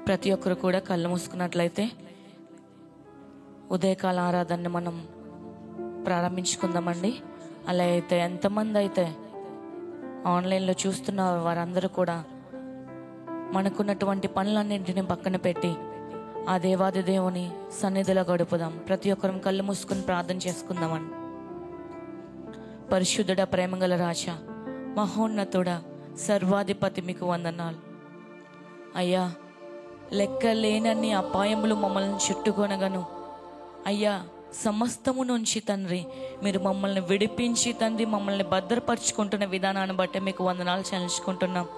ప్రతి ఒక్కరు కూడా కళ్ళు మూసుకున్నట్లయితే ఉదయకాల ఆరాధనని మనం ప్రారంభించుకుందామండి. అలా అయితే ఎంతమంది అయితే ఆన్లైన్లో చూస్తున్న వారందరూ కూడా మనకున్నటువంటి పనులన్నింటినీ పక్కన పెట్టి ఆ దేవాది దేవుని సన్నిధిలో గడుపుదాం. ప్రతి ఒక్కరం కళ్ళు మూసుకుని ప్రార్థన చేసుకుందామండి. పరిశుద్ధుడ, ప్రేమగల రాజా, మహోన్నతుడా, సర్వాధిపతి మీకు వందనాలు అయ్యా. లెక్కలేనన్ని అపాయములు మమ్మల్ని చుట్టుకొనగను అయ్యా. సమస్తము నుంచి తండ్రి మీరు మమ్మల్ని విడిపించి తండ్రి మమ్మల్ని భద్రపరుచుకుంటున్న విధానాన్ని బట్టి మీకు వందనాలు చెల్లించుకుంటున్నాం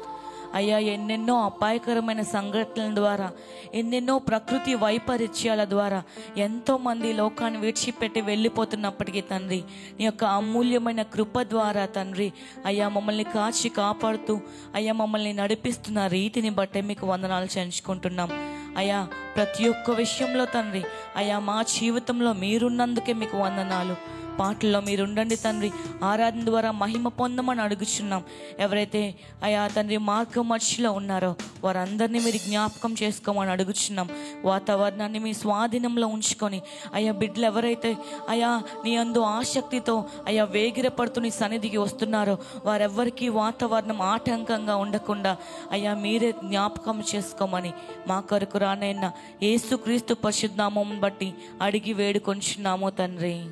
అయ్యా. ఎన్నెన్నో అపాయకరమైన సంఘటనల ద్వారా, ఎన్నెన్నో ప్రకృతి వైపరీత్యాల ద్వారా ఎంతోమంది లోకాన్ని విడిచిపెట్టి వెళ్ళిపోతున్నప్పటికీ తండ్రి నీ యొక్క అమూల్యమైన కృప ద్వారా తండ్రి అయ్యా మమ్మల్ని కాచి కాపాడుతూ అయ్యా మమ్మల్ని నడిపిస్తున్న రీతిని బట్టే మీకు వందనాలు చెల్లించుకుంటున్నాం అయ్యా. ప్రతి ఒక్క విషయంలో తండ్రి అయ్యా మా జీవితంలో మీరున్నందుకే మీకు వందనాలు. పాటల్లో మీరు ఉండండి తండ్రి. ఆరాధన ద్వారా మహిమ పొందమని అడుగుచున్నాం. ఎవరైతే అయా తండ్రి మార్గం మధ్యలో ఉన్నారో వారందరినీ మీరు జ్ఞాపకం చేసుకోమని అడుగుచున్నాం. వాతావరణాన్ని మీ స్వాధీనంలో ఉంచుకొని అయ్యా బిడ్డలు ఎవరైతే అయా నీ అందు ఆసక్తితో అయా వేగిరపడుతూ నీ సన్నిధికి వస్తున్నారో వారెవ్వరికీ వాతావరణం ఆటంకంగా ఉండకుండా అయ్యా మీరే జ్ఞాపకం చేసుకోమని మా కొరకు రానైనా యేసుక్రీస్తు పరిశుద్ధ నామం బట్టి అడిగి వేడుకొంచున్నాము తండ్రి.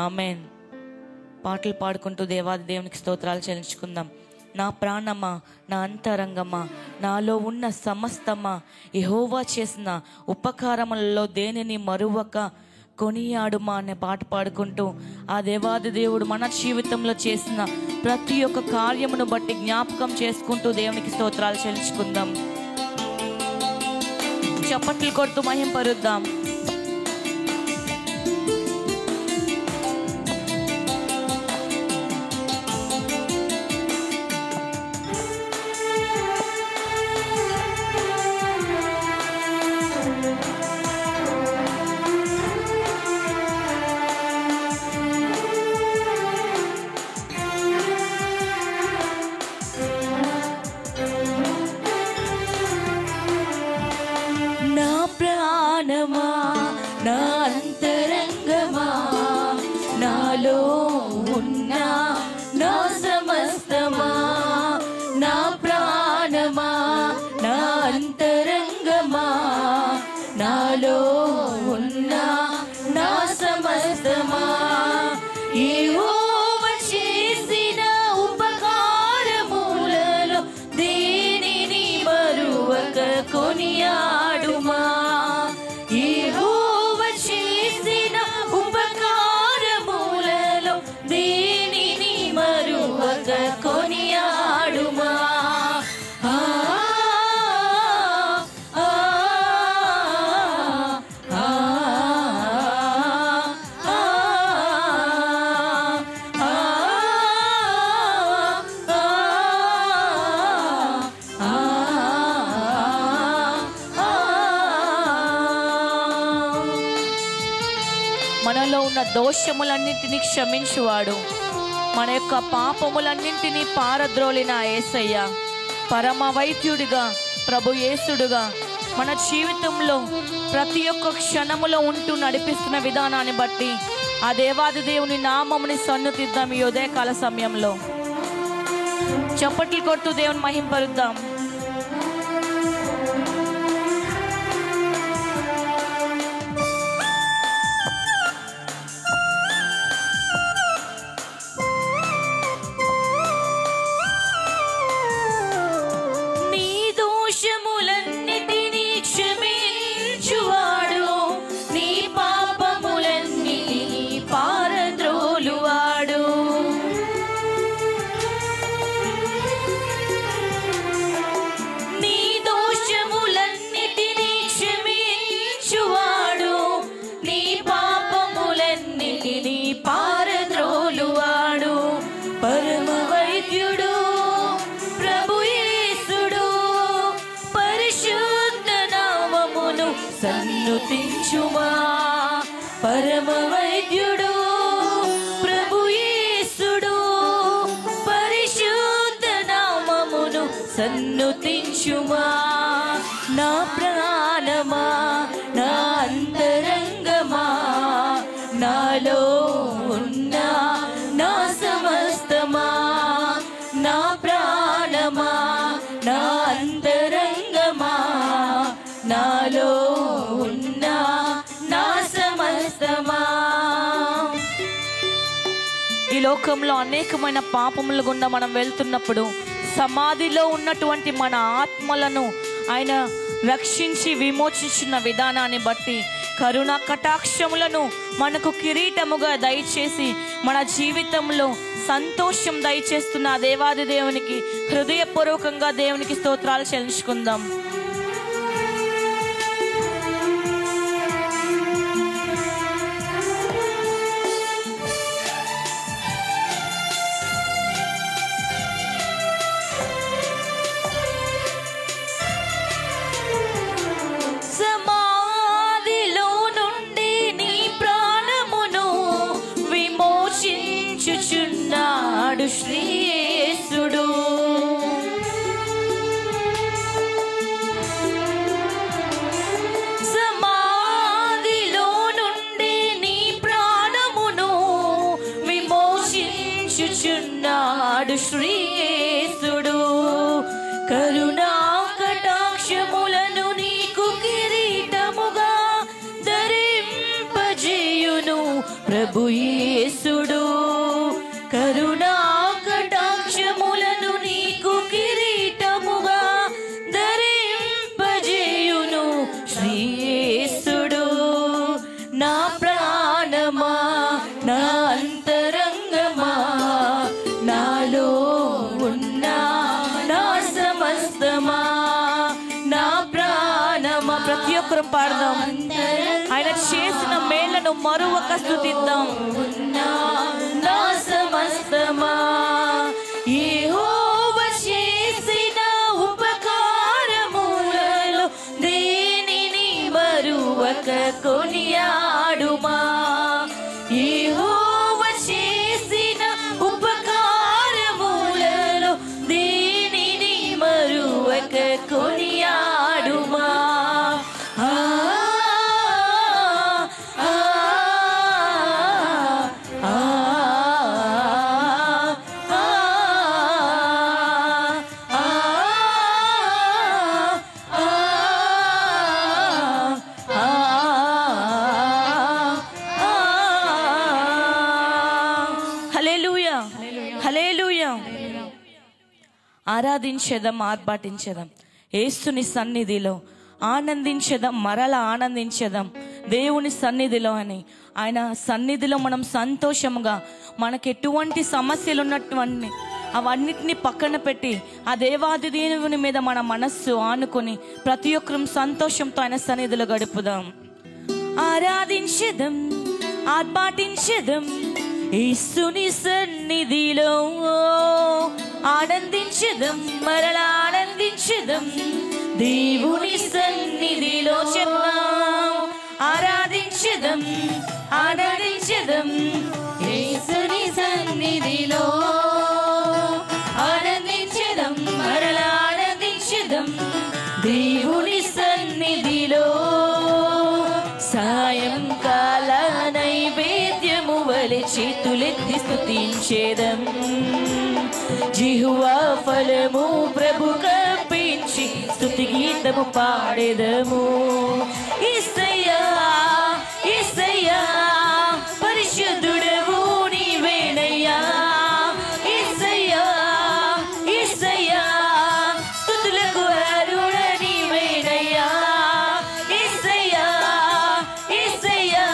ఆమెన్. పాటలు పాడుకుంటూ దేవాది దేవునికి స్తోత్రాలు చెల్లించుకుందాం. నా ప్రాణమా, నా అంతరంగమా, నాలో ఉన్న సమస్తమా, యెహోవా చేసిన ఉపకారములలో దేనిని మరువక కొనియాడుమా అనే పాట పాడుకుంటూ ఆ దేవాది దేవుడు మన జీవితంలో చేసిన ప్రతి ఒక్క కార్యమును బట్టి జ్ఞాపకం చేసుకుంటూ దేవునికి స్తోత్రాలు చెల్లించుకుందాం. చప్పట్లు కొడుతూ మహింపరుద్దాం. నా అంతరంగమా, నాలో ఉన్న నా సమస్తమా, నా ప్రాణమా, నా అంతరంగమా, నాలో ఉన్న నా సమస్తమా, యెహోవా చేసిన ఉపకారములలో దేనిని మరువక కొనియాడుమా. కొనియాడుమా మనలో ఉన్న దోషములన్నింటినీ క్షమించువాడు, మన యొక్క పాపములన్నింటినీ పారద్రోలిన యేసయ్య పరమ వైద్యుడిగా ప్రభు యేసుడుగా మన జీవితంలో ప్రతి ఒక్క క్షణములో ఉంటూ నడిపిస్తున్న విధానాన్ని బట్టి ఆ దేవాది దేవుని నామముని సన్నుతిద్దాం. ఈ ఉదయకాల సమయంలో చప్పట్లు కొడుతూ దేవుని మహింపరుద్దాం. సన్నుతించుమా పరమ వైద్యుడు ప్రభు యేసుడు, పరిశుద్ధ నామమును సన్నుతించుమా. నా ప్రాణ ప్రాణమా నా అంతరంగమా నాలో ఉన్న నా సమస్తమా నా ప్రాణమా నా అంతరంగమా నాలో ఉన్న నా సమస్తమా. ఈ లోకంలో అనేకమైన పాపముల గుండా మనం వెళ్తున్నప్పుడు సమాధిలో ఉన్నటువంటి మన ఆత్మలను ఆయన రక్షించి విమోచించిన విధానాన్ని బట్టి కరుణ కటాక్షములను మనకు కిరీటముగా దయచేసి మన జీవితంలో సంతోషం దయచేస్తున్న దేవాది దేవునికి హృదయపూర్వకంగా దేవునికి స్తోత్రాలు చెల్లించుకుందాం. విమోచించుచున్నాడు శ్రీయేసుడు. సమాధిలో నుండి నీ ప్రాణమును విమోచించుచున్నాడు శ్రీయేసుడు. కరుణా కటాక్షములను నీకు కిరీటముగా ధరింపజేయును ప్రభు యేసుడు. కరుణా కటాక్షములను నీకు కిరీటముగా ధరింపజేయును శ్రీయేసుడు. నా ప్రాణమా నా అంతరంగమా నాలో ఉన్న నా సమస్తమా నా ప్రాణమా. ప్రతి ఒక్కరు పాడదాం. ఆయన చేసిన మేళ్లను మరొక స్తుతిద్దాం. నా సమస్తమా యెహోవా చేసిన ఉపకారములలో దేనిని మరువక కొనియాడుమా. యెహోవా చేసిన ఉపకారములలో దేనిని మరువక కొనియాడుమా. ఆరాధించేదాం, ఆర్భాటించేదాం. యేసుని సన్నిధిలో ఆనందించేదాం, మరలా ఆనందించేదాం దేవుని సన్నిధిలో అని. ఆయన సన్నిధిలో మనం సంతోషముగా మనకు ఎటువంటి సమస్యలు ఉన్నటువంటి అవన్నిటిని పక్కన పెట్టి ఆ దేవాది దేవుని మీద మన మనస్సు ఆనుకొని ప్రతి ఒక్కరం సంతోషంతో ఆయన సన్నిధిలో గడుపుదాం. ఆరాధించేదాం, ఆర్భాటించేదాం యేసుని సన్నిధిలో. ఆనందించేదాం, మరలా ఆనందించేదాం దేవుని సన్నిధిలో. చెప్దాం. ఆరాధించేదాం, ఆనందించేదాం యేసుని సన్నిధిలో. ఆనందించేదాం, మరలా ఆనందించేదాం దేవుని సన్నిధిలో. సాయంకాల నైవేద్యము వలె చేతులెత్తి స్తుతించేదం. జిహ్వా ఫలము ప్రభు కప్పించి స్తుతి గీతము పాడెదము. యేసయ్యా యేసయ్యా పరిశుద్ధుడవు నీవేనయ్యా. యేసయ్యా యేసయ్యా స్తుతులకు అర్హుడ నీవేనయ్యా. యేసయ్యా యేసయ్యా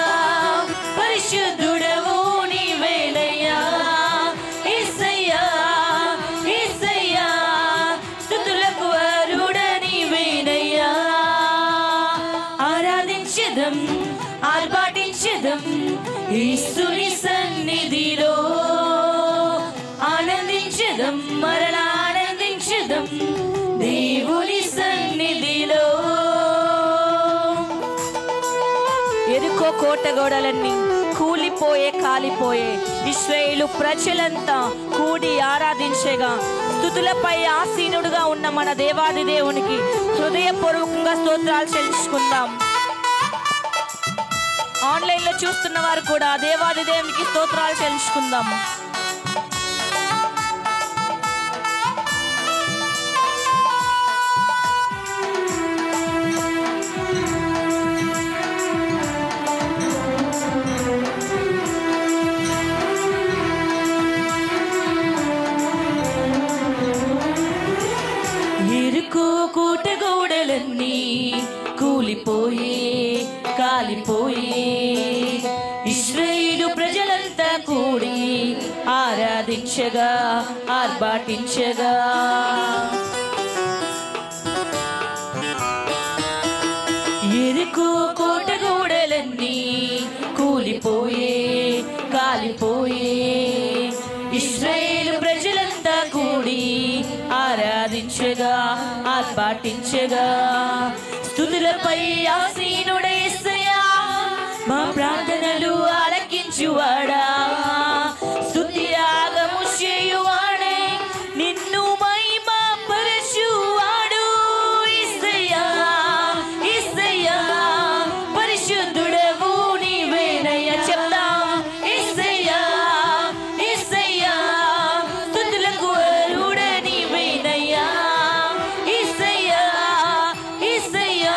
పరిశుద్ధుడవు నీవేనయ్యా. యేసయ్యా యేసయ్యా స్తుతులకు అర్హుడ నీవేనయ్యా. ఆరాధించెదం, ఆర్భాటించెదం యేసుని సన్నిధిలో. ఆనందించెదం, మరలా ఆనందించెదం దేవుని సన్నిధిలో. ఎరుకో కోట గోడలన్నీ కూలిపోయే కాలిపోయే ఇశ్రాయేలు ప్రజలంతా కూడి ఆరాధించగా స్తుతులపై ఆసీనుడుగా ఉన్న మన దేవాది దేవునికి హృదయపూర్వకంగా స్తోత్రాలు చెల్లించుకుందాం. ఆన్లైన్లో చూస్తున్న వారు కూడా దేవాది దేవునికి స్తోత్రాలు చెల్లించుకుందాం. కూటగూడలన్నీ కూలిపోయే కాలిపోయే ఇశ్రాయేలు ప్రజలంతా కూడి ఆరాధించగా ఆర్భాటించగా ఎరుకో కోటగూడలన్నీ కూలిపోయే కాలిపోయే ఇశ్రాయేలు ప్రజలంతా కూడి ఆరాధించగా ఆర్భాటించగా స్తుతులపై ఆసీనుడైన యేసయ్యా మా ప్రార్థనలు ఆలకించువాడా స్తుతి యాగము చేయువాడే నిన్ను మహిమ పరచువాడు యేసయ్యా యేసయ్యా పరిశుద్ధుడవు నీవేనయ్యా చెప్తాం యేసయ్యా యేసయ్యా స్తుతులకు అర్హుడ నీవేనయ్యా యేసయ్యా యేసయ్యా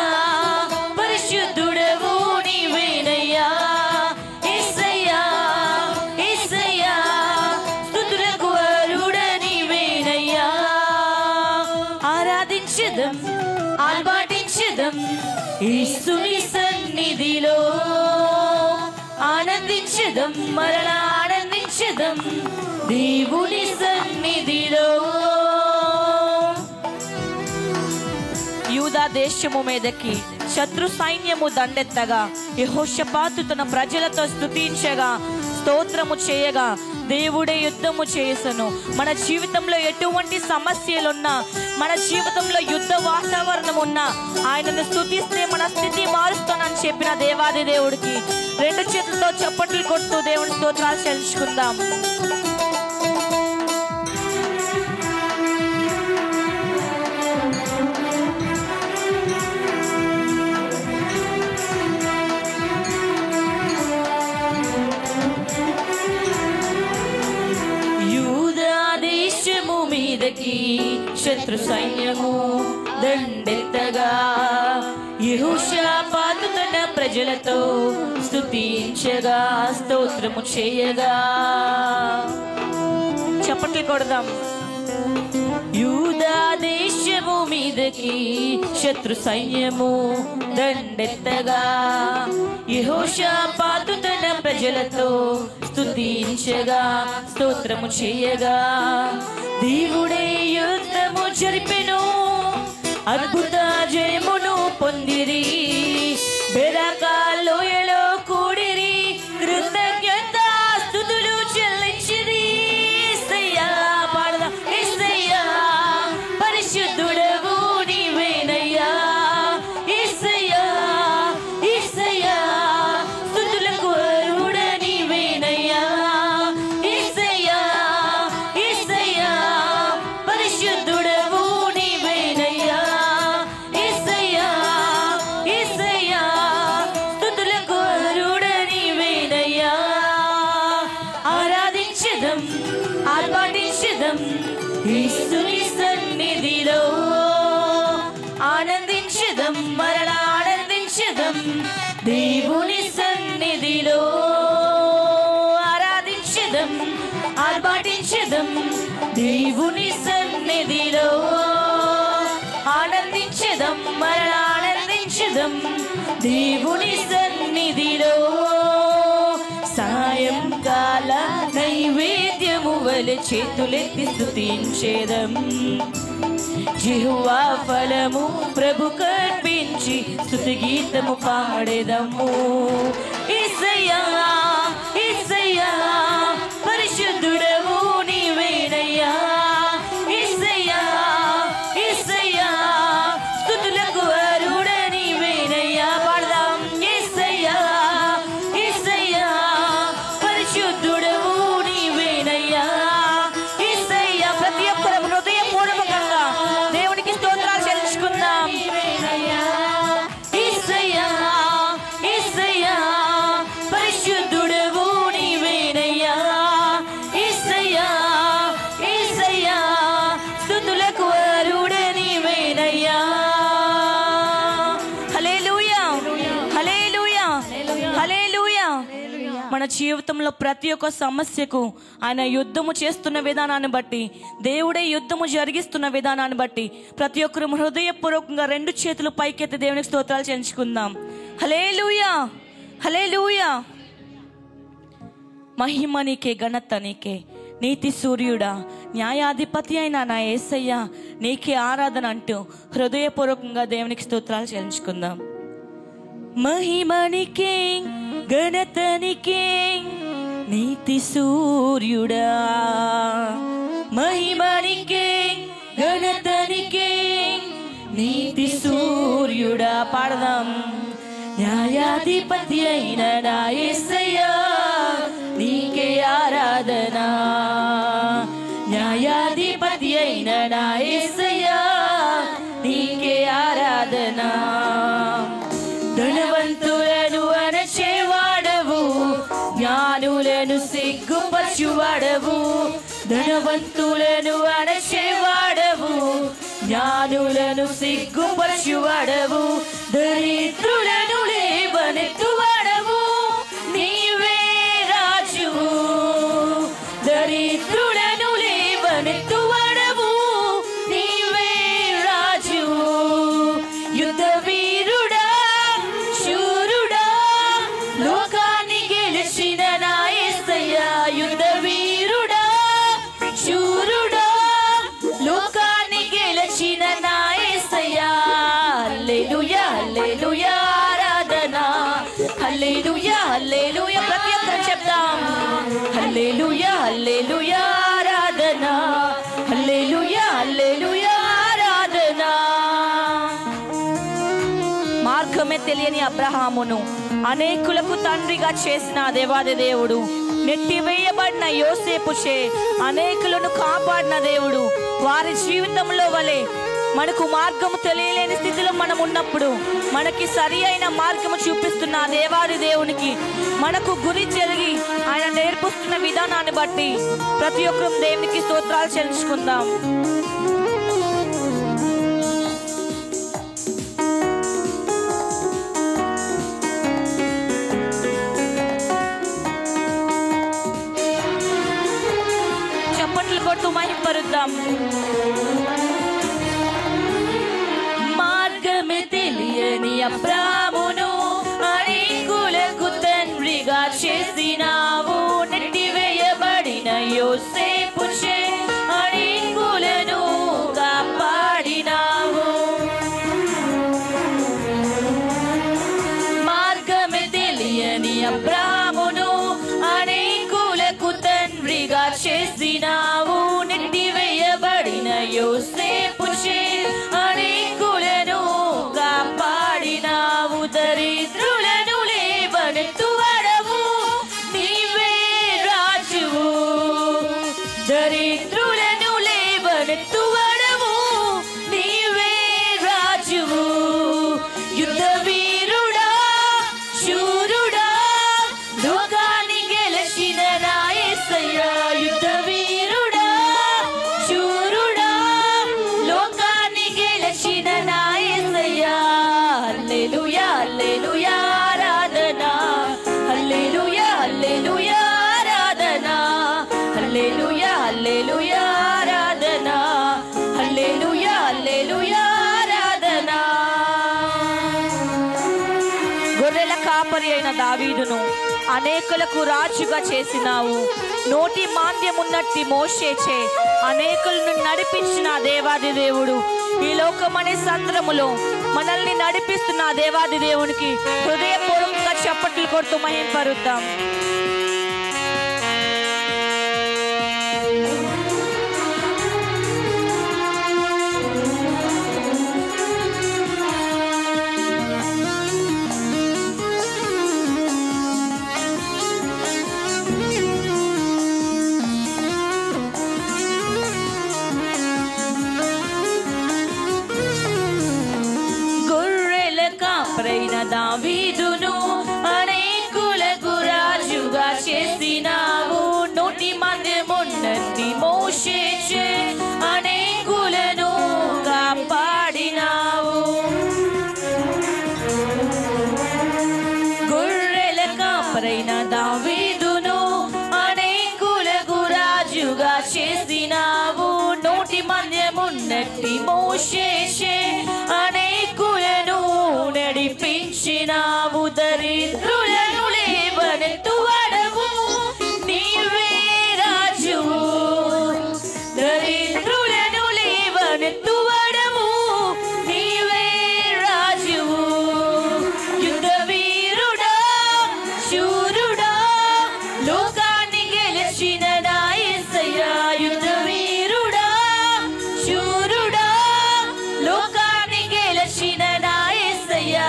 పరిశుద్ధుడవు నీవేనయ్యా యేసయ్యా యేసయ్యా స్తుతులకు అర్హుడ నీవేనయ్యా ఆరాధించుదాం ఆర్భాటించుదాం యేసుని సన్నిధిలో ఆనందించుదాం మరలా ఆనందించుదాం దేవుని సన్నిధిలో. యూదా దేశము మీదకి శత్రు సైన్యము దండెత్తగా యెహోషాపాతు తన ప్రజలతో స్తుతించగా స్తోత్రము చేయగా దేవుడే యుద్ధము చేసెను. మన జీవితంలో ఎటువంటి సమస్యలున్నా మన జీవితంలో యుద్ధ వాతావరణం ఉన్నా ఆయనను స్తుతిస్తే మన స్థితి మారుస్తానని చెప్పిన దేవాది దేవుడికి రెండు చేతులతో చప్పట్లు కొడుతూ దేవుని స్తోత్రాలు చెల్లించుకుందాం. మీదకి శత్రు సైన్యము దండెత్తగా యెహోషాపాతు తన ప్రజలతో స్తుతించగా స్తోత్రము చేయగా చప్పట్లు కొడదాం. యూదా దేశము మీదకి శత్రు సైన్యము దండెత్తగా యెహోషాపాతు తన ప్రజలతో స్తుతించగా స్తోత్రము చేయగా దేవుడే యుద్ధము జరిపెను అద్భుత జయమును పొందిరి బెరాకా లోయలో కూడిరి కృతజ్ఞత స్తుతులు చెల్లించిరి. యేసయ్యా పాడదా యేసయ్యా పరిశుద్ధుడవు నీవేనయ్యా యేసయ్యా యేసయ్యా స్తుతులకు అర్హుడ నీవేనయ్యా యేసయ్యా యేసయ్యా పరిశుద్ధుడవు నీవేనయ్యా యేసయ్యా యేసయ్యా స్తుతులకు అర్హుడ నీవేనయ్యా ఆరాధించుదాం ఆర్భాటించుదాం యేసుని సన్నిధిలో ఆనందించుదాం మరలా ఆనందించుదాం దేవుని సన్నిధిలో ఆరాధించుదాం ఆర్భాటించుదాం దేవుని సన్నిధిలో ఆనందించుదాం మరలా ఆనందించుదాం దేవుని సన్నిధిలో సాయంకాల నైవేద్యము వలె చేతులెత్తి స్తుతించేదం యెహోవా ఫలము ప్రభు కర్పించి స్తుతి గీతము పాడెదము. యేసయ్యా యేసయ్యా పరిశుద్ధుడవు నీవేనయ్యా యేసయ్యా యేసయ్యా స్తుతులకు అర్హుడ నీవేనయ్యా పాడదాం. యేసయ్యా యేసయ్యా మన జీవితంలో ప్రతి ఒక్క సమస్యకు ఆయన యుద్ధము చేస్తున్న విధానాన్ని బట్టి, దేవుడే యుద్ధము జరిగిస్తున్న విధానాన్ని బట్టి ప్రతి ఒక్కరు హృదయపూర్వకంగా 2 చేతులు పైకెత్తి దేవునికి స్తోత్రాలు చెల్లించుకుందాం. హల్లెలూయా, హల్లెలూయా. మహిమ నీకే, ఘనత నీకే. నీతి సూర్యుడా, న్యాయాధిపతి అయిన నా యేసయ్య, నీకే ఆరాధన అంటూ హృదయపూర్వకంగా దేవునికి స్తోత్రాలు చెల్లించుకుందాం. మహిమ నీకే, ఘనత నీకే, నీతి సూర్యుడా. మహిమ నీకే, ఘనత నీకే, నీతి సూర్యుడా. పాడదాం. న్యాయాధిపతి అయిన నా యేసయ్యా, నీకే ఆరాధన. న్యాయాధిపతి అయిన నా యేసయ్యా, నీకే ఆరాధన. ధనవంతులను అణచేవాడవు, జ్ఞానులను సిగ్గుపరచువాడవు. ధనవంతులను అణచేవాడవు, జ్ఞానులను సిగ్గుపరచువాడవు. దరిద్రులను లేవనెత్తువాడవు, నీవే రాజువు. దరిద్రులను లేవనెత్తువాడవు, నీవే రాజువు. యుద్ధ వీరుడా, శూరుడా, లోకాన్ని గెలిచిన నా యేసయ్యా. యుద్ధ వీరుడా, శూరుడా, లోకాన్ని గెలిచిన నా యేసయ్యా. హల్లెలూయా, హల్లెలూయా, ఆరాధన. హల్లెలూయా, హల్లెలూయా, ప్రతి ఒక్కరు చెప్దాం. హల్లెలూయా, హల్లెలూయా, ఆరాధన. హల్లెలూయా, హల్లెలూయా, ఆరాధన. మార్గమే తెలియని అబ్రహామును అనేకులకు తండ్రిగా చేసిన దేవాది దేవుడు, నెట్టివేయబడిన యోసేపుచే అనేకులను కాపాడిన దేవుడు, వారి జీవితంలో వలె మనకు మార్గము తెలియలేని స్థితిలో మనం ఉన్నప్పుడు మనకి సరి అయిన మార్గము చూపిస్తున్న దేవాది దేవునికి మనకు గురి జరిగి ఆయన నేర్పిస్తున్న విధానాన్ని బట్టి ప్రతి ఒక్కరు దేవునికి స్తోత్రాలు చెల్లించుకుందాం. చప్పట్లు కొట్టు మహిమపరుద్దాం. మార్గమే తెలియని అబ్రామును అనేకులకు తండ్రిగా చేసినావు. నెట్టివేయబడిన యోసేపుచే అనేకులను కాపాడినావు. మార్గమే తెలియని అబ్రామును అనేకులకు తండ్రిగా చేసినావు. నెట్టివేయబడిన యోసేపుచే అనేకులను కాపాడినావు. దరిద్రులను లేవనెత్తువాడవు, నీవే రాజువు. దరిద్రులను లేవనెత్తువాడవు, నీవే రాజువు. యుద్ధ వీరుడా, శూరుడా, లోకాన్ని గెలిచిన నా యేసయ్యా. యుద్ధ వీరుడా, శూరుడా, లోకాన్ని గెలిచిన నా యేసయ్యా. హల్లెలూయా, హల్లెలూయా, ఆరాధన. హల్లెలూయా, హల్లెలూయా, ఆరాధన. హల్లెలూయా, హల్లెలూయా, ఆరాధన. హల్లెలూయా, హల్లెలూయా, ఆరాధన. గొర్రెల కాపరి అయిన దావీదును అనేకులకు రాజుగా చేసినావు. నోటి మాంద్యమున్నట్టి మోషేచే అనేకులను నడిపించిన దేవాది దేవుడు, ఈ లోకమనే సంద్రములో మనల్ని నడిపిస్తున్న దేవాది దేవునికి హృదయపూర్వకంగా చప్పట్లు కొడుతూ మహిమపరుద్దాం. కాపరైన దావీదును అనేకులకు రాజుగా చేసినావు. నోటి మాంద్యమున్నట్టి మోషేచే అనేకులను కాపాడినావు. గొర్రెల కాపరైన దావీదు చేసినావు. నోటి మధ్యమున్నట్టి మోషే అనేకులను నడిపించినావు. దరిద్రులను లేవనెత్తువాడవు నీవే రాజువు. దరిద్రులను లేవనెత్తువాడవు నీవే రాజువు. యుద్ధ వీరుడా శూరుడా లోకాన్ని గెలిచిన నా యేసయ్యా. యుద్ధ వీరుడా శూరుడా లోకాన్ని గెలిచిన నా యేసయ్యా.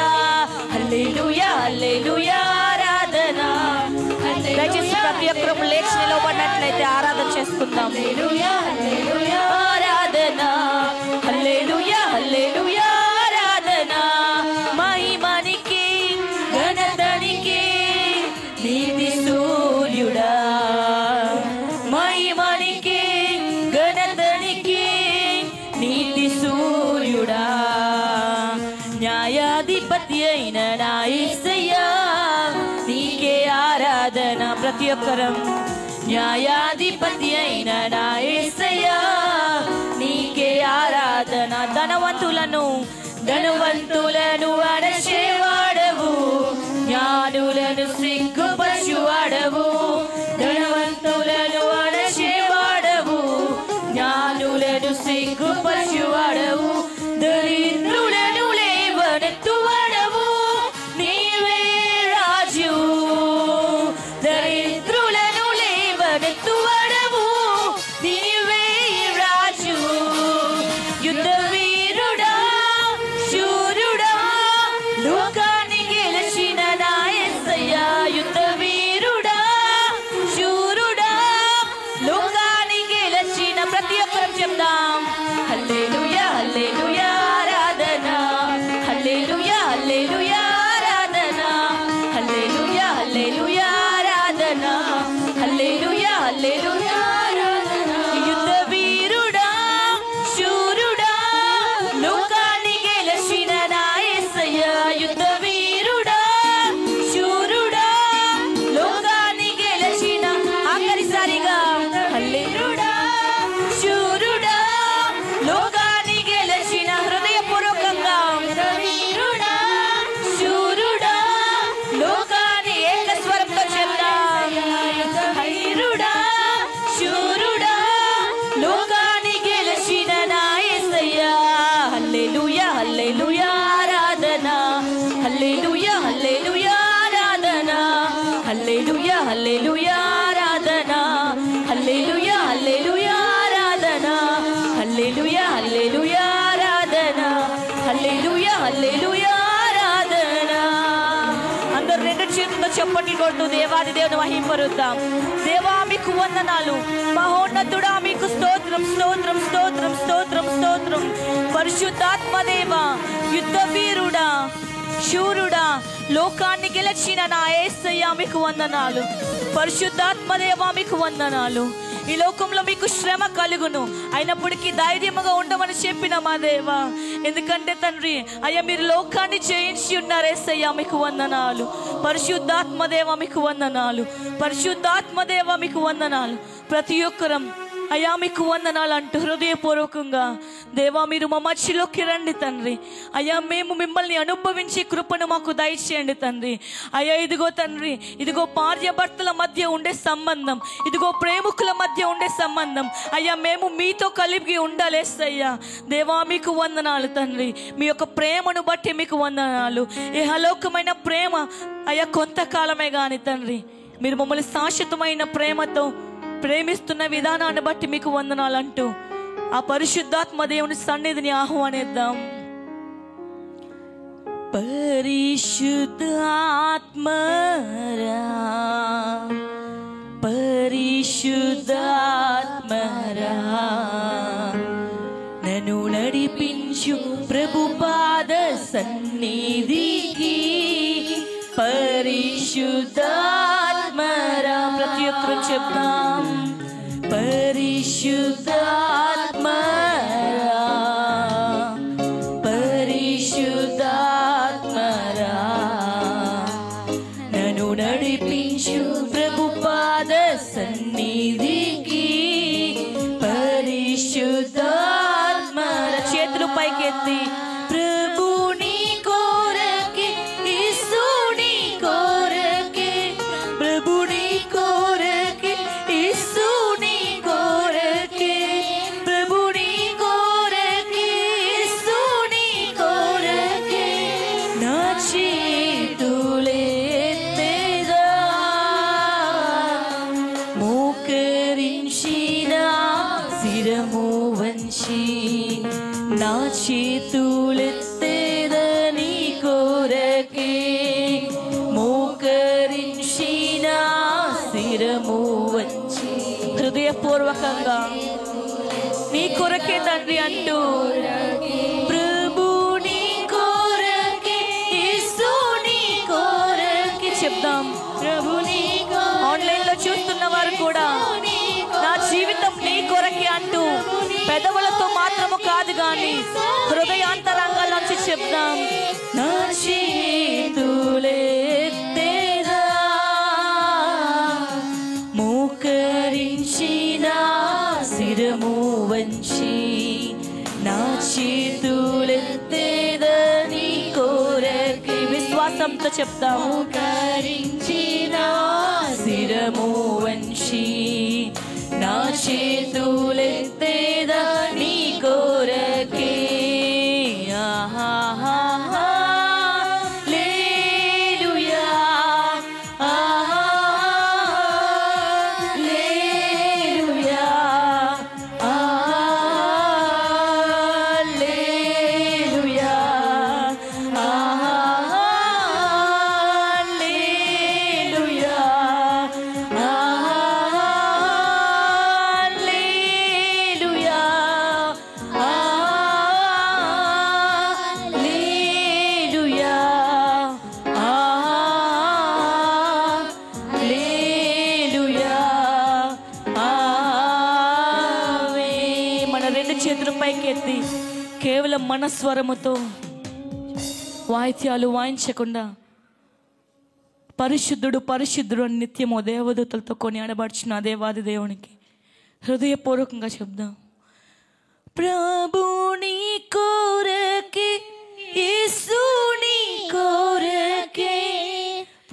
హల్లెలూయా హల్లెలూయా ఆరాధన. దయచేసి ప్రతి ఒక్కరూ లేచి నిలబడినట్లయితే ఆరాధన చేసుకుందాం. హల్లెలూయా హల్లెలూయా ఆరాధన. హల్లెలూయా హల్లెలూయా ఆరాధన. మహిమనికి ఘనతనికి నీతి సూర్యుడా. మహిమనికి ఘనతనికి నీతి సూర్యుడా. న్యాయాధిపతి అయిన నా యేసయ్యా నీకే ఆరాధన. ప్రతి ఒక్కరం న్యాయాధిపతి అయిన నా యేసయ్యా నీకే ఆరాధన. ధనవంతులను అణచేవాడవు. జ్ఞానులను సిగ్గుపరచువాడవు. ధనవంతులను అణచేవాడవు. జ్ఞానులను సిగ్గుపరచువాడవు. దరిద్రులను లేవనెత్తువాడవు నీవే రాజు. దరిద్రులను లేవనెత్తువాడవు నీవే రాజు. యుద్ధ వీరుడా శూరుడా లోకాన్ని గెలిచిన నా యేసయ్యా. యుద్ధ వీరుడా శూరుడా లోకాన్ని గెలిచిన. ప్రతి ఒక్కరం చెప్దాం. హల్లెలూయా హల్లెలూయా ఆరాధన. హల్లెలూయా హల్లెలూయా ఆరాధన. హల్లెలూయా హల్లెలూయా ఆరాధన. హల్లెలూయా హల్లెలూయా ఆరాధన. యుద్ధ వీరుడా శూరుడా లోకాన్ని గెలిచిన నా యేసయ్యా. యుద్ధ వీరుడా శూరుడా లోకాన్ని గెలిచిన. ఆఖరిసారిగా హల్లెలూయా శూరుడా లోకాన్ని గెలిచిన. హృదయపూర్వకంగా వీరుడా శూరుడా లోకాన్ని ఏకస్వరంతో చెప్తాం. వీరుడా శూరుడా లోకాన్ని గెలిచిన నా యేసయ్యా. హల్లెలూయా హల్లెలూయా ఆరాధన. హల్లెలూయా హల్లెలూయా ఆరాధన. హల్లెలూయా హల్లెలూయా ఆరాధన. హల్లెలూయా హల్లెలూయా ఆరాధన. హల్లెలూయా హల్లెలూయా ఆరాధన. హల్లెలూయా హల్లెలూయా ఆరాధన. అందరూ రెండు చేతులతో చప్పట్లు కొడుతూ దేవాది దేవుని మహింపరుద్దాం. దేవా మీకు వందనాలు. మహోన్నతుడా మీకు స్తోత్రం స్తోత్రం స్తోత్రం స్తోత్రం స్తోత్రం. పరిశుద్ధాత్మ దేవా యుద్ధ వీరుడా శూరుడా లోకాన్ని గెలిచిన నా యేసయ్యా మీకు వందనాలు. పరిశుద్ధాత్మ దేవా మీకు వందనాలు. ఈ లోకంలో మీకు శ్రమ కలుగును, అయినప్పటికీ ధైర్యముగా ఉండమని చెప్పిన మా దేవా. ఎందుకంటే తండ్రి అయ్యా మీరు లోకాన్ని జయించి ఉన్నారు యేసయ్యా మీకు వందనాలు. పరిశుద్ధాత్మ దేవా మీకు వందనాలు. పరిశుద్ధాత్మ దేవా మీకు వందనాలు. ప్రతి ఒక్కరం అయ్యా మీకు వందనాలు అంటూ హృదయపూర్వకంగా దేవా మీరు మా మధ్యలోకి రండి తండ్రి. అయ్యా మేము మిమ్మల్ని అనుభవించే కృపను మాకు దయచేయండి తండ్రి. అయ్యా ఇదిగో తండ్రి, ఇదిగో భార్యాభర్తల మధ్య ఉండే సంబంధం, ఇదిగో ప్రేమికుల మధ్య ఉండే సంబంధం అయ్యా మేము మీతో కలిగి ఉండాలేసయ్యా. దేవా మీకు వందనాలు తండ్రి. మీ యొక్క ప్రేమను బట్టి మీకు వందనాలు. ఇహలోకమైన ప్రేమ అయ్యా కొంతకాలమే కానీ తండ్రి మీరు మమ్మల్ని శాశ్వతమైన ప్రేమతో ప్రేమిస్తున్న విధానాన్ని బట్టి మీకు వందనాలు అంటూ ఆ పరిశుద్ధాత్మ దేవుని సన్నిధిని ఆహ్వానిద్దాం. పరిశుద్ధాత్మరా పరిశుద్ధాత్మరా నన్ను నడిపించు ప్రభు పాద సన్నిధికి. పరిశుద్ధాత్మరా ప్రతి ఒక్కరు చెప్తాం. పరిశుద్ధాత్మరా పరిశుద్ధాత్మరా నన్ను నడిపించు ప్రభు పాద సన్నిధికి. ఎత్తి ప్రభు నీ కోరకే యేసు నీ కోరకే ప్రభు నీ కోరకే యేసు నీ కోరకే ప్రభు నీ కోరకే యేసు నీ కోరకే నా చేతులెత్తేదా మోకరించిన శిరము వంచి నా చేతులెత్తేదా నీ కోరకే మోకరించిన శిరము వంచి హృదయపూర్వకంగా నీ కొరకే తండ్రి అంటూ ప్రభు నీ కోరకే యేసు నీ కోరకే చెప్దాం. ప్రభు నీ ఆన్లైన్ లో చూస్తున్న వారు కూడా నా జీవితం నీ కొరకే అంటూ పెదవులతో మాత్రము కాదు గాని హృదయాంతరంగాల నుంచి చెప్దాం. నా చేతులెత్తేదా మోకరించిన శిరము వంచి నా చేతులెత్తేదా నీ కోరకే విశ్వాసంతో చెప్తాము. మోకరించిన శిరము వంచి నా చేతులెత్తేదా నీ కోరకే హల్లెలూయా హల్లెలూయా హల్లెలూయా హల్లెలూయా చేతుల పైకి ఎత్తి కేవలం మన స్వరముతో వాయిద్యాలు వాయించకుండా పరిశుద్ధుడు పరిశుద్ధుడు అని నిత్యము దేవదూతలతో కొనియాడబడుచున్న దేవాది దేవునికి హృదయపూర్వకంగా చెప్దాం. ప్రభు నీ కోరకే యేసు నీ కోరకే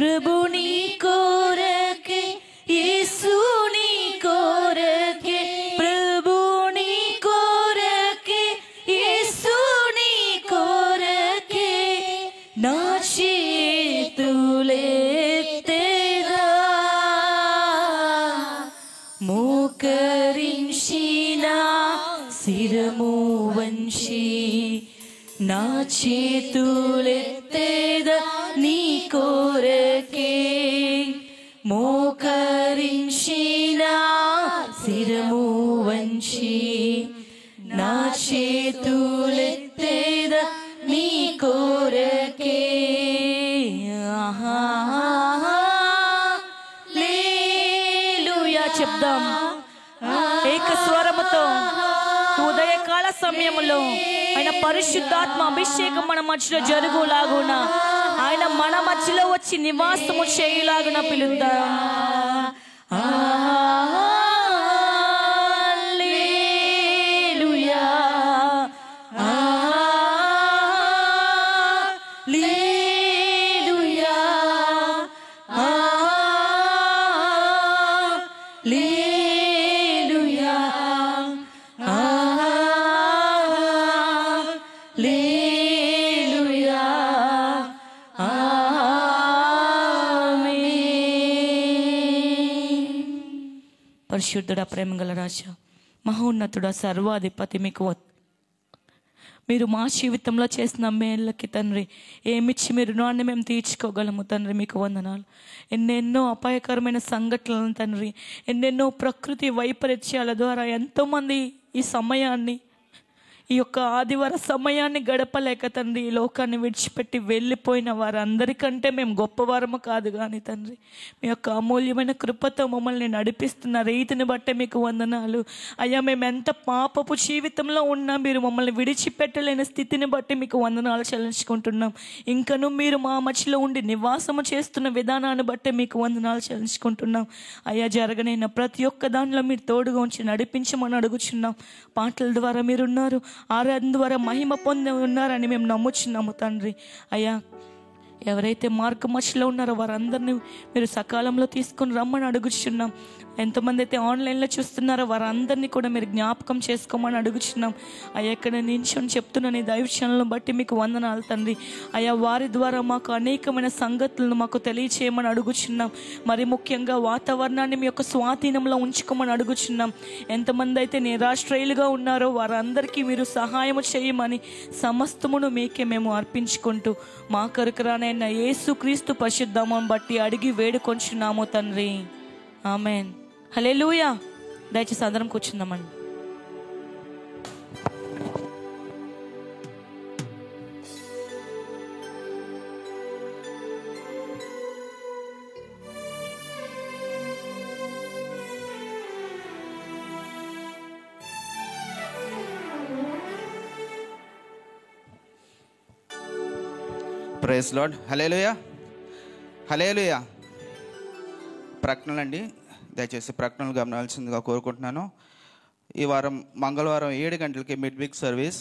ప్రభు నీ కోరకే యేసు నీ కోరకే ప్రభు నీ కోరకే యేసు నీ కోరకే నా చేతులెత్తేదా మోకరించిన శిరము వంచి నా చేతులెత్తేదా నీ కోరకే మోకరించిన శిరము వంచి నా చేతులెత్తేదా నీ కోరకే హల్లెలూయా చెప్దాం ఏక స్వరముతో. ఉదయకాల సమయంలో ఆయన పరిశుద్ధాత్మ అభిషేకం మన మధ్యలో జరుగులాగున ఆయన మన మధ్యలో వచ్చి నివాసము చేయులాగున పిలుద్దాం. హల్లెలూయా హల్లెలూయా హల్లెలూయా హల్లెలూయా ఆమేన్. పరిశుద్ధుడా ప్రేమగల రాజా మహోన్నతుడా సర్వాధిపతి మీకు మీరు మా జీవితంలో చేసిన మేళ్ళకి తండ్రి ఏమిచ్చి మీరు రుణాన్ని మేము తీర్చుకోగలము తండ్రి. మీకు వందనాలు. ఎన్నెన్నో అపాయకరమైన సంఘటనలను తండ్రి, ఎన్నెన్నో ప్రకృతి వైపరీత్యాల ద్వారా ఎంతోమంది ఈ సమయాన్ని, ఈ యొక్క ఆదివార సమయాన్ని గడపలేక తండ్రి ఈ లోకాన్ని విడిచిపెట్టి వెళ్ళిపోయిన వారందరికంటే మేము గొప్పవారము కాదు కానీ తండ్రి మీ యొక్క అమూల్యమైన కృపతో మమ్మల్ని నడిపిస్తున్న రీతిని బట్టే మీకు వందనాలు అయ్యా. మేము ఎంత పాపపు జీవితంలో ఉన్నా మీరు మమ్మల్ని విడిచిపెట్టలేని స్థితిని బట్టి మీకు వందనాలు చెల్లించుకుంటున్నాం. ఇంకను మీరు మా మధ్యలో ఉండి నివాసము చేస్తున్న విధానాన్ని బట్టే మీకు వందనాలు చెల్లించుకుంటున్నాం అయ్యా. జరగనైనా ప్రతి ఒక్క దానిలో మీరు తోడుగా ఉంచి నడిపించమని అడుగుచున్నాం. పాటల ద్వారా మీరున్నారు, ఆరాధన ద్వారా మహిమ పొంది ఉన్నారని మేము నమ్ముచున్నాము తండ్రి. అయ్యా, ఎవరైతే మార్గమధ్యలో ఉన్నారో వారందరినీ మీరు సకాలంలో తీసుకొని రమ్మని అడుగుచున్నాం. ఎంతమంది అయితే ఆన్లైన్లో చూస్తున్నారో వారందరినీ కూడా మీరు జ్ఞాపకం చేసుకోమని అడుగుచున్నాం. అయ్యా, ఇక్కడ నించొని చెప్తున్న నీ దైవచనలను బట్టి మీకు వందనాలు తండ్రి. అయ్యా, వారి ద్వారా మాకు అనేకమైన సంగతులను మాకు తెలియచేయమని అడుగుచున్నాం. మరి ముఖ్యంగా వాతావరణాన్ని మీ యొక్క స్వాధీనంలో ఉంచుకోమని అడుగుచున్నాం. ఎంతమంది అయితే నిరాశ్రయులుగా ఉన్నారో వారందరికీ మీరు సహాయము చేయమని సమస్తమును మీకే మేము అర్పించుకుంటూ మా కొరకు రానైన యేసుక్రీస్తు పరిశుద్ధమును బట్టి అడిగి వేడుకొంచున్నాము తండ్రి. ఆమెన్. హల్లెలూయా. దయచేసి అందరం కూర్చుందామండి. Praise lord. హల్లెలూయా, హల్లెలూయా. ప్రకటనలండి, దయచేసి ప్రకటనలు గమనించాల్సిందిగా కోరుకుంటున్నాను. ఈ వారం మంగళవారం 7 గంటలకి మిడ్ వీక్ సర్వీస్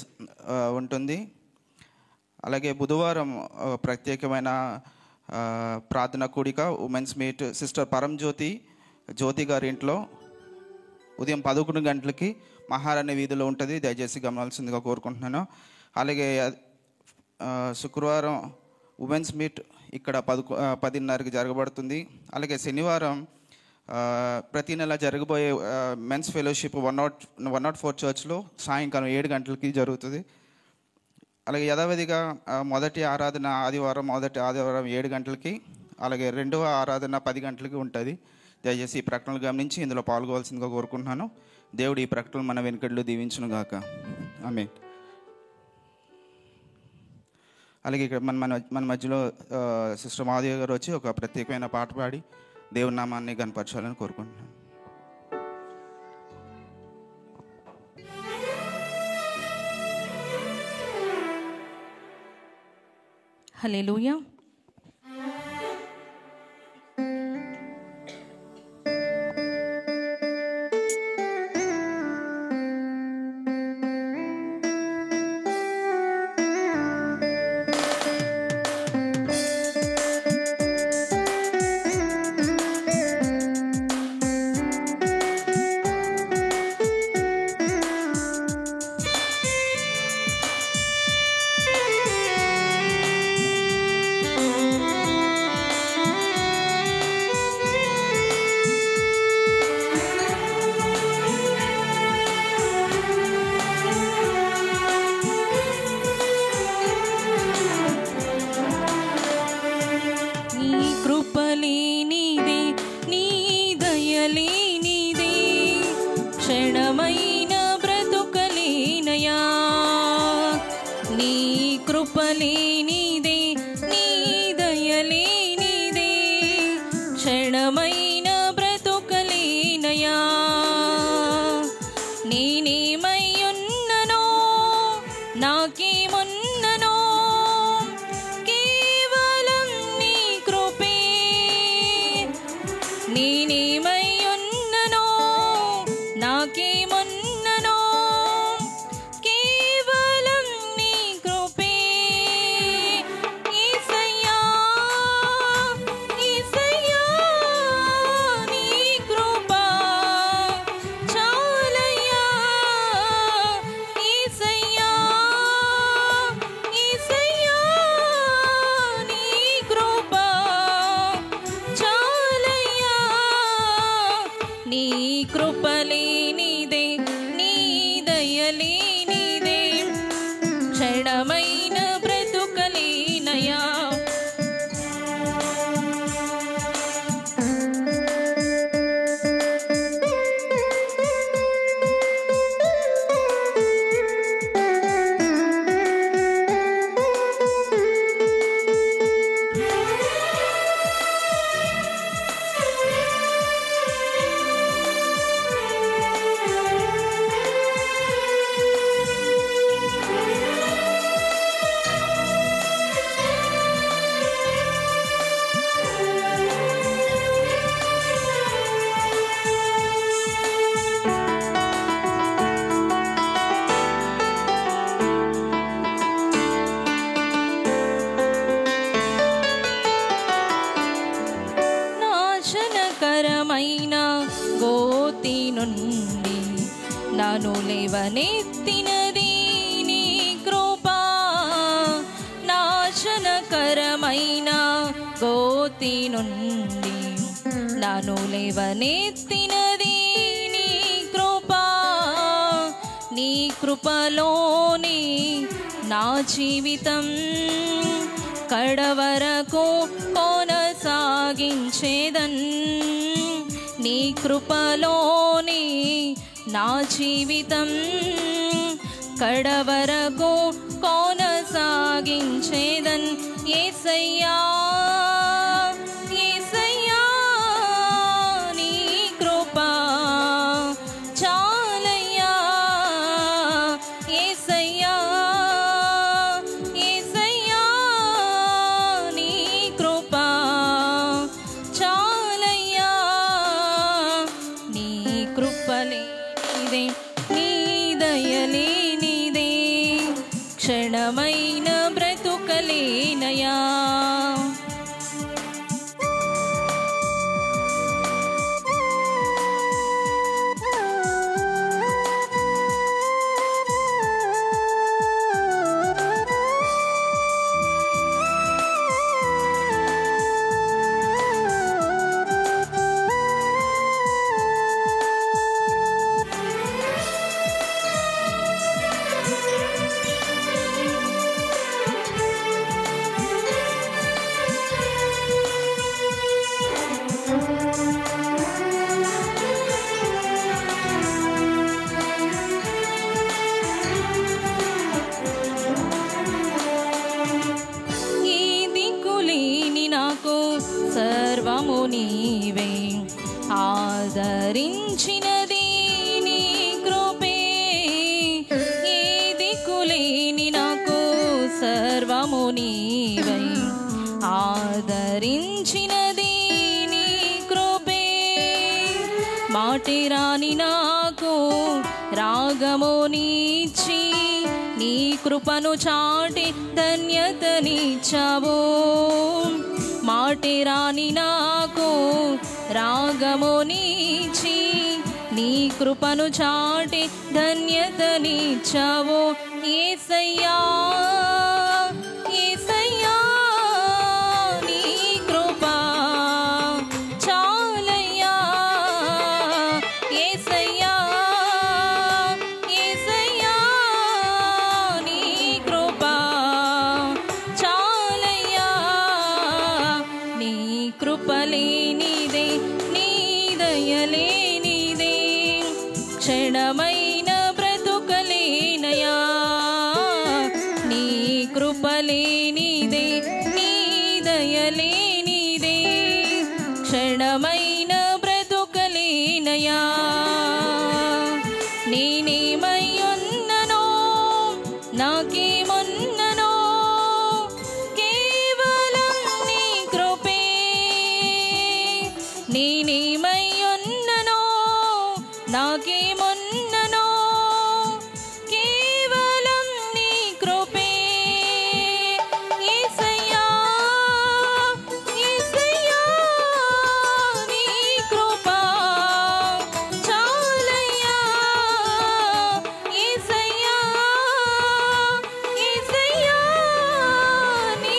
ఉంటుంది. అలాగే బుధవారం ప్రత్యేకమైన ప్రార్థన కూడిక ఉమెన్స్ మీట్ సిస్టర్ జ్యోతి గారి ఇంట్లో ఉదయం 11 గంటలకి మహారాణి వీధిలో ఉంటుంది. దయచేసి గమనించాల్సిందిగా కోరుకుంటున్నాను. అలాగే శుక్రవారం ఉమెన్స్ మీట్ ఇక్కడ 10:30కి జరగబడుతుంది. అలాగే శనివారం ప్రతి నెల జరగబోయే మెన్స్ ఫెలోషిప్ 104 చర్చ్లో సాయంకాలం 7 గంటలకి జరుగుతుంది. అలాగే యథావిధిగా మొదటి ఆదివారం 7 గంటలకి, అలాగే రెండవ ఆరాధన 10 గంటలకి ఉంటుంది. దయచేసి ఈ ప్రకటనలు గమనించి ఇందులో పాల్గొవాల్సిందిగా కోరుకుంటున్నాను. దేవుడు ఈ ప్రకటనలు మన వెనుకళ్ళు దీవించును గాక. ఆమేన్. అలాగే ఇక్కడ మన మధ్యలో సిస్టర్ మాధవి గారు వచ్చి ఒక ప్రత్యేకమైన పాట పాడి దేవుని నామాన్ని కనపరచాలని కోరుకుంటున్నాను. హల్లెలూయా. కృపలేనిదే నీ దయలేనిదే క్షణమైన బ్రతుకలేనయా. నేనేమయ్యున్ననో నాకేమున్ననో కేవలం నీ కృపే. నేనేమయ్యున్ననో నాకేమున్ననో కేవలం నీ కృపే. యేసయ్యా యేసయ్యా నీ కృప చాలయ్యా. యేసయ్యా యేసయ్యా నీ కృప చాలయ్యా. నీ కృపలేనిదే నీ దయలేనిదే క్షణమైన బ్రతుకలేనయా. నన్ను లేవనెత్తినది నీ కృపా, నాశనకరమైన గోతి నుండి నన్ను లేవనెత్తినది నీ కృపా. నీ కృపలోనే నా జీవితం కడవరకు కొనసాగించేదన్. నీ కృపలోనే నా జీవితం కడవరకు కొనసాగించేదన్. యేసయ్యా యేసయ్యా నీ కృపా చాలయ్యా. యేసయ్యా యేసయ్యా నీ కృపా చాలయ్యా. నీ కృపలేనిదే నీ దయలేనిదే క్షణమైన బ్రతుకలేనయా. సర్వము నీవే ఆదరించినది నీ కృపే. ఏ దిక్కులేని నాకు సర్వము నీవే ఆదరించినది నీ కృపే. మాటిరాని నాకు రాగము నీచి నీ కృపను చాటి ధన్యతనిచ్చావు. మాటిరాని నాకు రాగము నీచి నీ కృపను చాటి ధన్యతనిచ్చావు. యేసయ్యా యేసయ్యా నీ కృపా చాలయ్యా. యేసయ్యా యేసయ్యా నీ కృపా చాలయ్యా. నీ కృపలేనిదే నీ దయలేనిదే క్షణమైన బ్రతుకలేనయా. నీ కృపలేనిదే నీ దయలేనిదే క్షణమైన బ్రతుకలేనయా. నేనేమై ఉన్ననో నాకేమున్ననో కేవలం నీ కృపే. నేనేమై ఉన్ననో నాకేమున్ననో కేవలం నీ కృపే. యేసయ్యా యేసయ్యా నీ కృపా చాలయ్యా. యేసయ్యా యేసయ్యా నీ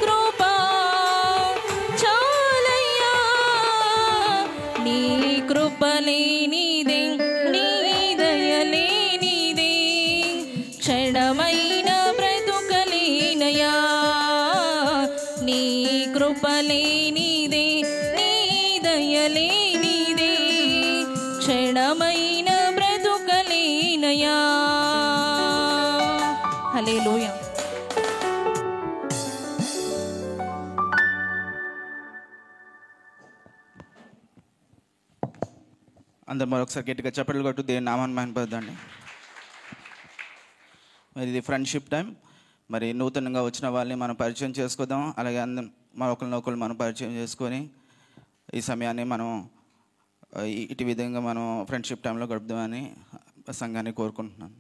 కృపా చాలయ్యా. నీ కృపలేనిదే నీ దయలేనిదే క్షణమైన బ్రతుకలేనయా. నీ కృపలేనిదే నీ దయలేనిదే క్షణమైన బ్రతుకలేనయా. హల్లెలూయా. అందరు మరొకసారి గట్టిగా చప్పట్లు కొట్టు దేవుని నామాన్ని మహిమపరచండి. మరి ఇది ఫ్రెండ్షిప్ టైం. మరి నూతనంగా వచ్చిన వాళ్ళని మనం పరిచయం చేసుకుందాం. అలాగే ఒకరినొకరు మనం పరిచయం చేసుకొని ఈ సమయాన్ని మనం ఇటు విధంగా మనం ఫ్రెండ్షిప్ టైంలో గడుపుదామని సంఘాన్ని కోరుకుంటున్నాను.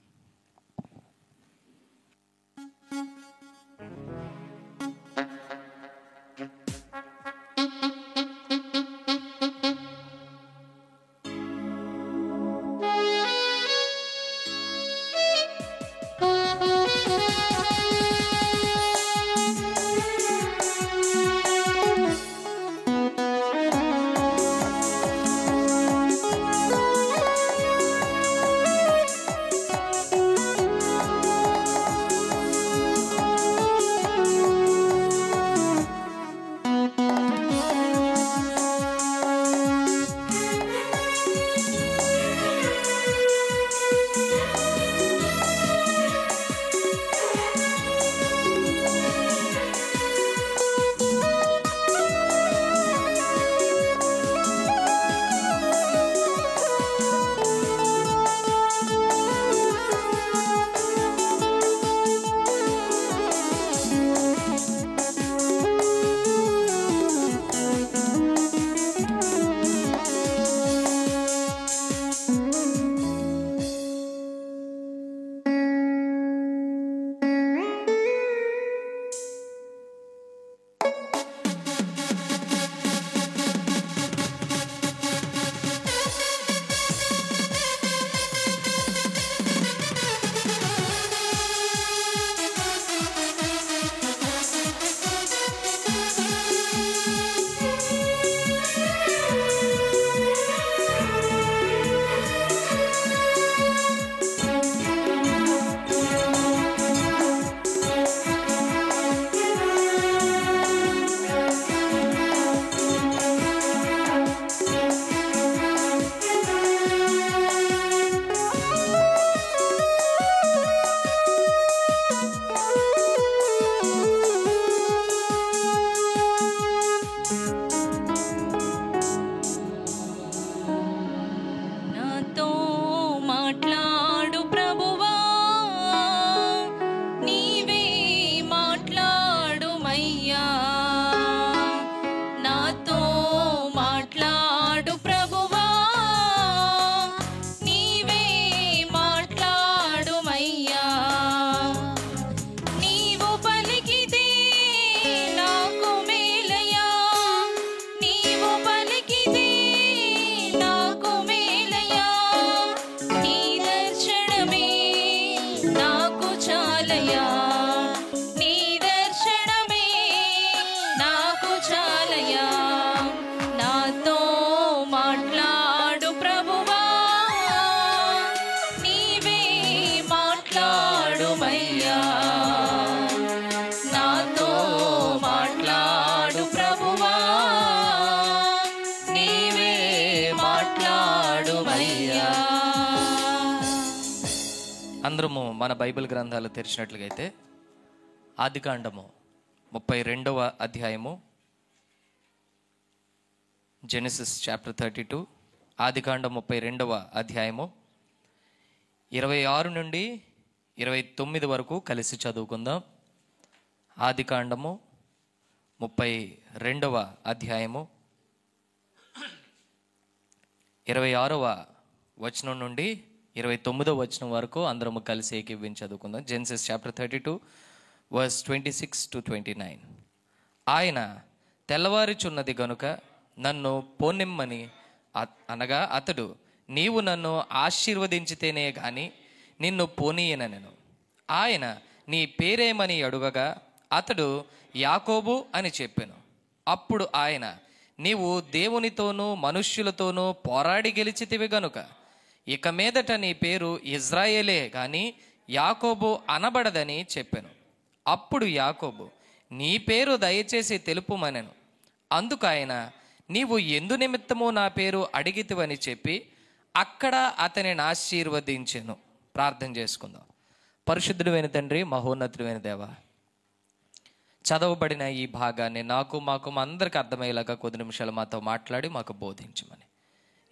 అందరము మన బైబిల్ గ్రంథాలు తెరిచినట్లుగైతే ఆదికాండము 32వ అధ్యాయము, జెనసిస్ చాప్టర్ 32, ఆదికాండం 32వ అధ్యాయము 26 నుండి 29 వరకు కలిసి చదువుకుందాం. ఆదికాండము 32వ అధ్యాయము 26వ వచనం నుండి 29వ వచనం వరకు అందరము కలిసి ఏకీవించి చదువుకుందాం. Genesis chapter 32 verse 26 to 29. ఆయన తెల్లవారుచున్నది గనుక నన్ను పోనిమ్మని అనగా అతడు, నీవు నన్ను ఆశీర్వదించితేనే గాని నిన్ను పోనీయనెను. ఆయన నీ పేరేమని అడుగగా అతడు యాకోబు అని చెప్పెను. అప్పుడు ఆయన, నీవు దేవునితోనూ మనుష్యులతోనూ పోరాడి గెలిచితివి గనుక ఇక మీదట నీ పేరు ఇజ్రాయేలే గాని యాకోబు అనబడదని చెప్పెను. అప్పుడు యాకోబు, నీ పేరు దయచేసి తెలుపుమనెను. అందుకు ఆయన, నీవు ఎందు నిమిత్తము నా పేరు అడిగితివని చెప్పి అక్కడ అతనిని ఆశీర్వదించెను. ప్రార్థన చేసుకుందాం. పరిశుద్ధుడైన తండ్రి, మహోన్నతుడైన దేవా, చదవబడిన ఈ భాగాన్ని మాకు అందరికి అర్థమయ్యేలాగా కొద్ది నిమిషాలు మాతో మాట్లాడి మాకు బోధించమని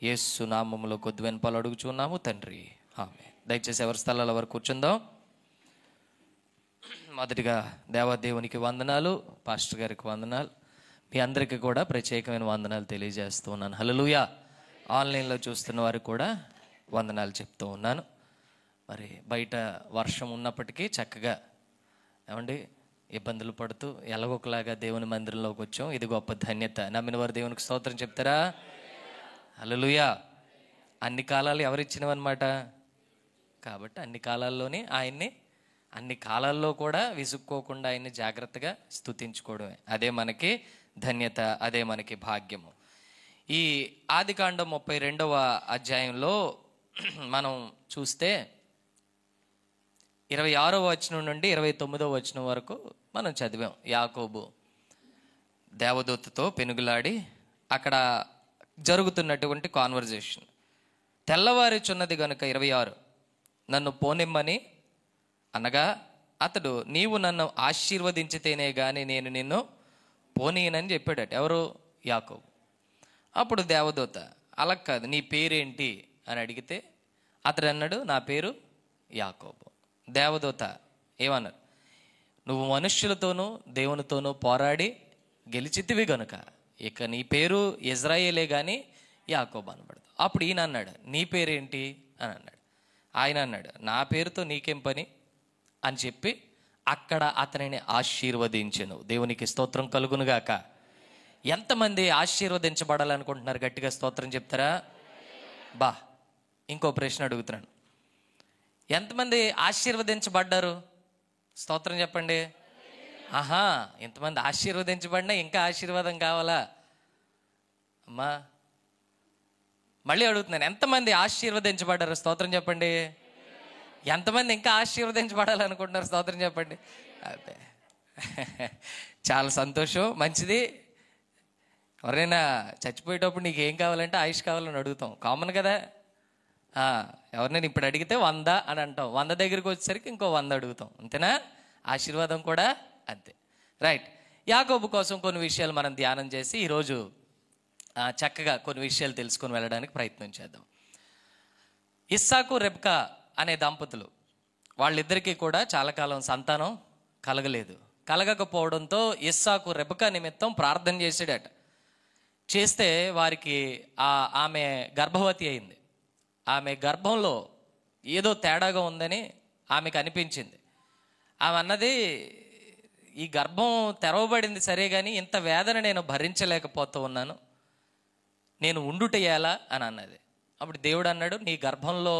యేసు నామములో కొద్ది వెనుపాలు అడుగుచున్నాము తండ్రి, ఆమేన్. దయచేసి ఎవరి స్థలాల వరకు కూర్చుందాం. మొదటిగా దేవాదేవునికి వందనాలు, పాస్టర్ గారికి వందనాలు, మీ అందరికీ కూడా ప్రత్యేకమైన వందనాలు తెలియజేస్తూ ఉన్నాను. హల్లెలూయా. ఆన్లైన్లో చూస్తున్న వారికి కూడా వందనాలు చెప్తూ ఉన్నాను. మరి బయట వర్షం ఉన్నప్పటికీ చక్కగా ఏమండి ఇబ్బందులు పడుతూ ఎలాగొకలాగా దేవుని మందిరంలోకి వచ్చాం. ఇది గొప్ప ధన్యత. నమ్మిన వారు దేవునికి స్తోత్రం చెప్తారా? హల్లెలూయా. అన్ని కాలాలు ఎవరిచ్చినవన్నమాట. కాబట్టి అన్ని కాలాల్లోనే ఆయన్ని, అన్ని కాలాల్లో కూడా విసుక్కోకుండా ఆయన్ని జాగ్రత్తగా స్తుతించుకోవడమే, అదే మనకి ధన్యత, అదే మనకి భాగ్యము. ఈ ఆదికాండం 32వ అధ్యాయంలో మనం చూస్తే 26వ వచనం నుండి 29వ వచనం వరకు మనం చదివాం. యాకోబు దేవదూతతో పెనుగులాడి అక్కడ జరుగుతున్నటువంటి కాన్వర్జేషన్. తెల్లవారుచున్నది గనుక 26, నన్ను పోనిమ్మని అనగా అతడు, నీవు నన్ను ఆశీర్వదించితేనే గాని నేను నిన్ను పోనీయనని చెప్పాడట. ఎవరు? యాకోబు. అప్పుడు దేవదూత, అలా కాదు, నీ పేరేంటి అని అడిగితే అతడు అన్నాడు, నా పేరు యాకోబు. దేవదూత ఏమన్నారు? నువ్వు మనుష్యులతోనూ దేవునితోనూ పోరాడి గెలిచితివి గనుక ఇక నీ పేరు ఇజ్రాయేలే గాని యాకోబు అనబడదు. అప్పుడు ఈయన అన్నాడు, నీ పేరేంటి అని అన్నాడు. ఆయన అన్నాడు, నా పేరుతో నీకేం పని అని చెప్పి అక్కడ అతనిని ఆశీర్వదించెను. దేవునికి స్తోత్రం కలుగునుగాక. ఎంతమంది ఆశీర్వదించబడాలనుకుంటున్నారు? గట్టిగా స్తోత్రం చెప్తారా? ఇంకో ప్రశ్న అడుగుతున్నాను. ఎంతమంది ఆశీర్వదించబడ్డారు? స్తోత్రం చెప్పండి. ఎంతమంది ఆశీర్వదించబడినా ఇంకా ఆశీర్వాదం కావాలా? అమ్మా మళ్ళీ అడుగుతున్నాను, ఎంతమంది ఆశీర్వదించబడ్డారు? స్తోత్రం చెప్పండి. ఎంతమంది ఇంకా ఆశీర్వదించబడాలనుకుంటున్నారు? స్తోత్రం చెప్పండి. అదే, చాలా సంతోషం, మంచిది. ఎవరైనా చచ్చిపోయేటప్పుడు నీకు ఏం కావాలంటే ఆయుష్ కావాలని అడుగుతాం, కామన్ కదా. ఎవరినైనా ఇప్పుడు అడిగితే 100 అని అంటాం, 100 దగ్గరికి వచ్చేసరికి ఇంకో 100 అడుగుతాం, అంతేనా? ఆశీర్వాదం కూడా అంతే. రైట్. యాకోబు కోసం కొన్ని విషయాలు మనం ధ్యానం చేసి ఈరోజు చక్కగా కొన్ని విషయాలు తెలుసుకొని వెళ్ళడానికి ప్రయత్నం చేద్దాం. ఇస్సాకు రెబ్కా అనే దంపతులు, వాళ్ళిద్దరికీ కూడా చాలా కాలం సంతానం కలగలేదు. కలగకపోవడంతో ఇస్సాకు రెబ్కా నిమిత్తం ప్రార్థన చేసాడట. చేస్తే వారికి ఆమె గర్భవతి అయింది. ఆమె గర్భంలో ఏదో తేడాగా ఉందని ఆమెకు అనిపించింది. ఆమె అన్నది, ఈ గర్భం తెరవబడింది సరే కానీ ఇంత వేదన నేను భరించలేకపోతూ ఉన్నాను, నేను ఉండుటయ్యాలా అని అన్నది. అప్పుడు దేవుడు అన్నాడు, నీ గర్భంలో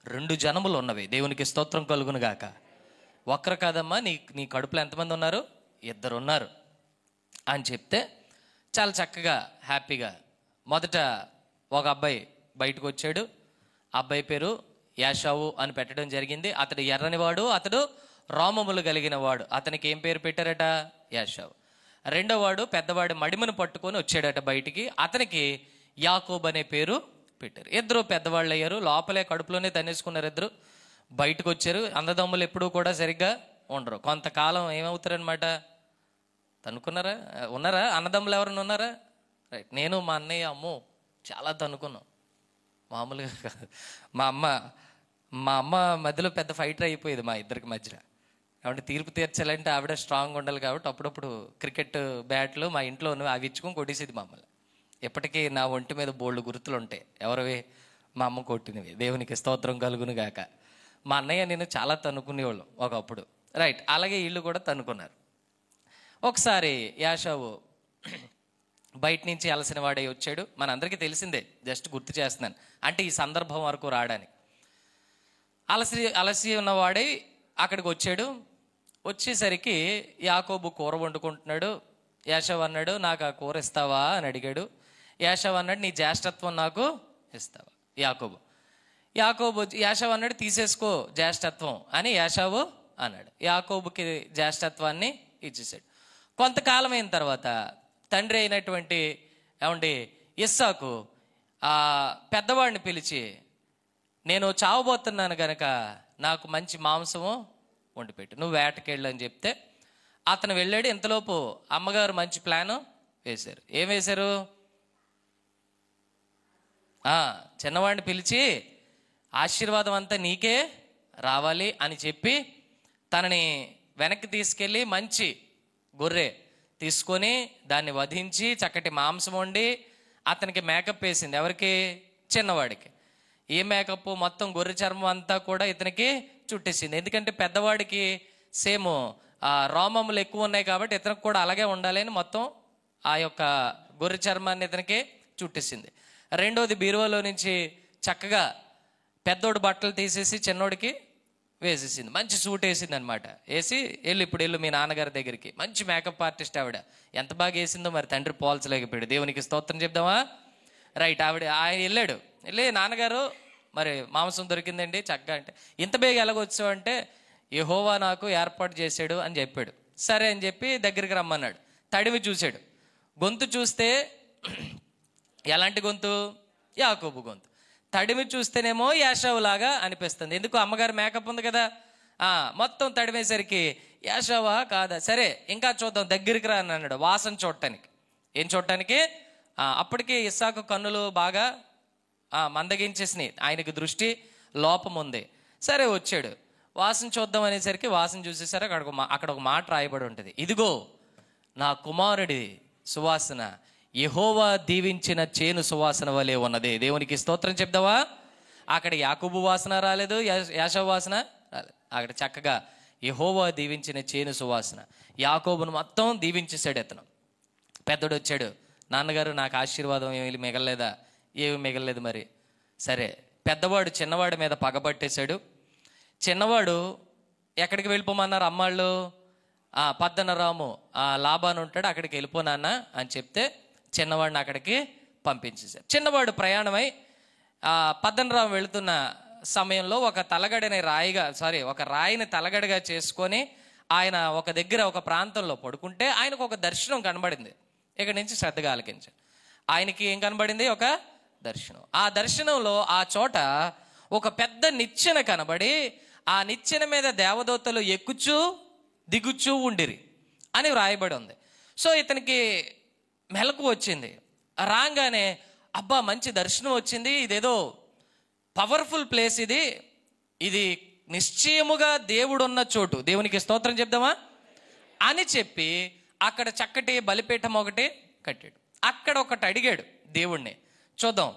2 జనములు ఉన్నవి. దేవునికి స్తోత్రం కలుగును గాక. ఒక్కరు కాదమ్మా, నీ కడుపులో ఎంతమంది ఉన్నారు? 2 ఉన్నారు అని చెప్తే చాలా చక్కగా హ్యాపీగా మొదట ఒక అబ్బాయి బయటకు వచ్చాడు. అబ్బాయి పేరు యాషావు అని పెట్టడం జరిగింది. అతడు ఎర్రనివాడు, అతడు రోమములు కలిగిన వాడు. అతనికి ఏం పేరు పెట్టారట? యాషావు. రెండోవాడు పెద్దవాడి మడిమను పట్టుకొని వచ్చాడట బయటికి, అతనికి యాకోబు అనే పేరు పెట్టారు. 2 పెద్దవాళ్ళు అయ్యారు. లోపలే కడుపులోనే తన్నేసుకున్నారు 2. బయటకు వచ్చారు. అన్నదమ్ములు ఎప్పుడూ కూడా సరిగ్గా ఉండరు. కొంతకాలం ఏమవుతారనమాట, తనుకున్నారా? ఉన్నారా అన్నదమ్ములు ఎవరైనా ఉన్నారా? రైట్. నేను మా అన్నయ్య అమ్మో చాలా తనుకున్నాం, మామూలుగా కాదు. మా అమ్మ మధ్యలో పెద్ద ఫైటర్ అయిపోయేది మా ఇద్దరికి మధ్యలో. కాబట్టి తీర్పు తీర్చాలంటే ఆవిడ స్ట్రాంగ్ ఉండాలి. కాబట్టి అప్పుడప్పుడు క్రికెట్ బ్యాట్లు మా ఇంట్లో అవి ఇచ్చుకొని కొట్టేసేది మమ్మల్ని. ఎప్పటికీ నా ఒంటి మీద బోల్డ్ గుర్తులు ఉంటాయి. ఎవరివి? మా అమ్మ కొట్టినవి. దేవునికి స్తోత్రం కలుగును గాక. మా అన్నయ్య నేను చాలా తనుకునేవాళ్ళం ఒకప్పుడు. రైట్. అలాగే వీళ్ళు కూడా తనుకున్నారు. ఒకసారి యాషావు బయట నుంచి అలసిన వాడే వచ్చాడు. మనందరికీ తెలిసిందే, జస్ట్ గుర్తు చేస్తున్నాను, అంటే ఈ సందర్భం వరకు రావడానికి. అలసి ఉన్నవాడే అక్కడికి వచ్చాడు. వచ్చేసరికి యాకోబు కూర వండుకుంటున్నాడు. యాషావు అన్నాడు, నాకు ఆ కూర ఇస్తావా అని అడిగాడు. యాషావు అన్నాడు, నీ జ్యేష్ఠత్వం నాకు ఇస్తావా? యాషావు అన్నాడు, తీసేసుకో జ్యేష్ఠత్వం అని యాషావు అన్నాడు. యాకోబుకి జ్యేష్ఠత్వాన్ని ఇచ్చేసాడు. కొంతకాలం అయిన తర్వాత తండ్రి అయినటువంటి ఇస్సాకు ఆ పెద్దవాడిని పిలిచి, నేను చావబోతున్నాను గనక నాకు మంచి మాంసము వండిపెట్టు, నువ్వు వేటకెళ్ళు అని చెప్తే అతను వెళ్ళాడు. ఇంతలోపు అమ్మగారు మంచి ప్లాను వేశారు. ఏం వేశారు? చిన్నవాడిని పిలిచి ఆశీర్వాదం అంతా నీకే రావాలి అని చెప్పి తనని వెనక్కి తీసుకెళ్ళి మంచి గొర్రె తీసుకొని దాన్ని వధించి చక్కటి మాంసం వండి అతనికి మేకప్ వేసింది. ఎవరికి? చిన్నవాడికి. ఏ మేకప్? మొత్తం గొర్రె చర్మం అంతా కూడా ఇతనికి చుట్టేసింది. ఎందుకంటే పెద్దవాడికి సేమ్ రోమములు ఎక్కువ ఉన్నాయి కాబట్టి ఇతనికి కూడా అలాగే ఉండాలి అని మొత్తం ఆ యొక్క గొర్రె చర్మాన్ని ఇతనికి చుట్టేసింది. రెండోది, బీరువాలో నుంచి చక్కగా పెద్దోడు బట్టలు తీసేసి చిన్నోడికి వేసేసింది. మంచి సూట్ వేసింది అనమాట. వేసి ఇప్పుడు వెళ్ళు మీ నాన్నగారి దగ్గరికి. మంచి మేకప్ ఆర్టిస్ట్ ఆవిడ. ఎంత బాగా వేసిందో మరి తండ్రి పోల్చలేకపోయాడు. దేవునికి స్తోత్రం చెప్దామా? రైట్. ఆయన వెళ్ళాడు. వెళ్ళి, నాన్నగారు మరి మాంసం దొరికిందండి చక్కగా. అంటే ఇంత బేగ ఎలాగొచ్చావు అంటే, యెహోవా నాకు ఏర్పాటు చేశాడు అని చెప్పాడు. సరే అని చెప్పి దగ్గరికి రమ్మన్నాడు. తడివి చూశాడు. గొంతు చూస్తే ఎలాంటి గొంతు? యాకోబు గొంతు. తడిమి చూస్తేనేమో యాషావు లాగా అనిపిస్తుంది. ఎందుకు? అమ్మగారు మేకప్ ఉంది కదా. మొత్తం తడిమేసరికి యాషావా కాదా? సరే ఇంకా చూద్దాం, దగ్గరికి రా అని అన్నాడు. వాసన చూడటానికి. ఏం చూడటానికి? అప్పటికే ఇస్సాకు కన్నులు బాగా మందగించేసినాయి. ఆయనకి దృష్టి లోపం ఉంది. సరే వచ్చాడు. వాసన చూద్దాం అనేసరికి వాసన చూసేసరికి అక్కడ ఒక మాట రాయబడి ఉంటుంది. ఇదిగో నా కుమారుడి సువాసన యెహోవా దీవించిన చేను సువాసన వలె ఉన్నది. దేవునికి స్తోత్రం చెప్దావా? అక్కడ యాకోబు వాసన రాలేదు, యాషావు వాసన రాలేదు. అక్కడ చక్కగా యెహోవా దీవించిన చేను సువాసన. యాకోబును మొత్తం దీవించేశాడు అతను. పెద్దోడు వచ్చాడు, నాన్నగారు నాకు ఆశీర్వాదం ఏమి మిగలలేదా? ఏమి మిగలలేదు. మరి సరే, పెద్దవాడు చిన్నవాడి మీద పగబట్టేశాడు. చిన్నవాడు ఎక్కడికి వెళ్ళిపోమన్నారు అమ్మాళ్ళు? పద్దనరాము లాబాను ఉంటాడు, అక్కడికి వెళ్ళిపోనాన్న అని చెప్తే చిన్నవాడిని అక్కడికి పంపించేశారు. చిన్నవాడు ప్రయాణమై పద్దనరాము వెళుతున్న సమయంలో ఒక రాయిని తలగడగా చేసుకొని ఆయన ఒక దగ్గర ఒక ప్రాంతంలో పడుకుంటే ఆయనకు ఒక దర్శనం కనబడింది. ఇక్కడి నుంచి శ్రద్ధగా ఆలకించాడు. ఆయనకి ఏం కనబడింది? ఒక దర్శనం. ఆ దర్శనంలో ఆ చోట ఒక పెద్ద నిచ్చెన కనబడి ఆ నిచ్చెన మీద దేవదూతలు ఎక్కుచూ దిగుచూ ఉండిరి అని వ్రాయబడి ఉంది. సో ఇతనికి మెలకు వచ్చింది. రాగానే అబ్బా మంచి దర్శనం వచ్చింది, ఇదేదో పవర్ఫుల్ ప్లేస్, ఇది నిశ్చయముగా దేవుడున్న చోటు, దేవునికి స్తోత్రం చెప్దామా అని చెప్పి అక్కడ చక్కటి బలిపీఠం ఒకటి కట్టాడు. అక్కడ ఒకటి అడిగాడు దేవుణ్ణి. చూద్దాం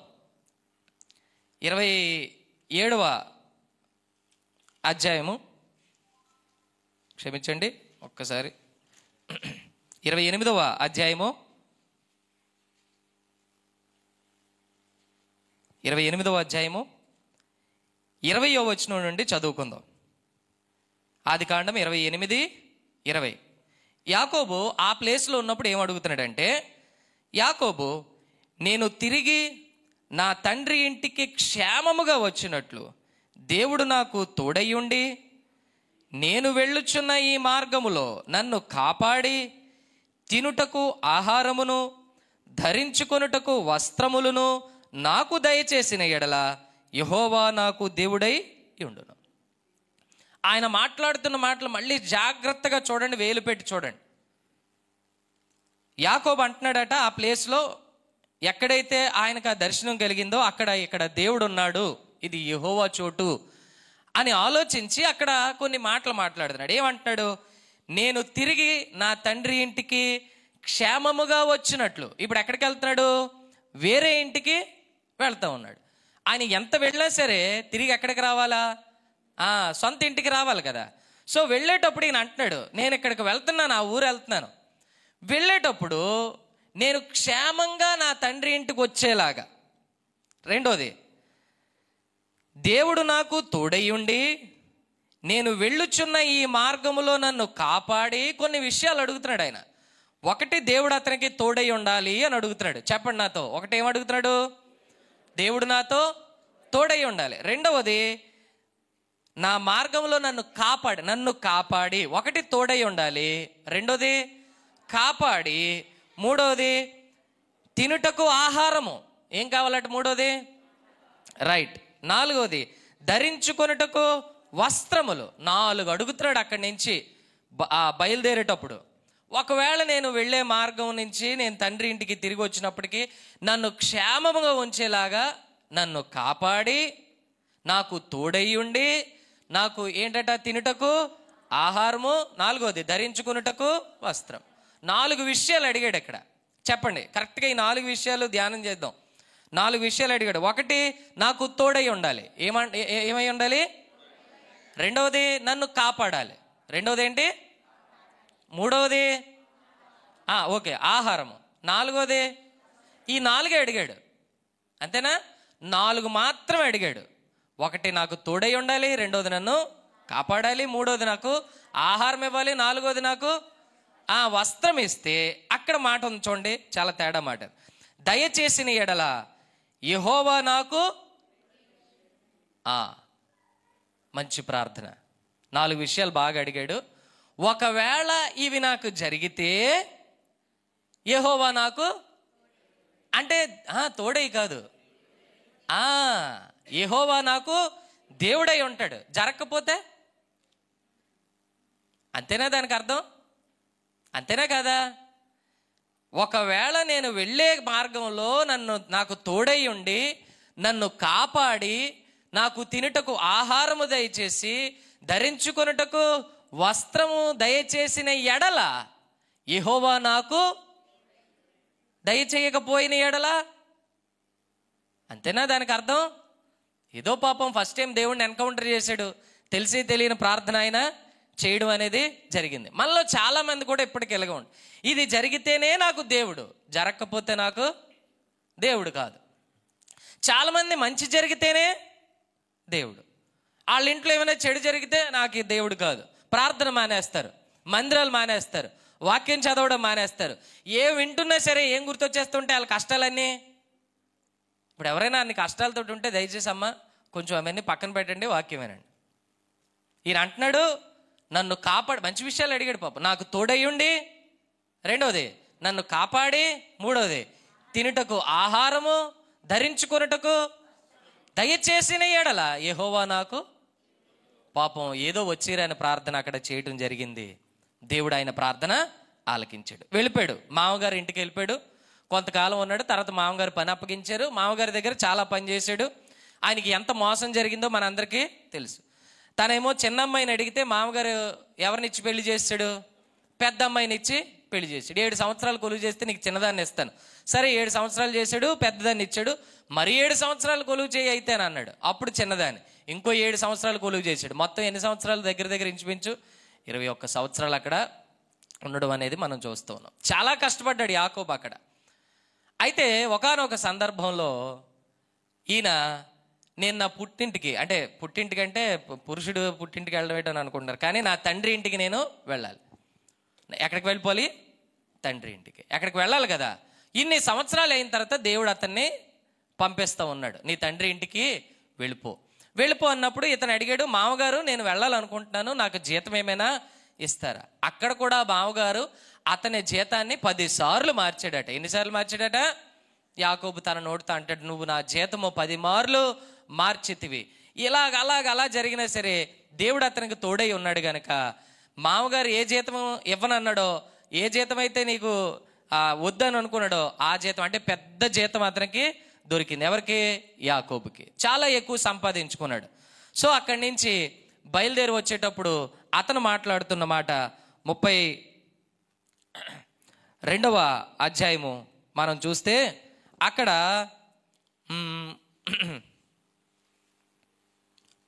27వ అధ్యాయము, క్షమించండి ఒక్కసారి, 28వ అధ్యాయము 20వ వచనం నుండి చదువుకుందాం. ఆదికాండం 28:20. యాకోబు ఆ ప్లేస్లో ఉన్నప్పుడు ఏం అడుగుతున్నాడంటే, యాకోబు నేను తిరిగి నా తండ్రి ఇంటికి క్షేమముగా వచ్చినట్లు దేవుడు నాకు తోడయ్యుండి నేను వెళ్ళుచున్న ఈ మార్గములో నన్ను కాపాడి తినుటకు ఆహారమును ధరించుకొనుటకు వస్త్రములను నాకు దయచేసిన ఎడల యెహోవా నాకు దేవుడై ఉండును. ఆయన మాట్లాడుతున్న మాటలు మళ్ళీ జాగ్రత్తగా చూడండి, వేలు పెట్టి చూడండి. యాకోబు అంటున్నాడట, ఆ ప్లేస్లో ఎక్కడైతే ఆయనకు ఆ దర్శనం కలిగిందో ఇక్కడ దేవుడు ఉన్నాడు, ఇది యెహోవా చోటు అని ఆలోచించి అక్కడ కొన్ని మాటలు మాట్లాడుతున్నాడు. ఏమంటున్నాడు? నేను తిరిగి నా తండ్రి ఇంటికి క్షేమముగా వచ్చినట్లు. ఇప్పుడు ఎక్కడికి వెళ్తున్నాడు? వేరే ఇంటికి వెళ్తా ఉన్నాడు. ఆయన ఎంత వెళ్ళినా సరే తిరిగి ఎక్కడికి రావాలా? సొంత ఇంటికి రావాలి కదా. సో వెళ్ళేటప్పుడు ఈయన అంటున్నాడు, నేను ఇక్కడికి వెళ్తున్నాను, ఆ ఊరు వెళ్తున్నాను. వెళ్ళేటప్పుడు నేను క్షేమంగా నా తండ్రి ఇంటికి వచ్చేలాగా. రెండోది, దేవుడు నాకు తోడై ఉండి నేను వెళ్ళుచున్న ఈ మార్గములో నన్ను కాపాడి కొన్ని విషయాలు అడుగుతున్నాడు ఆయన. ఒకటి, దేవుడు అతనికి తోడై ఉండాలి అని అడుగుతున్నాడు. చెప్పండి నాతో, ఒకటి ఏం అడుగుతున్నాడు? దేవుడు నాతో తోడై ఉండాలి. రెండవది, నా మార్గంలో నన్ను కాపాడి, ఒకటి తోడై ఉండాలి, రెండోది కాపాడి, మూడవది తినుటకు ఆహారము. ఏం కావాలట? మూడోది రైట్. నాలుగోది ధరించుకొనుటకు వస్త్రములు. 4 అడుగుతున్నాడు అక్కడి నుంచి బయలుదేరేటప్పుడు. ఒకవేళ నేను వెళ్ళే మార్గం నుంచి నేను తండ్రి ఇంటికి తిరిగి వచ్చినప్పటికీ నన్ను క్షేమముగా ఉంచేలాగా నన్ను కాపాడి, నాకు తోడై ఉండి, నాకు ఏంటట? తినుటకు ఆహారము, నాలుగోది ధరించుకున్నటకు వస్త్రం. 4 విషయాలు అడిగాడు ఇక్కడ. చెప్పండి కరెక్ట్గా ఈ 4 విషయాలు ధ్యానం చేద్దాం. 4 విషయాలు అడిగాడు. ఒకటి, నాకు తోడై ఉండాలి. ఏమై ఉండాలి? రెండవది, నన్ను కాపాడాలి. రెండవది ఏంటి? మూడవది ఓకే ఆహారము. నాలుగోది, ఈ 4 అడిగాడు. అంతేనా? 4 మాత్రమే అడిగాడు. ఒకటి, నాకు తోడై ఉండాలి, రెండోది నన్ను కాపాడాలి, మూడోది నాకు ఆహారం ఇవ్వాలి, నాలుగోది నాకు వస్త్రం ఇస్తే అక్కడ మాట ఉంది చూడండి, చాలా తేడా మాట. దయచేసిన ఎడల యెహోవా నాకు మంచి ప్రార్థన. 4 విషయాలు బాగా అడిగాడు. ఒకవేళ ఇవి నాకు జరిగితే యెహోవా నాకు అంటే తోడై కాదు, యెహోవా నాకు దేవుడై ఉంటాడు. జరగకపోతే అంతేనా దానికి అర్థం? అంతేనా కదా? ఒకవేళ నేను వెళ్ళే మార్గంలో నాకు తోడై ఉండి నన్ను కాపాడి, నాకు తినుటకు ఆహారము దయచేసి, ధరించుకొనుటకు వస్త్రము దయచేసిన ఎడల యెహోవా నాకు దయచేయకపోయిన ఎడల, అంతేనా దానికి అర్థం? ఏదో పాపం ఫస్ట్ టైం దేవుడిని ఎన్కౌంటర్ చేశాడు, తెలిసి తెలియని ప్రార్థన ఆయన చేయడం అనేది జరిగింది. మనలో చాలా మంది కూడా ఇప్పటికి ఎలాగ ఉంది, ఇది జరిగితేనే నాకు దేవుడు, జరగకపోతే నాకు దేవుడు కాదు. చాలామంది మంచి జరిగితేనే దేవుడు, వాళ్ళ ఇంట్లో ఏమైనా చెడు జరిగితే నాకు ఈ దేవుడు కాదు. ప్రార్థన మానేస్తారు, మందిరాలు మానేస్తారు, వాక్యం చదవడం మానేస్తారు. ఏ వింటున్నా సరే ఏం గుర్తొచ్చేస్తుంటే వాళ్ళ కష్టాలన్నీ. ఇప్పుడు ఎవరైనా అన్ని కష్టాలతో ఉంటే దయచేసి అమ్మ కొంచెం అవన్నీ పక్కన పెట్టండి, వాక్యం వినండి. ఈయన అంటున్నాడు, నన్ను కాపాడి, మంచి విషయాలు అడిగాడు పాప. నాకు తోడయ్యుండి, రెండోది నన్ను కాపాడి, మూడోది తినుటకు ఆహారము, ధరించుకొనుటకు దయచేసిన ఎడల యెహోవా నాకు. పాపం ఏదో వచ్చిరాని ప్రార్థన అక్కడ చేయటం జరిగింది. దేవుడు ఆయన ప్రార్థన ఆలకించాడు. వెళ్ళిపోయాడు, మామగారు ఇంటికి వెళ్ళిపోయాడు. కొంతకాలం ఉన్నాడు, తర్వాత మామగారు పని అప్పగించారు. మామగారి దగ్గర చాలా పని చేశాడు. ఆయనకి ఎంత మోసం జరిగిందో మనందరికీ తెలుసు. తనేమో చిన్న అమ్మాయిని అడిగితే మామగారు ఎవరినిచ్చి పెళ్లి చేస్తాడు? పెద్ద అమ్మాయిని ఇచ్చి పెళ్లి చేశాడు. 7 సంవత్సరాలు కొలువు చేస్తే నీకు చిన్నదాన్ని ఇస్తాను. సరే 7 సంవత్సరాలు చేశాడు, పెద్దదాన్ని ఇచ్చాడు. మరి 7 సంవత్సరాలు కొలువు చేయి అయితే అని అన్నాడు. అప్పుడు చిన్నదాన్ని ఇంకో 7 సంవత్సరాలు కొలువు చేశాడు. మొత్తం ఎన్ని సంవత్సరాలు? దగ్గర ఇంచుమించు 21 సంవత్సరాలు అక్కడ ఉండడం అనేది మనం చూస్తూ ఉన్నాం. చాలా కష్టపడ్డాడు యాకోబు అక్కడ. అయితే ఒకానొక సందర్భంలో ఈయన, నేను నా పుట్టింటికి, అంటే పుట్టింటికంటే పురుషుడు పుట్టింటికి వెళ్ళడం అనుకుంటున్నారు, కానీ నా తండ్రి ఇంటికి నేను వెళ్ళాలి. ఎక్కడికి వెళ్ళిపోవాలి? తండ్రి ఇంటికి. ఎక్కడికి వెళ్ళాలి కదా. ఇన్ని సంవత్సరాలు అయిన తర్వాత దేవుడు అతన్ని పంపిస్తూ ఉన్నాడు, నీ తండ్రి ఇంటికి వెళ్ళిపో అన్నప్పుడు ఇతను అడిగాడు, మామగారు నేను వెళ్ళాలనుకుంటున్నాను, నాకు జీతం ఏమైనా ఇస్తారా? అక్కడ కూడా మామగారు అతని జీతాన్ని 10 సార్లు మార్చాడట. ఎన్నిసార్లు మార్చాడట? యాకోబు తన నోటితో అంటాడు, నువ్వు నా జీతము 10 మార్లు మార్చితివి. అలా జరిగినా సరే దేవుడు అతనికి తోడై ఉన్నాడు గనక మామగారు ఏ జీతం ఇవ్వనన్నాడో, ఏ జీతం అయితే నీకు వద్దని అనుకున్నాడో ఆ జీతం, అంటే పెద్ద జీతం అతనికి దొరికింది. ఎవరికి? యాకోబుకి. చాలా ఎక్కువ సంపాదించుకున్నాడు. సో అక్కడి నుంచి బయలుదేరి వచ్చేటప్పుడు అతను మాట్లాడుతున్న మాట 32వ అధ్యాయము మనం చూస్తే అక్కడ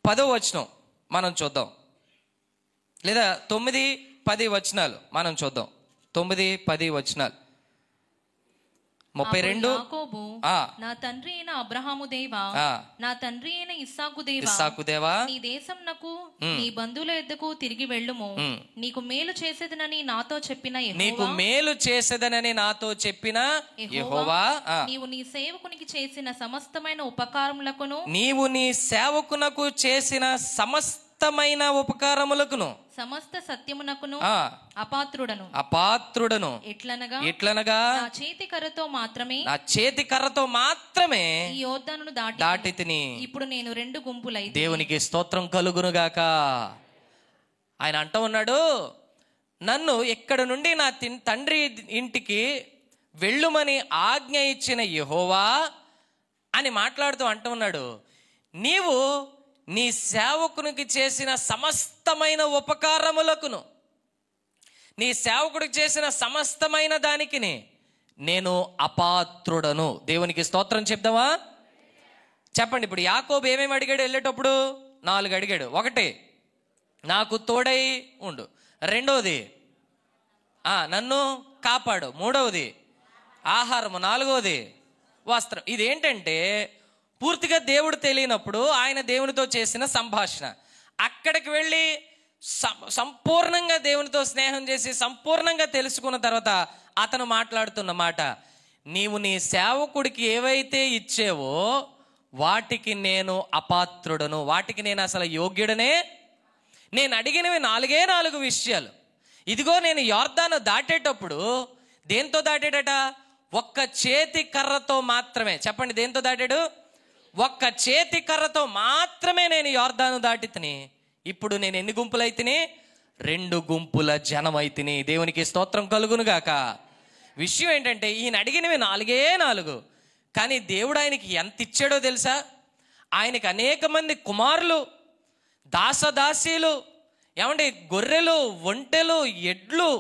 10వ వచనం మనం చూద్దాం, లేదా 9, 10 వచనాలు మనం చూద్దాం. 9, 10 వచనాలు. 32. యాకోబు, నా తండ్రి అయిన అబ్రహాము దేవా, నా తండ్రి అయిన ఇస్సాకు దేవా, నీ దేశం నాకు నీ బంధువుల యొద్దకు తిరిగి వెళ్ళుము. నీకు మేలు చేసేదనని నాతో చెప్పిన యెహోవా, నీవు నీ సేవకునికి చేసిన సమస్తమైన ఉపకారములకును సమస్త సత్యమునకును అపాత్రుడను ఎట్లనగా నా చేతి కర్రతో మాత్రమే ఈ యోర్దానును దాటి తిని ఇప్పుడు నేను 2 గుంపులై. దేవునికి స్తోత్రం కలుగునుగాక. ఆయన అంటూ ఉన్నాడు, నన్ను ఇక్కడ నుండి నా తండ్రి ఇంటికి వెళ్ళుమని ఆజ్ఞ ఇచ్చిన యెహోవా అని మాట్లాడుతూ అంటూ ఉన్నాడు, నీవు నీ సేవకునికి చేసిన సమస్తమైన ఉపకారములకును, నీ సేవకుడికి చేసిన సమస్తమైన దానికి నేను అపాత్రుడను. దేవునికి స్తోత్రం చెప్దామా? చెప్పండి. ఇప్పుడు యాకోబు ఏమేమి అడిగాడు వెళ్ళేటప్పుడు? 4 అడిగాడు. 1, నాకు తోడై ఉండు. 2వది, నన్ను కాపాడు. 3వది, ఆహారము. 4వది, వస్త్రం. ఇదేంటంటే పూర్తిగా దేవుడు తెలియనప్పుడు ఆయన దేవునితో చేసిన సంభాషణ. అక్కడికి వెళ్ళి సంపూర్ణంగా దేవునితో స్నేహం చేసి సంపూర్ణంగా తెలుసుకున్న తర్వాత అతను మాట్లాడుతున్న మాట, నీవు నీ సేవకుడికి ఏవైతే ఇచ్చేవో వాటికి నేను అపాత్రుడను, వాటికి నేను అసలు యోగ్యుడనే. నేను అడిగినవి 4 విషయాలు. ఇదిగో నేను యోర్దాను దాటేటప్పుడు దేంతో దాటాడట? ఒక్క చేతి కర్రతో మాత్రమే. చెప్పండి, దేంతో దాటాడు? ఒక్క చేతి కర్రతో మాత్రమే నేను యోర్దాను దాటి తిని ఇప్పుడు నేను ఎన్ని గుంపులైతిని? 2 గుంపుల జనం అయితిని. దేవునికి స్తోత్రం కలుగునుగాక. విషయం ఏంటంటే ఈయన అడిగినవి 4, కానీ దేవుడు ఆయనకి ఎంత ఇచ్చాడో తెలుసా? ఆయనకి అనేక మంది కుమారులు, దాసదాసీలు, ఏమంటే గొర్రెలు, ఒంటెలు, ఎడ్లు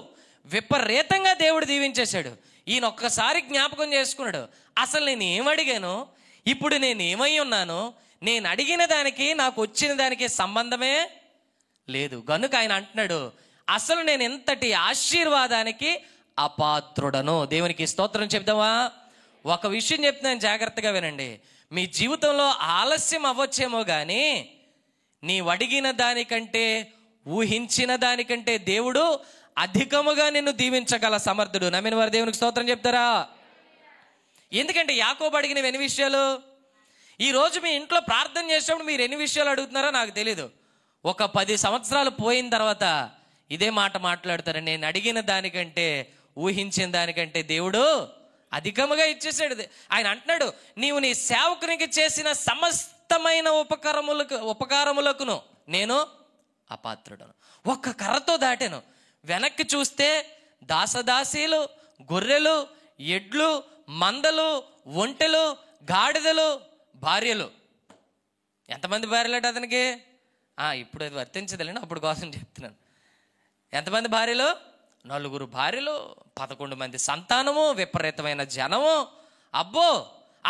విపరీతంగా దేవుడు దీవించేశాడు. ఈయన ఒక్కసారి జ్ఞాపకం చేసుకున్నాడు, అసలు నేను ఏమడిగాను, ఇప్పుడు నేను ఏమై ఉన్నాను, నేను అడిగిన దానికి నాకు వచ్చిన దానికి సంబంధమే లేదు. గనుక ఆయన అంటున్నాడు, అసలు నేను ఎంతటి ఆశీర్వాదానికి అపాత్రుడను. దేవునికి స్తోత్రం చెప్దామా? ఒక విషయం చెప్తున్నాను, జాగ్రత్తగా వినండి. మీ జీవితంలో ఆలస్యం అవ్వచ్చేమో కానీ నీవు అడిగిన దానికంటే, ఊహించిన దానికంటే దేవుడు అధికముగా నిన్ను దీవించగల సమర్థుడు. నమ్మిన వారు దేవునికి స్తోత్రం చెప్తారా? ఎందుకంటే యాకోబు అడిగినవి ఎన్ని విషయాలు? ఈరోజు మీ ఇంట్లో ప్రార్థన చేసేటప్పుడు మీరు ఎన్ని విషయాలు అడుగుతున్నారో నాకు తెలీదు. ఒక 10 సంవత్సరాలు పోయిన తర్వాత ఇదే మాట మాట్లాడతారు, నేను అడిగిన దానికంటే, ఊహించిన దానికంటే దేవుడు అధికముగా ఇచ్చేసాడు. ఆయన అంటున్నాడు, నీవు నీ సేవకునికి చేసిన సమస్తమైన ఉపకారములకును నేను అపాత్రుడను. ఒక్క కర్రతో దాటాను. వెనక్కి చూస్తే దాసదాసీలు, గొర్రెలు, ఎడ్లు, మందలు, ఒంటెలు, గాడిదలు, భార్యలు. ఎంతమంది భార్యలు అతనికి? ఇప్పుడు అది వర్తించదండి, అప్పుడు కోసం చెప్తున్నాను. ఎంతమంది భార్యలు? 4 భార్యలు, 11 మంది సంతానము, విపరీతమైన జనము. అబ్బో,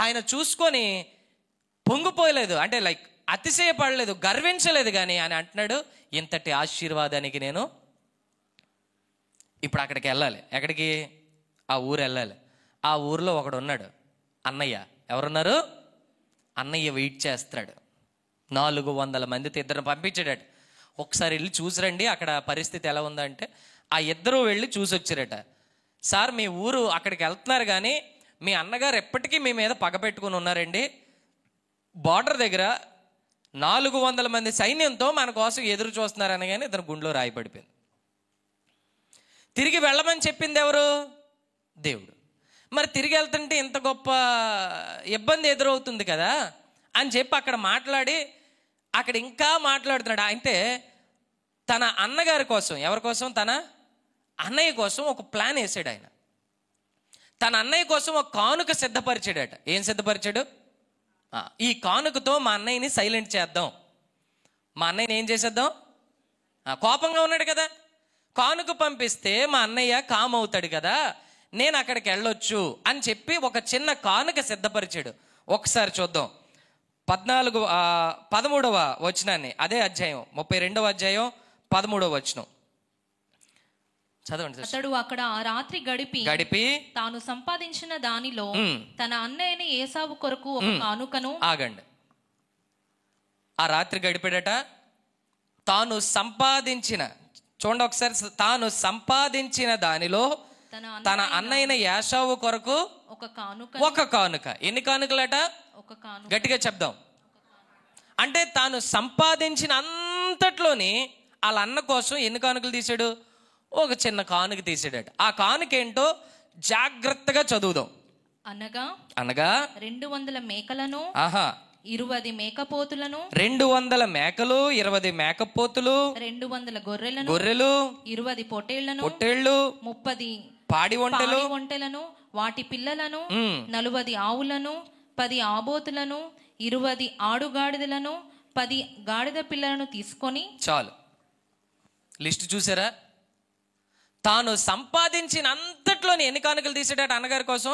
ఆయన చూసుకొని పొంగిపోయలేదు, అంటే అతిశయపడలేదు, గర్వించలేదు. కానీ ఆయన అంటున్నాడు, ఇంతటి ఆశీర్వాదానికి నేను ఇప్పుడు అక్కడికి వెళ్ళాలి. ఎక్కడికి? ఆ ఊరు వెళ్ళాలి. ఆ ఊరిలో ఒకడు ఉన్నాడు, అన్నయ్య. ఎవరున్నారు? అన్నయ్య వెయిట్ చేస్తున్నాడు. 400 మందితో 2 పంపించాడట. ఒకసారి వెళ్ళి చూసిరండి అక్కడ పరిస్థితి ఎలా ఉందంటే, ఆ 2 వెళ్ళి చూసి వచ్చారట. సార్, మీ ఊరు అక్కడికి వెళ్తున్నారు కానీ మీ అన్నగారు ఎప్పటికీ మీ మీద పగ పెట్టుకుని ఉన్నారండి. బార్డర్ దగ్గర 400 మంది సైన్యంతో మన కోసం ఎదురు చూస్తున్నారు అనగానే ఇతను గుండెలో రాయి పడిపోయింది. తిరిగి వెళ్ళమని చెప్పింది ఎవరు? దేవుడు. మరి తిరిగి వెళ్తుంటే ఇంత గొప్ప ఇబ్బంది ఎదురవుతుంది కదా అని చెప్పి అక్కడ మాట్లాడి అక్కడ ఇంకా మాట్లాడుతున్నాడు. అంటే తన అన్నగారి కోసం, ఎవరి కోసం? తన అన్నయ్య కోసం ఒక ప్లాన్ వేసాడు ఆయన. తన అన్నయ్య కోసం ఒక కానుక సిద్ధపరిచాడట. ఏం సిద్ధపరిచాడు? ఈ కానుకతో మా అన్నయ్యని సైలెంట్ చేద్దాం, మా అన్నయ్యని ఏం చేసేద్దాం, కోపంగా ఉన్నాడు కదా, కానుక పంపిస్తే మా అన్నయ్య కామ్ అవుతాడు కదా, నేను అక్కడికి వెళ్ళొచ్చు అని చెప్పి ఒక చిన్న కానుక సిద్ధపరిచాడు. ఒకసారి చూద్దాం 13వ వచనాన్ని, అదే అధ్యాయం 32వ అధ్యాయం 13వ వచనం చదవండి. అతడు అక్కడ ఆ రాత్రి గడిపి తాను సంపాదించిన దానిలో తన అన్నయ్యని ఏసావు కొరకు ఒక కానుకను. ఆగండి. ఆ రాత్రి గడిపాడట. తాను సంపాదించిన, చూడండి ఒకసారి, తాను సంపాదించిన దానిలో తన అన్నయ్యన ఏసావు కొరకు ఒక కానుక. ఎన్ని కానుకలట? ఒక కానుక. గట్టిగా చెప్దాం. అంటే తాను సంపాదించిన అంతట్లోని వాళ్ళ అన్న కోసం ఎన్ని కానుకలు తీసాడు? ఒక చిన్న కానుక తీసాడట. ఆ కానుక ఏంటో జాగ్రత్తగా చదువుదాం. అనగా 200 మేకలను, 20 మేకపోతులను, 200 మేకలు, 20 మేకపోతులు, 200 గొర్రెలు, 20 పొట్టేళ్లు, 30 పాడి ఒంటెలను, వాటి పిల్లలను, 40 ఆవులను, 10 ఆబోతులను, 20 ఆడుగాడిదలను, 10 గాడిద పిల్లలను తీసుకొని. చాలు. లిస్ట్ చూసారా? తాను సంపాదించిన అంతట్లోని ఎన్ని కానుకలు తీసాడట అన్నగారి కోసం?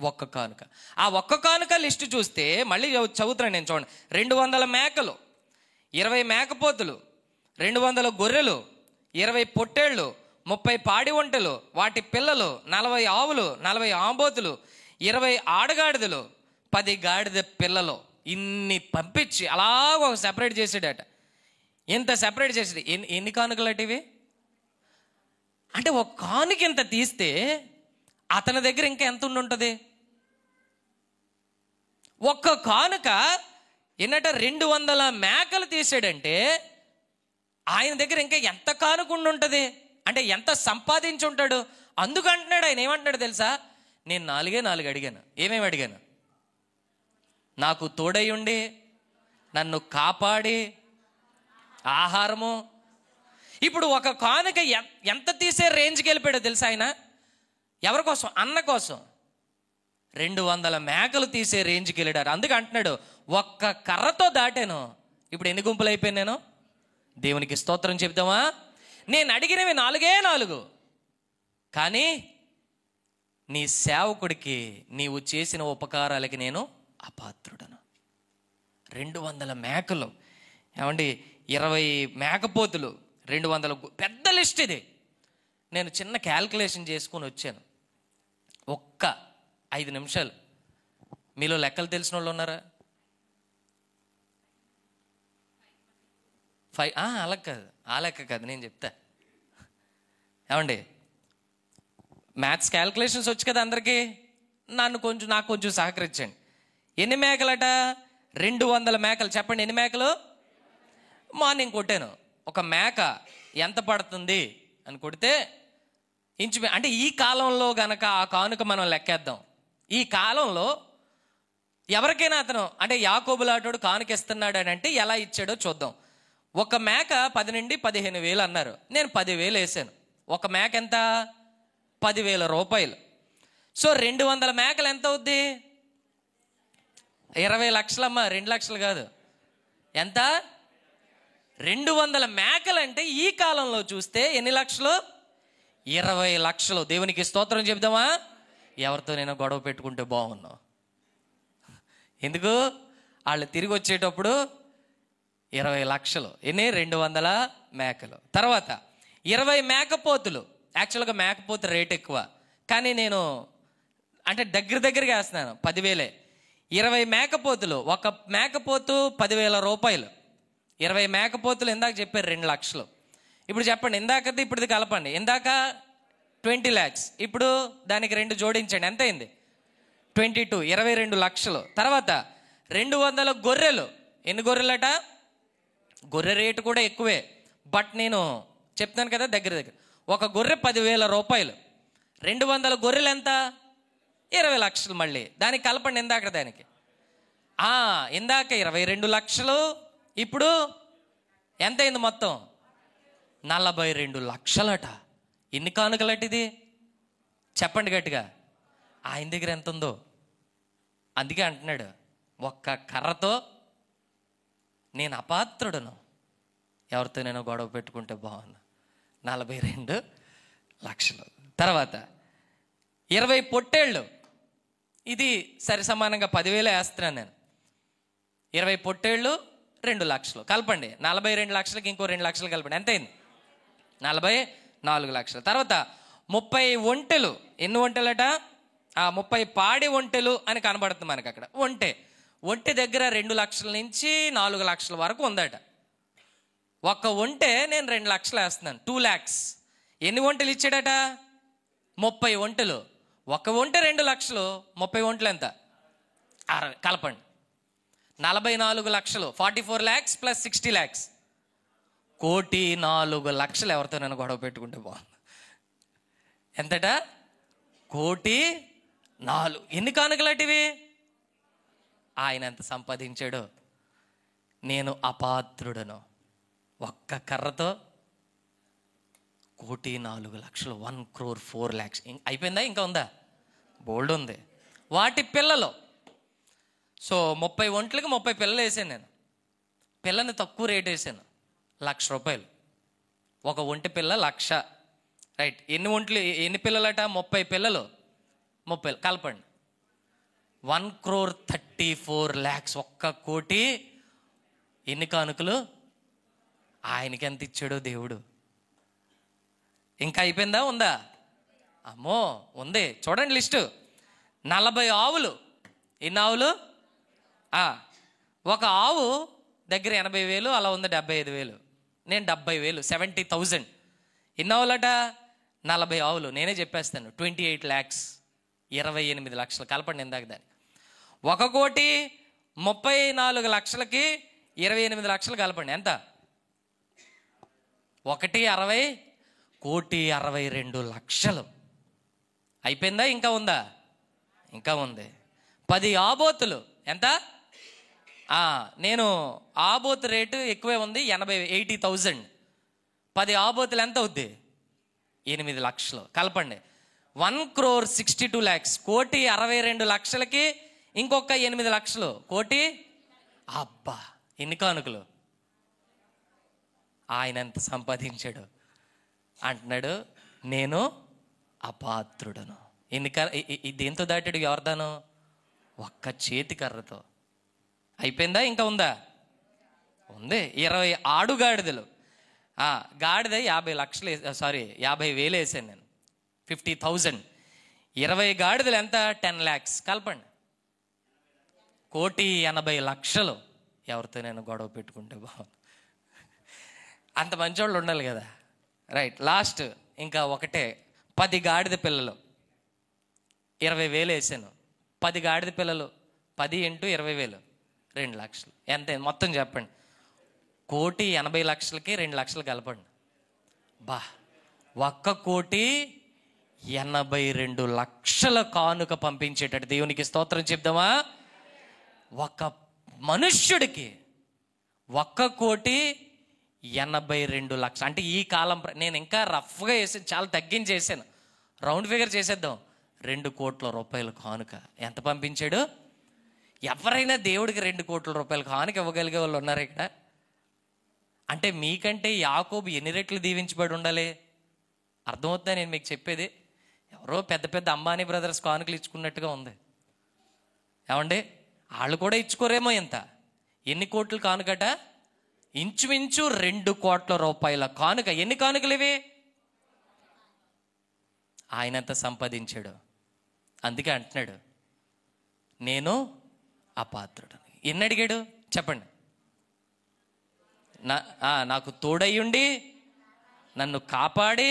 ఒక్క కానుక. ఆ ఒక్క కానుక లిస్టు చూస్తే, మళ్ళీ చదువుతున్నాను నేను, చూడండి. 200 మేకలు, 20 మేకపోతులు, 200 గొర్రెలు, 20 పొట్టేళ్లు, 30 పాడి ఒంటెలు, వాటి పిల్లలు, 40 ఆవులు, 40 ఆంబోతులు, 20 ఆడగాడిదలు, 10 గాడిద పిల్లలు. ఇన్ని పంపించి అలాగ ఒక సెపరేట్ చేసాడట. ఎంత సెపరేట్ చేసాడు? ఎన్ని కానుకలు అటు ఇవి? అంటే ఒక కానుక ఎంత తీస్తే అతని దగ్గర ఇంకా ఎంత ఉండుంటుంది? ఒక్క కానుక ఎన్నట 200 మేకలు తీసాడంటే ఆయన దగ్గర ఇంకా ఎంత కానుక ఉండుంటుంది? అంటే ఎంత సంపాదించి ఉంటాడు? అందుకంటున్నాడు ఆయన. ఏమంటున్నాడు తెలుసా? నేను 4 అడిగాను. ఏమేమి అడిగాను? నాకు తోడై ఉండి నన్ను కాపాడి ఆహారము. ఇప్పుడు ఒక కానుక ఎంత తీసే రేంజ్కి వెళ్ళిపోయాడో తెలుసా ఆయన? ఎవరి కోసం? అన్న కోసం 200 మేకలు తీసే రేంజ్కి వెళ్ళాడు. అందుకే అంటున్నాడు, ఒక్క కర్రతో దాటాను, ఇప్పుడు ఎన్ని గుంపులు అయిపోయాను నేను? దేవునికి స్తోత్రం చెప్తామా? నేను అడిగినవి 4 కానీ నీ సేవకుడికి నీవు చేసిన ఉపకారాలకి నేను అపాత్రుడను. 200 మేకలు, ఏమండి, 20 మేకపోతులు, 200, పెద్ద లిస్ట్ ఇది. నేను చిన్న క్యాల్కులేషన్ చేసుకొని వచ్చాను. ఒక్క 5 నిమిషాలు. మీలో లెక్కలు తెలిసిన వాళ్ళు ఉన్నారా? అలా కాదు, ఆ లెక్క కాదు, నేను చెప్తా. ఏమండి, మ్యాథ్స్ క్యాల్కులేషన్స్ వచ్చు కదా అందరికీ. నాకు కొంచెం సహకరించండి. ఎన్ని మేకలట? 200 మేకలు. చెప్పండి ఎన్ని మేకలు? మార్నింగ్ కొట్టాను. ఒక మేక ఎంత పడుతుంది అని కొడితే అంటే ఈ కాలంలో గనక ఆ కానుక మనం లెక్కేద్దాం. ఈ కాలంలో ఎవరికైనా అతను, అంటే యాకోబులాటోడు కానుక ఇస్తున్నాడు అని అంటే ఎలా ఇచ్చాడో చూద్దాం. ఒక మేక 10 నుండి 15 వేలు అన్నారు. నేను 10,000 వేసాను. ఒక మేక ఎంత? 10,000 రూపాయలు. సో 200 మేకలు ఎంత అవుద్ది? 20 లక్షలమ్మా, 2 లక్షలు కాదు. ఎంత? 200 మేకలు అంటే ఈ కాలంలో చూస్తే ఎన్ని లక్షలు? 20 లక్షలు. దేవునికి స్తోత్రం చెప్దామా? ఎవరితో నేను గొడవ పెట్టుకుంటే బాగున్నావు. ఎందుకు? వాళ్ళు తిరిగి వచ్చేటప్పుడు 20 లక్షలు. ఎన్ని? 200 మేకలు. తర్వాత 20 మేకపోతులు. యాక్చువల్గా మేకపోతు రేట్ ఎక్కువ, కానీ నేను అంటే దగ్గరగా వేస్తున్నాను, 10,000. 20 మేకపోతులు. ఒక మేకపోతు 10,000 రూపాయలు. 20 మేకపోతులు ఇందాక చెప్పారు 2 లక్షలు. ఇప్పుడు చెప్పండి, ఇందాకది ఇప్పుడుది కలపండి. ఇందాక 20 lakhs, ఇప్పుడు దానికి 2 జోడించండి, ఎంత అయింది? 22, 22 లక్షలు. తర్వాత 200 గొర్రెలు. ఎన్ని గొర్రెలట? గొర్రె రేటు కూడా ఎక్కువే, బట్ నేను చెప్తాను కదా, దగ్గర ఒక గొర్రె 10,000 రూపాయలు. 200 గొర్రెలు ఎంత? 20 లక్షలు. మళ్ళీ దానికి కలపండి ఇందాక దానికి. ఇందాక 22 లక్షలు, ఇప్పుడు ఎంతైంది మొత్తం? 42 లక్షలట. ఎన్ని కానుకలట ఇది? చెప్పండి గట్టిగా. ఆయన దగ్గర ఎంత ఉందో. అందుకే అంటున్నాడు, ఒక్క కర్రతో నేను అపాత్రుడను, ఎవరితో నేను గొడవ పెట్టుకుంటే బాగుంది. 42 లక్షలు. తర్వాత 20 పొట్టేళ్ళు. ఇది సరి సమానంగా 10,000 వేస్తున్నాను నేను. 20 పొట్టేళ్ళు 2 లక్షలు కలపండి. 42 లక్షలకి ఇంకో 2 లక్షలు కలపండి. ఎంతైంది? 44 లక్షలు. తర్వాత 30 ఒంటెలు. ఎన్ని ఒంటెలట? 30 పాడి ఒంటెలు అని కనబడుతుంది మనకి అక్కడ. ఒంటె దగ్గర 2 లక్షల నుంచి 4 లక్షల వరకు ఉందట. ఒక్క ఒంటె నేను 2 లక్షలు వేస్తున్నాను, 2 lakhs. ఎన్ని ఒంటెలు ఇచ్చాడట? 30 ఒంటెలు. ఒక ఒంటె 2 లక్షలు, 30 ఒంటెలు ఎంత? 60. కలపండి. 44 లక్షలు. 44 lakhs + 60 lakhs. 1,04,00,000 ఎవరితో నేను గొడవ పెట్టుకుంటే బాగుంది. ఎంతట? 1,04,00,000. ఎన్ని కానుకలటివి? ఆయన ఎంత సంపాదించాడో. నేను అపాత్రుడను. ఒక్క కర్రతో 1,04,00,000. 1,04,04,00,000. అయిపోయిందా? ఇంకా ఉందా? బోల్డ్ ఉంది. వాటి పిల్లలు. సో 30 ఒంట్లకి 30 పిల్లలు వేసాను నేను. పిల్లని తక్కువ రేట్ వేసాను, ₹1,00,000. ఒక ఒంటి పిల్ల 1,00,000. రైట్. ఎన్ని పిల్లలట? 30 పిల్లలు. 30 కలపండి. 1,34,00,000. 1 కోటి. ఎన్ని కానుకలు? ఆయనకి ఎంత ఇచ్చాడో దేవుడు. ఇంకా అయిపోయిందా? ఉందా? అమ్మో ఉంది. చూడండి లిస్టు. 40 ఆవులు. ఎన్ని ఆవులు? ఒక ఆవు దగ్గర 80,000 అలా ఉంది. 75,000. నేను 70,000, 70,000. ఎన్ని ఆవులట? 40 ఆవులు. నేనే చెప్పేస్తాను, 28 lakhs, 28 లక్షలు. కలపండి ఇందాక దాన్ని. 1,34,00,000కి 28 లక్షలు కలపండి. ఎంత? 1,60,00,000, 1,62,00,000. అయిపోయిందా? ఇంకా ఉందా? ఇంకా ఉంది. 10 ఆబోతులు. ఎంత? నేను ఆబోతు రేటు ఎక్కువే ఉంది, 80,000. 10 ఆబోతులు ఎంత అవుద్ది? 8 లక్షలు. కలపండి. 1,62,00,000. 1,62,00,000కి ఇంకొక 8 లక్షలు. 1,00,000. అబ్బా, ఎన్ని కానుకలు! ఆయన ఎంత సంపాదించాడు. అంటున్నాడు, నేను అపాత్రుడను. దేంతో దాటాడు ఎవరిదాను? ఒక్క చేతి కర్రతో. అయిపోయిందా? ఇంకా ఉందా? ఉంది. 20 ఆడుగాడిదలు. గాడిద 50,000 వేసాను నేను, 50,000. 20 గాడిదలు ఎంత? 10 lakhs. కలపండి. 1,80,00,000. ఎవరితో నేను గొడవ పెట్టుకుంటే బాగుంది. అంత మంచోళ్ళు ఉండాలి కదా. రైట్. లాస్ట్ ఇంకా ఒకటే. 10 గాడిద పిల్లలు. 20,000 వేసాను. 10 గాడిద పిల్లలు. 10 × 20,000, 2 లక్షలు. ఎంత మొత్తం చెప్పండి. 1,80,00,000కి 2 లక్షలు కలపండి. 1,82,00,000 కానుక పంపించేటట్టు దేవునికి స్తోత్రం చెప్దామా? ఒక మనుష్యుడికి 1,82,00,000. అంటే ఈ కాలం నేను ఇంకా రఫ్గా వేసాను, చాలా తగ్గించేసాను. రౌండ్ ఫిగర్ చేసేద్దాం. 2 కోట్ల రూపాయల కానుక ఎంత పంపించాడు? ఎవరైనా దేవుడికి 2 కోట్ల రూపాయల కానుక ఇవ్వగలిగే వాళ్ళు ఉన్నారు ఇక్కడ? అంటే మీకంటే యాకోబు ఎన్ని రెట్లు దీవించబడి ఉండాలి? అర్థమవుతుందా నేను మీకు చెప్పేది? ఎవరో పెద్ద పెద్ద అంబానీ బ్రదర్స్ కానుకలు ఇచ్చుకున్నట్టుగా ఉంది. ఏమండి, వాళ్ళు కూడా ఇచ్చుకోరేమో. ఎంత? ఎన్ని కోట్లు కానుకట? ఇంచుమించు 2 కోట్ల రూపాయల కానుక. ఎన్ని కానుకలు ఇవి? ఆయన ఎంత సంపాదించాడు. అందుకే అంటున్నాడు, నేను అపాత్రుడు. ఎన్ని అడిగాడు చెప్పండి? నాకు తోడయ్యుండి నన్ను కాపాడి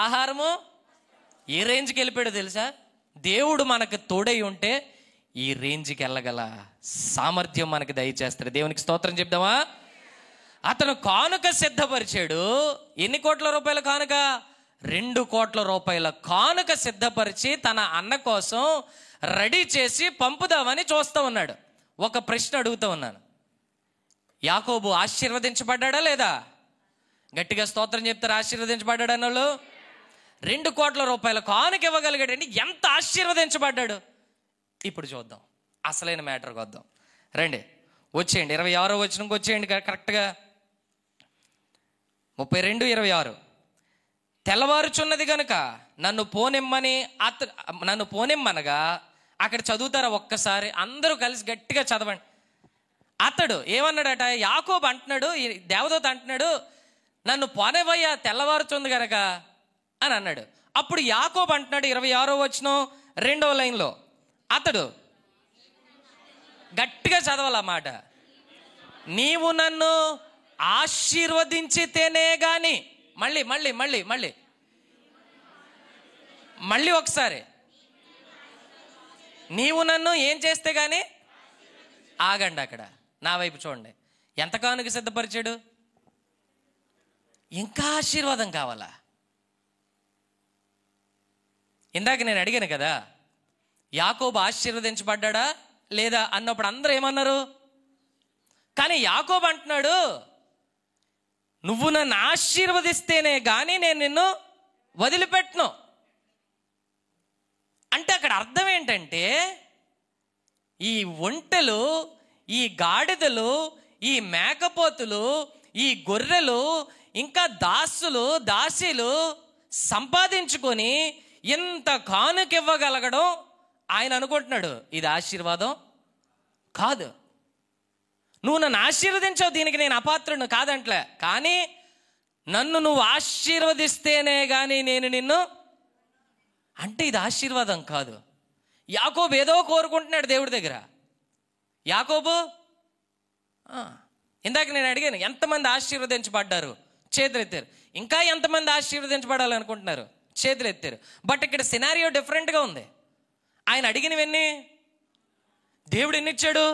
ఆహారము. ఏ రేంజ్కి వెళ్ళిపోయాడో తెలుసా? దేవుడు మనకు తోడై ఉంటే ఈ రేంజ్కి వెళ్ళగల సామర్థ్యం మనకి దయచేస్తాడు. దేవునికి స్తోత్రం చెప్దామా? అతను కానుక సిద్ధపరిచాడు. ఎన్ని కోట్ల రూపాయల కానుక? 2 కోట్ల రూపాయల కానుక సిద్ధపరిచి తన అన్న కోసం రెడీ చేసి పంపుదామని చూస్తూ ఉన్నాడు. ఒక ప్రశ్న అడుగుతూ ఉన్నాను, యాకోబు ఆశీర్వదించబడ్డా లేదా? గట్టిగా స్తోత్రం చెప్తారు. ఆశీర్వదించబడ్డాడు అన్నోళ్ళు. 2 కోట్ల రూపాయల కానుక ఇవ్వగలిగాడండి. ఎంత ఆశీర్వదించబడ్డాడు. ఇప్పుడు చూద్దాం, అసలైన మ్యాటర్కి వద్దాం. రండి, వచ్చేయండి 26వ వచనంకి వచ్చేయండి కరెక్ట్గా. 32:26. తెల్లవారుచున్నది గనుక నన్ను పోనిమ్మనగా, అక్కడ చదువుతారా ఒక్కసారి అందరూ కలిసి గట్టిగా చదవండి. అతడు ఏమన్నాడట? యాకోబు అంటున్నాడు, ఈ దేవదూత అంటున్నాడు, నన్ను పోనివయ్యా తెల్లవారుచుంది గనక అని అన్నాడు. అప్పుడు యాకోబు అంటున్నాడు 26వ వచనం 2వ లైన్లో, అతడు గట్టిగా చదవాలి ఆ మాట, నీవు నన్ను ఆశీర్వదించితేనే గాని, మళ్ళీ మళ్ళీ మళ్ళీ మళ్ళీ మళ్ళీ ఒకసారి, నీవు నన్ను ఏం చేస్తే గాని, ఆగండి అక్కడ నా వైపు చూడండి. ఎంత కానుక సిద్ధపరిచాడు? ఇంకా ఆశీర్వాదం కావాలా? ఇందాక నేను అడిగాను కదా, యాకోబు ఆశీర్వదించబడ్డా లేదా అన్నప్పుడు అందరూ ఏమన్నారు? కానీ యాకోబు అంటున్నాడు, నువ్వు నన్ను ఆశీర్వదిస్తేనే కానీ నేను నిన్ను వదిలిపెట్టను. అంటే అక్కడ అర్థం ఏంటంటే, ఈ ఒంటెలు, ఈ గాడిదలు, ఈ మేకపోతులు, ఈ గొర్రెలు, ఇంకా దాసులు దాసీలు సంపాదించుకొని ఇంత కానుక ఇవ్వగలగడం ఆయన అనుకుంటున్నాడు ఇది ఆశీర్వాదం కాదు. నువ్వు నన్ను ఆశీర్వదించావు, దీనికి నేను అపాత్రుడు కాదంట్లే, కానీ నన్ను నువ్వు ఆశీర్వదిస్తేనే కానీ నేను నిన్ను, అంటే ఇది ఆశీర్వాదం కాదు. యాకోబు ఏదో కోరుకుంటున్నాడు దేవుడి దగ్గర. యాకోబు ఇందాక నేను అడిగాను, ఎంతమంది ఆశీర్వదించబడ్డారు? చేతులు ఎత్తారు. ఇంకా ఎంతమంది ఆశీర్వదించబడాలనుకుంటున్నారు? చేతులు ఎత్తారు. బట్ ఇక్కడ సినారియో డిఫరెంట్గా ఉంది. ఆయన అడిగినవన్నీ దేవుడు ఎన్ని ఇచ్చాడు?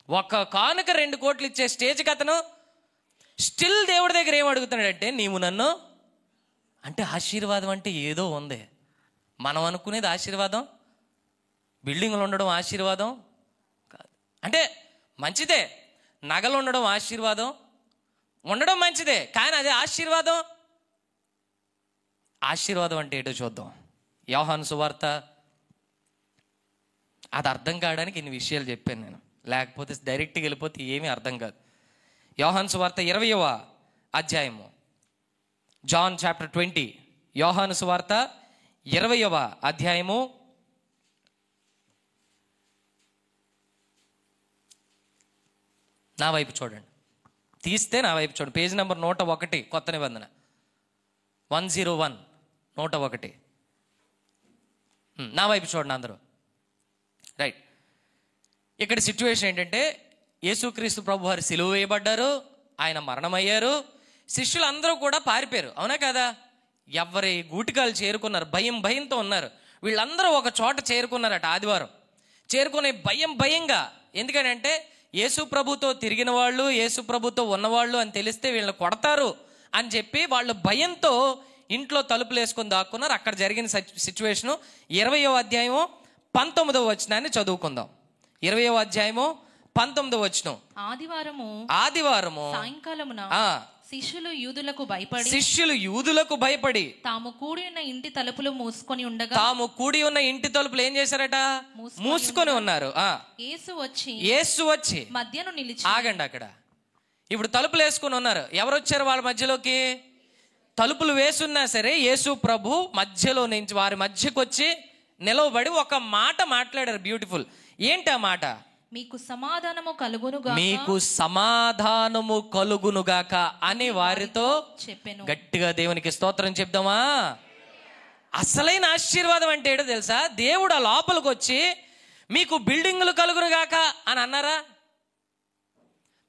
ఒక కానుక 2 కోట్లు ఇచ్చే స్టేజ్కి అతను స్టిల్ దేవుడి దగ్గర ఏం అడుగుతున్నాడంటే, నీవు నన్ను, అంటే ఆశీర్వాదం అంటే ఏదో ఉంది. మనం అనుకునేది ఆశీర్వాదం, బిల్డింగ్లు ఉండడం ఆశీర్వాదం కాదు. అంటే మంచిదే, నగలు ఉండడం ఆశీర్వాదం, ఉండడం మంచిదే, కానీ అదే ఆశీర్వాదం. ఆశీర్వాదం అంటే ఏంటో చూద్దాం. యోహాను సువార్త. అది అర్థం కావడానికి ఇన్ని విషయాలు చెప్పాను నేను, లేకపోతే డైరెక్ట్గా వెళ్ళిపోతే ఏమీ అర్థం కాదు. యోహాను సువార్త 20వ అధ్యాయము, జాన్ చాప్టర్ 20. యోహాను సువార్త 20వ అధ్యాయము నా వైపు చూడండి, తీస్తే నా వైపు చూడండి. పేజ్ నెంబర్ 101, కొత్త నిబంధన 101, 101. నా వైపు చూడండి అందరూ. రైట్. ఇక్కడ సిచ్యువేషన్ ఏంటంటే, యేసుక్రీస్తు ప్రభు వారు సిలువ వేయబడ్డారు, ఆయన మరణమయ్యారు, శిష్యులు అందరూ కూడా పారిపోయారు, అవునా కదా? ఎవరి గూటికాలు చేరుకున్నారు, భయంతో ఉన్నారు. వీళ్ళందరూ ఒక చోట చేరుకున్నారట ఆదివారం. చేరుకునే భయంగా, ఎందుకంటే యేసు ప్రభుతో తిరిగిన వాళ్ళు, యేసు ప్రభుతో ఉన్నవాళ్ళు అని తెలిస్తే వీళ్ళని కొడతారు అని చెప్పి వాళ్ళు భయంతో ఇంట్లో తలుపులు వేసుకొని దాక్కున్నారు. అక్కడ జరిగిన సిచ్యువేషను 20వ అధ్యాయము 19వ వచనాన్ని చదువుకుందాం. 20వ అధ్యాయము 19వ వచనం. ఆదివారము సాయంకాలమున శిష్యులు యూదులకు భయపడి తాము కూడి ఉన్న ఇంటి తలుపులు ఏం చేశారట? మూసుకొని ఉన్నారు. యేసు వచ్చి మధ్యను నిలిచి, ఆగండి అక్కడ. ఇప్పుడు తలుపులు వేసుకొని ఉన్నారు. ఎవరు వచ్చారు వాళ్ళ మధ్యలోకి? తలుపులు వేసున్నా సరే యేసు ప్రభు మధ్యలో నుంచి వారి మధ్యకు వచ్చి నిలవబడి ఒక మాట మాట్లాడారు. బ్యూటిఫుల్. ఏంటి ఆ మాట? మీకు సమాధానము కలుగునుగాక అని వారితో చెప్పెను. గట్టిగా దేవునికి స్తోత్రం చెప్దామా? అసలైన ఆశీర్వాదం అంటే ఏంటో తెలుసా? దేవుడు ఆ లోపలికి వచ్చి మీకు బిల్డింగులు కలుగునుగాక అని అన్నారా?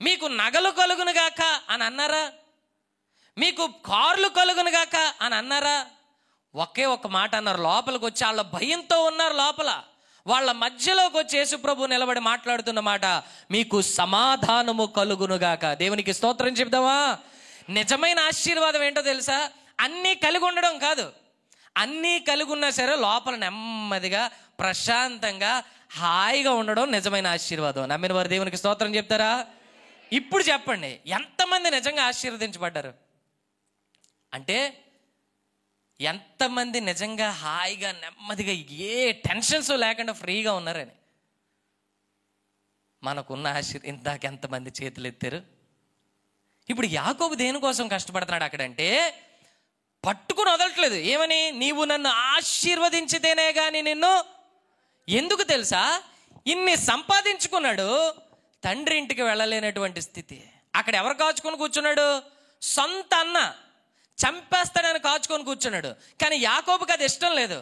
మీకు నగలు కలుగునుగాక అని అన్నారా? మీకు కార్లు కలుగునుగాక అని అన్నారా? ఒకే ఒక మాట అన్నారు. లోపలికి వచ్చి వాళ్ళ భయంతో ఉన్నారు. లోపల వాళ్ళ మధ్యలోకి వచ్చి యేసుప్రభు నిలబడి మాట్లాడుతున్న మాట, మీకు సమాధానము కలుగునుగాక. దేవునికి స్తోత్రం చెప్దామా? నిజమైన ఆశీర్వాదం ఏంటో తెలుసా? అన్నీ కలిగి ఉండడం కాదు. అన్నీ కలిగి ఉన్నా సరే లోపల నెమ్మదిగా ప్రశాంతంగా హాయిగా ఉండడం నిజమైన ఆశీర్వాదం. నమ్మిన వారు దేవునికి స్తోత్రం చెప్తారా? ఇప్పుడు చెప్పండి, ఎంతమంది నిజంగా ఆశీర్వదించబడ్డారు? అంటే ఎంతమంది నిజంగా హాయిగా నెమ్మదిగా ఏ టెన్షన్స్ లేకుండా ఫ్రీగా ఉన్నారని? మనకున్న ఇందాక ఎంతమంది చేతులు ఎత్తారు? ఇప్పుడు యాకోబు దేనికోసం కష్టపడుతున్నాడు అక్కడంటే, పట్టుకుని వదలట్లేదు. ఏమని? నీవు నన్ను ఆశీర్వదించితేనే కానీ నిన్ను. ఎందుకు తెలుసా? ఇన్ని సంపాదించుకున్నాడు, తండ్రి ఇంటికి వెళ్ళలేనటువంటి స్థితి. అక్కడ ఎవరు కాచుకొని కూర్చున్నాడు? సొంత అన్న చంపేస్తాడని కాచుకొని కూర్చున్నాడు. కానీ యాకోబుకి అది ఇష్టం లేదు.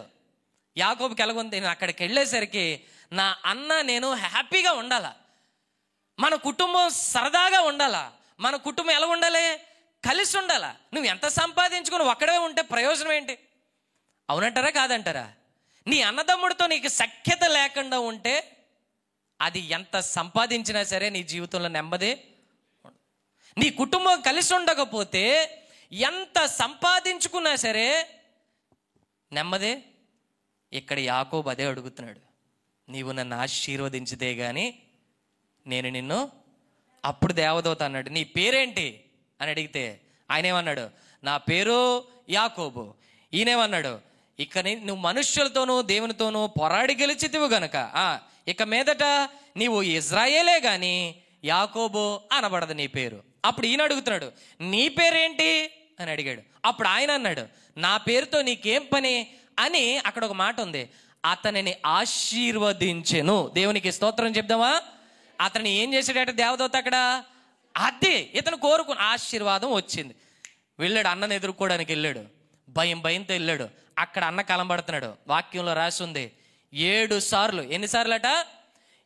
యాకోబుకి ఎలాగుంది? నేను అక్కడికి వెళ్ళేసరికి నా అన్న నేను హ్యాపీగా ఉండాలా, మన కుటుంబం సరదాగా ఉండాలా, మన కుటుంబం ఎలా ఉండాలి? కలిసి ఉండాలా. నువ్వు ఎంత సంపాదించుకుని ఒక్కడే ఉంటే ప్రయోజనం ఏంటి? అవునంటారా కాదంటారా? నీ అన్నదమ్ముడితో నీకు సఖ్యత లేకుండా ఉంటే అది ఎంత సంపాదించినా సరే నీ జీవితంలో నెమ్మది. నీ కుటుంబం కలిసి ఉండకపోతే ఎంత సంపాదించుకున్నా సరే నెమ్మది. ఇక్కడ యాకోబు అదే అడుగుతున్నాడు, నీవు నన్ను ఆశీర్వదించితే గాని నేను నిన్ను. అప్పుడు దేవదూత అన్నాడు, నీ పేరేంటి అని అడిగితే ఆయన ఏమన్నాడు? నా పేరు యాకోబు. ఈయనేమన్నాడు? ఇక నువ్వు మనుష్యులతోనూ దేవునితోనూ పోరాడి గెలిచితివు గనక ఇక మీదట నీవు ఇజ్రాయేలే గాని యాకోబు అనబడదు నీ పేరు. అప్పుడు ఈయన అడుగుతున్నాడు, నీ పేరేంటి అని అడిగాడు. అప్పుడు ఆయన అన్నాడు, నా పేరుతో నీకేం పని అని. అక్కడ ఒక మాట ఉంది, అతనిని ఆశీర్వదించెను. దేవునికి స్తోత్రం చెప్దామా? అతన్ని ఏం చేశాడట దేవదూత అక్కడ? అదే ఇతను కోరుకున్న ఆశీర్వాదం వచ్చింది. వెళ్ళాడు, అన్నను ఎదుర్కోవడానికి వెళ్ళాడు, భయంతో వెళ్ళాడు. అక్కడ అన్న కలబడుతున్నాడు. వాక్యంలో రాసి ఉంది 7 సార్లు. ఎన్నిసార్లు అట?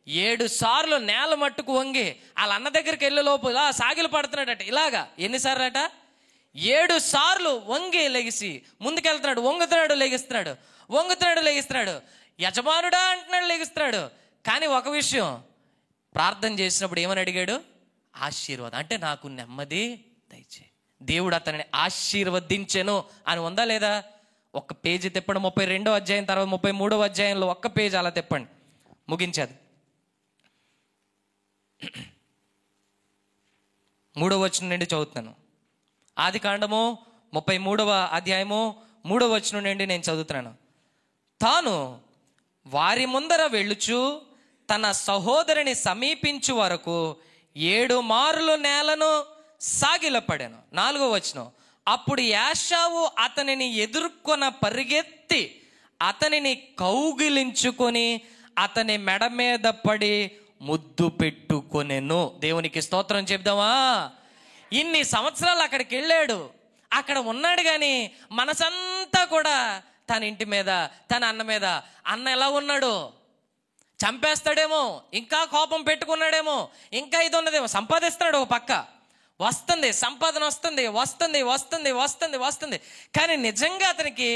7 సార్లు నేల మట్టుకు వంగి వాళ్ళ అన్న దగ్గరికి వెళ్ళే లోపు ఇలా సాగిలు పడుతున్నాడట. ఇలాగా ఎన్నిసార్లు అట? 7 సార్లు వంగి లెగిసి ముందుకెళ్తున్నాడు. వంగుతున్నాడు, లెగిస్తున్నాడు, వంగుతున్నాడు, లెగిస్తున్నాడు. యజమానుడా అంటున్నాడు, లెగిస్తున్నాడు. కానీ ఒక విషయం, ప్రార్థన చేసినప్పుడు ఏమని అడిగాడు? ఆశీర్వాదం. అంటే నాకు నెమ్మది దయచే. దేవుడు అతనిని ఆశీర్వదించెను అని ఉందా లేదా? ఒక్క పేజీ తిప్పండి. 32వ అధ్యాయం తర్వాత 33వ అధ్యాయంలో ఒక్క పేజీ అలా తిప్పండి, ముగించేది. 3వ వచనం నుండి చదువుతున్నాను. ఆది కాండము 33వ అధ్యాయము 3వ వచనం నుండి నేను చదువుతున్నాను. తాను వారి ముందర వెళ్ళుచు తన సహోదరుని సమీపించు వరకు 7 మార్లు నేలను సాగిలపడాను. 4వ వచనం, అప్పుడు యాషావు అతనిని ఎదుర్కొన పరిగెత్తి అతనిని కౌగిలించుకొని అతని మెడ మీద పడి ముద్దు పెట్టుకొనెను. దేవునికి స్తోత్రం చెప్దామా? ఇన్ని సంవత్సరాలు అక్కడికి వెళ్ళాడు, అక్కడ ఉన్నాడు, కానీ మనసంతా కూడా తన ఇంటి మీద, తన అన్న మీద. అన్న ఎలా ఉన్నాడు? చంపేస్తాడేమో, ఇంకా కోపం పెట్టుకున్నాడేమో, ఇంకా ఇది ఉన్నదేమో. సంపాదిస్తున్నాడు ఒక పక్క, వస్తుంది సంపాదన, వస్తుంది వస్తుంది వస్తుంది వస్తుంది వస్తుంది. కానీ నిజంగా అతనికి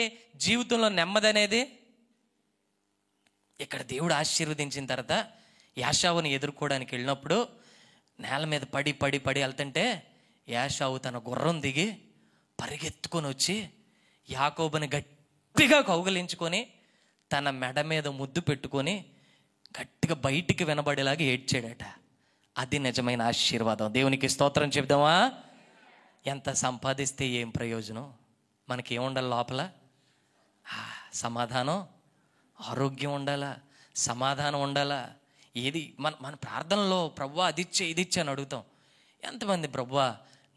జీవితంలో నెమ్మది అనేది. ఇక్కడ దేవుడు ఆశీర్వదించిన తర్వాత యాషావుని ఎదుర్కోవడానికి వెళ్ళినప్పుడు నేల మీద పడి పడి పడి వెళ్తుంటే యాషావు తన గుర్రం దిగి పరిగెత్తుకొని వచ్చి యాకోబుని గట్టిగా కౌగిలించుకొని తన మెడ మీద ముద్దు పెట్టుకొని గట్టిగా బయటికి వినబడేలాగా ఏడ్చాడట. అది నిజమైన ఆశీర్వాదం. దేవునికి స్తోత్రం చెప్దామా? ఎంత సంపాదిస్తే ఏం ప్రయోజనం? మనకేముండాలి లోపల? సమాధానం, ఆరోగ్యం ఉండాలా, సమాధానం ఉండాలా. ఏది మన ప్రార్థనలో ప్రభువా అది ఇచ్చే ఇది ఇచ్చే అని అడుగుతాం. ఎంతమంది ప్రభువా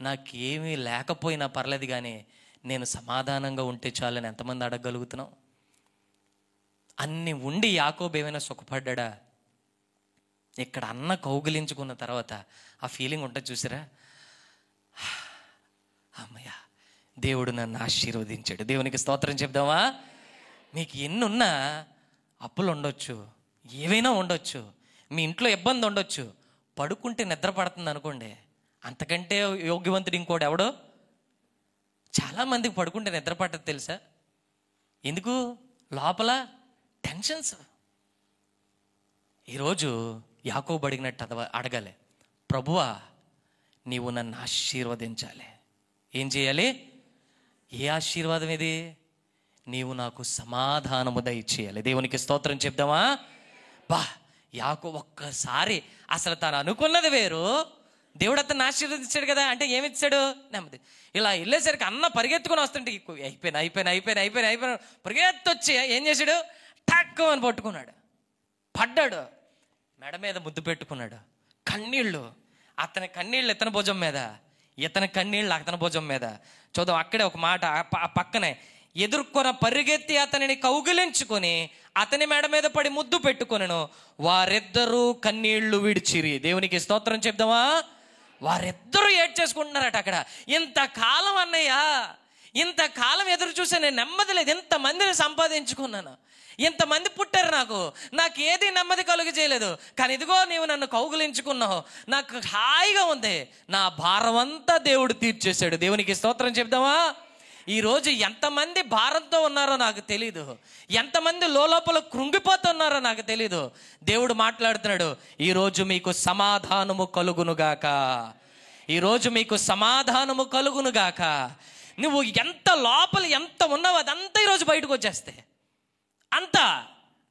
నాకేమీ లేకపోయినా పర్లేదు కానీ నేను సమాధానంగా ఉంటే చాలని ఎంతమంది అడగగలుగుతున్నాం? అన్ని ఉండి యాకోబు ఏమైనా సుఖపడ్డా? ఇక్కడ అన్న కౌగిలించుకున్న తర్వాత ఆ ఫీలింగ్ ఉంటుంది చూసారా? అమ్మయ్య దేవుడు నన్ను ఆశీర్వదించాడు. దేవునికి స్తోత్రం చెప్దామా? మీకు ఎన్నున్నా అప్పులు ఉండొచ్చు, ఏవైనా ఉండొచ్చు, మీ ఇంట్లో ఇబ్బంది ఉండొచ్చు, పడుకుంటే నిద్ర పడుతుంది అనుకోండి, అంతకంటే యోగ్యవంతుడు ఇంకోటి ఎవడో? చాలామందికి పడుకుంటే నిద్ర పట్టదు తెలుసా? ఎందుకు? లోపల టెన్షన్స్. ఈరోజు యాకోబు అడిగినట్టు అడగాలి, ప్రభువా నీవు నన్ను ఆశీర్వదించాలి. ఏం చేయాలి? ఏ ఆశీర్వాదం ఇది? నీవు నాకు సమాధానము దయచేయాలి. దేవునికి స్తోత్రం చెప్దామా? బా యాకోబు ఒక్కసారి అసలు తను అనుకున్నది వేరు, దేవుడు అతన్ని ఆశీర్వదించాడు కదా, అంటే ఏమి ఇచ్చాడు? నెమ్మది. ఇలా వెళ్ళేసరికి అన్న పరిగెత్తుకొని వస్తుంటే అయిపోయినా పరిగెత్తి వచ్చి ఏం చేశాడు? టక్ అని పట్టుకున్నాడు, పడ్డాడు, మెడ మీద ముద్దు పెట్టుకున్నాడు. కన్నీళ్ళు, అతని కన్నీళ్ళు ఇతని భుజం మీద, ఇతని కన్నీళ్ళు అతని భుజం మీద. చూద్దాం అక్కడే ఒక మాట పక్కనే. ఎదుర్కొన పరిగెత్తి అతనిని కౌగిలించుకొని అతని మెడ మీద పడి ముద్దు పెట్టుకొనెను. వారిద్దరూ కన్నీళ్లు విడిచిరి. దేవునికి స్తోత్రం చెప్దామా? వారిద్దరూ ఏడ్చేసుకుంటున్నారట అక్కడ. ఇంతకాలం అన్నయ్య, ఇంతకాలం ఎదురు చూసా, నేను నెమ్మది లేదు. ఇంతమందిని సంపాదించుకున్నాను, ఇంతమంది పుట్టారు, నాకు ఏది నెమ్మది కలుగు చేయలేదు. కానీ ఇదిగో నీవు నన్ను కౌగులించుకున్నావు, నాకు హాయిగా ఉంది. నా భారం అంతా దేవుడు తీర్చేశాడు. దేవునికి స్తోత్రం చెప్దామా? ఈరోజు ఎంతమంది భారంతో ఉన్నారో నాకు తెలీదు, ఎంతమంది లోపల కృంగిపోతున్నారో నాకు తెలీదు. దేవుడు మాట్లాడుతున్నాడు, ఈరోజు మీకు సమాధానము కలుగునుగాక, ఈరోజు మీకు సమాధానము కలుగునుగాక. నువ్వు ఎంత లోపల ఎంత ఉన్నావో అదంతా ఈరోజు బయటకు వచ్చేస్తే అంతా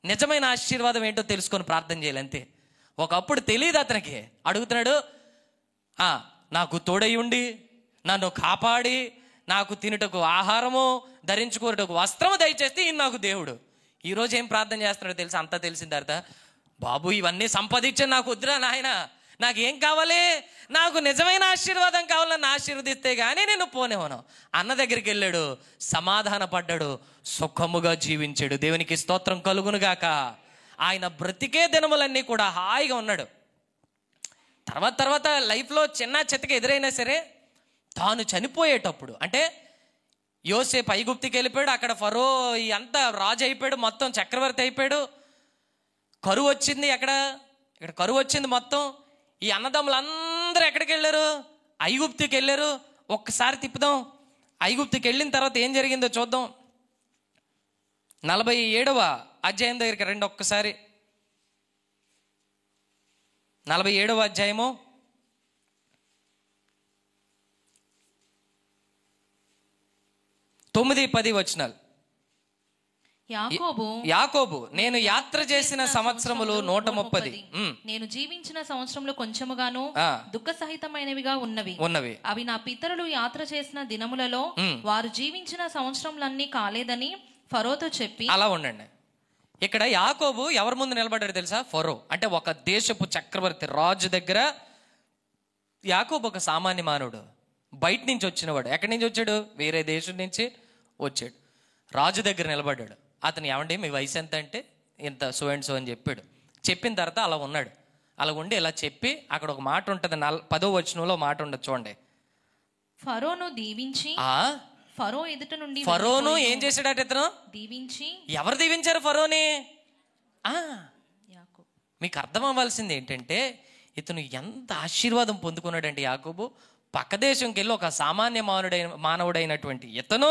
నిజమైన ఆశీర్వాదం ఏంటో తెలుసుకొని ప్రార్థన చేయాలి అంతే. ఒకప్పుడు తెలియదు అతనికి. అడుగుతున్నాడు, నాకు తోడై ఉండి నన్ను కాపాడి నాకు తినుటకు ఆహారము ధరించుకోటకు వస్త్రము దయచేస్తే ఈయన నాకు దేవుడు. ఈరోజు ఏం ప్రార్థన చేస్తున్నాడో తెలుసు? అంతా తెలిసిన తర్వాత, బాబు ఇవన్నీ సంపాదించే నాకు వద్దురా నాయన, నాకేం కావాలి? నాకు నిజమైన ఆశీర్వాదం కావాలని ఆశీర్వదిస్తే కానీ నేను పోనేవను. అన్న దగ్గరికి వెళ్ళాడు, సమాధాన పడ్డాడు, సుఖముగా జీవించాడు. దేవునికి స్తోత్రం కలుగునుగాక. ఆయన బ్రతికే దినములన్నీ కూడా హాయిగా ఉన్నాడు. తర్వాత లైఫ్లో చిన్న చితక ఎదురైనా సరే తాను చనిపోయేటప్పుడు, అంటే యోసేపు ఐగుప్తికి వెళ్ళిపోయాడు, అక్కడ ఫరో అంతా రాజు అయిపోయాడు, మొత్తం చక్రవర్తి అయిపోయాడు. కరువు వచ్చింది, ఇక్కడ కరువు వచ్చింది మొత్తం. ఈ అన్నదమ్ములందరూ ఎక్కడికి వెళ్ళారు? ఐగుప్తికి వెళ్ళారు. ఒక్కసారి తిప్పుదాం. ఐగుప్తికి వెళ్ళిన తర్వాత ఏం జరిగిందో చూద్దాం. 47వ అధ్యాయం దగ్గరికి రండి ఒక్కసారి. 47వ అధ్యాయము 9-10 వచనాలు. యాకోబు, నేను యాత్ర చేసిన సంవత్సరములు 130, నేను జీవించిన సంవత్సరంలో కొంచెముగాను దుఃఖ సహితమైనవిగా ఉన్నవి. అవి నా పితరులు యాత్ర చేసిన దినములలో వారు జీవించిన సంవత్సరములన్నీ కాలేదని ఫరోతో చెప్పి. అలా ఉండండి. ఇక్కడ యాకోబు ఎవరి ముందు నిలబడ్డాడు తెలుసా? ఫరో, అంటే ఒక దేశపు చక్రవర్తి రాజు దగ్గర. యాకోబు ఒక సామాన్య మానవుడు, బయట నుంచి వచ్చినవాడు. ఎక్కడి నుంచి వచ్చాడు? వేరే దేశం నుంచి వచ్చాడు. రాజు దగ్గర నిలబడ్డాడు. అతను, ఏమండి మీ వయసు ఎంత అంటే ఇంత సో అండ్ సో అని చెప్పాడు. చెప్పిన తర్వాత అలా ఉన్నాడు. అలా ఉండి ఇలా చెప్పి అక్కడ ఒక మాట ఉంటుంది, 10వ వచనంలో మాట ఉండదు చూడండి. ఫరోను దీవించి, ఫరో ఎదుట నుండి ఫరోను ఏం చేశాడట? ఇతను దీవించి. ఎవరు దీవించారు ఫరోని? మీకు అర్థం అవ్వాల్సింది ఏంటంటే ఇతను ఎంత ఆశీర్వాదం పొందుకున్నాడంటే యాకోబు. పక్క దేశంకి వెళ్ళి ఒక సామాన్య మానవుడైనటువంటి ఇతను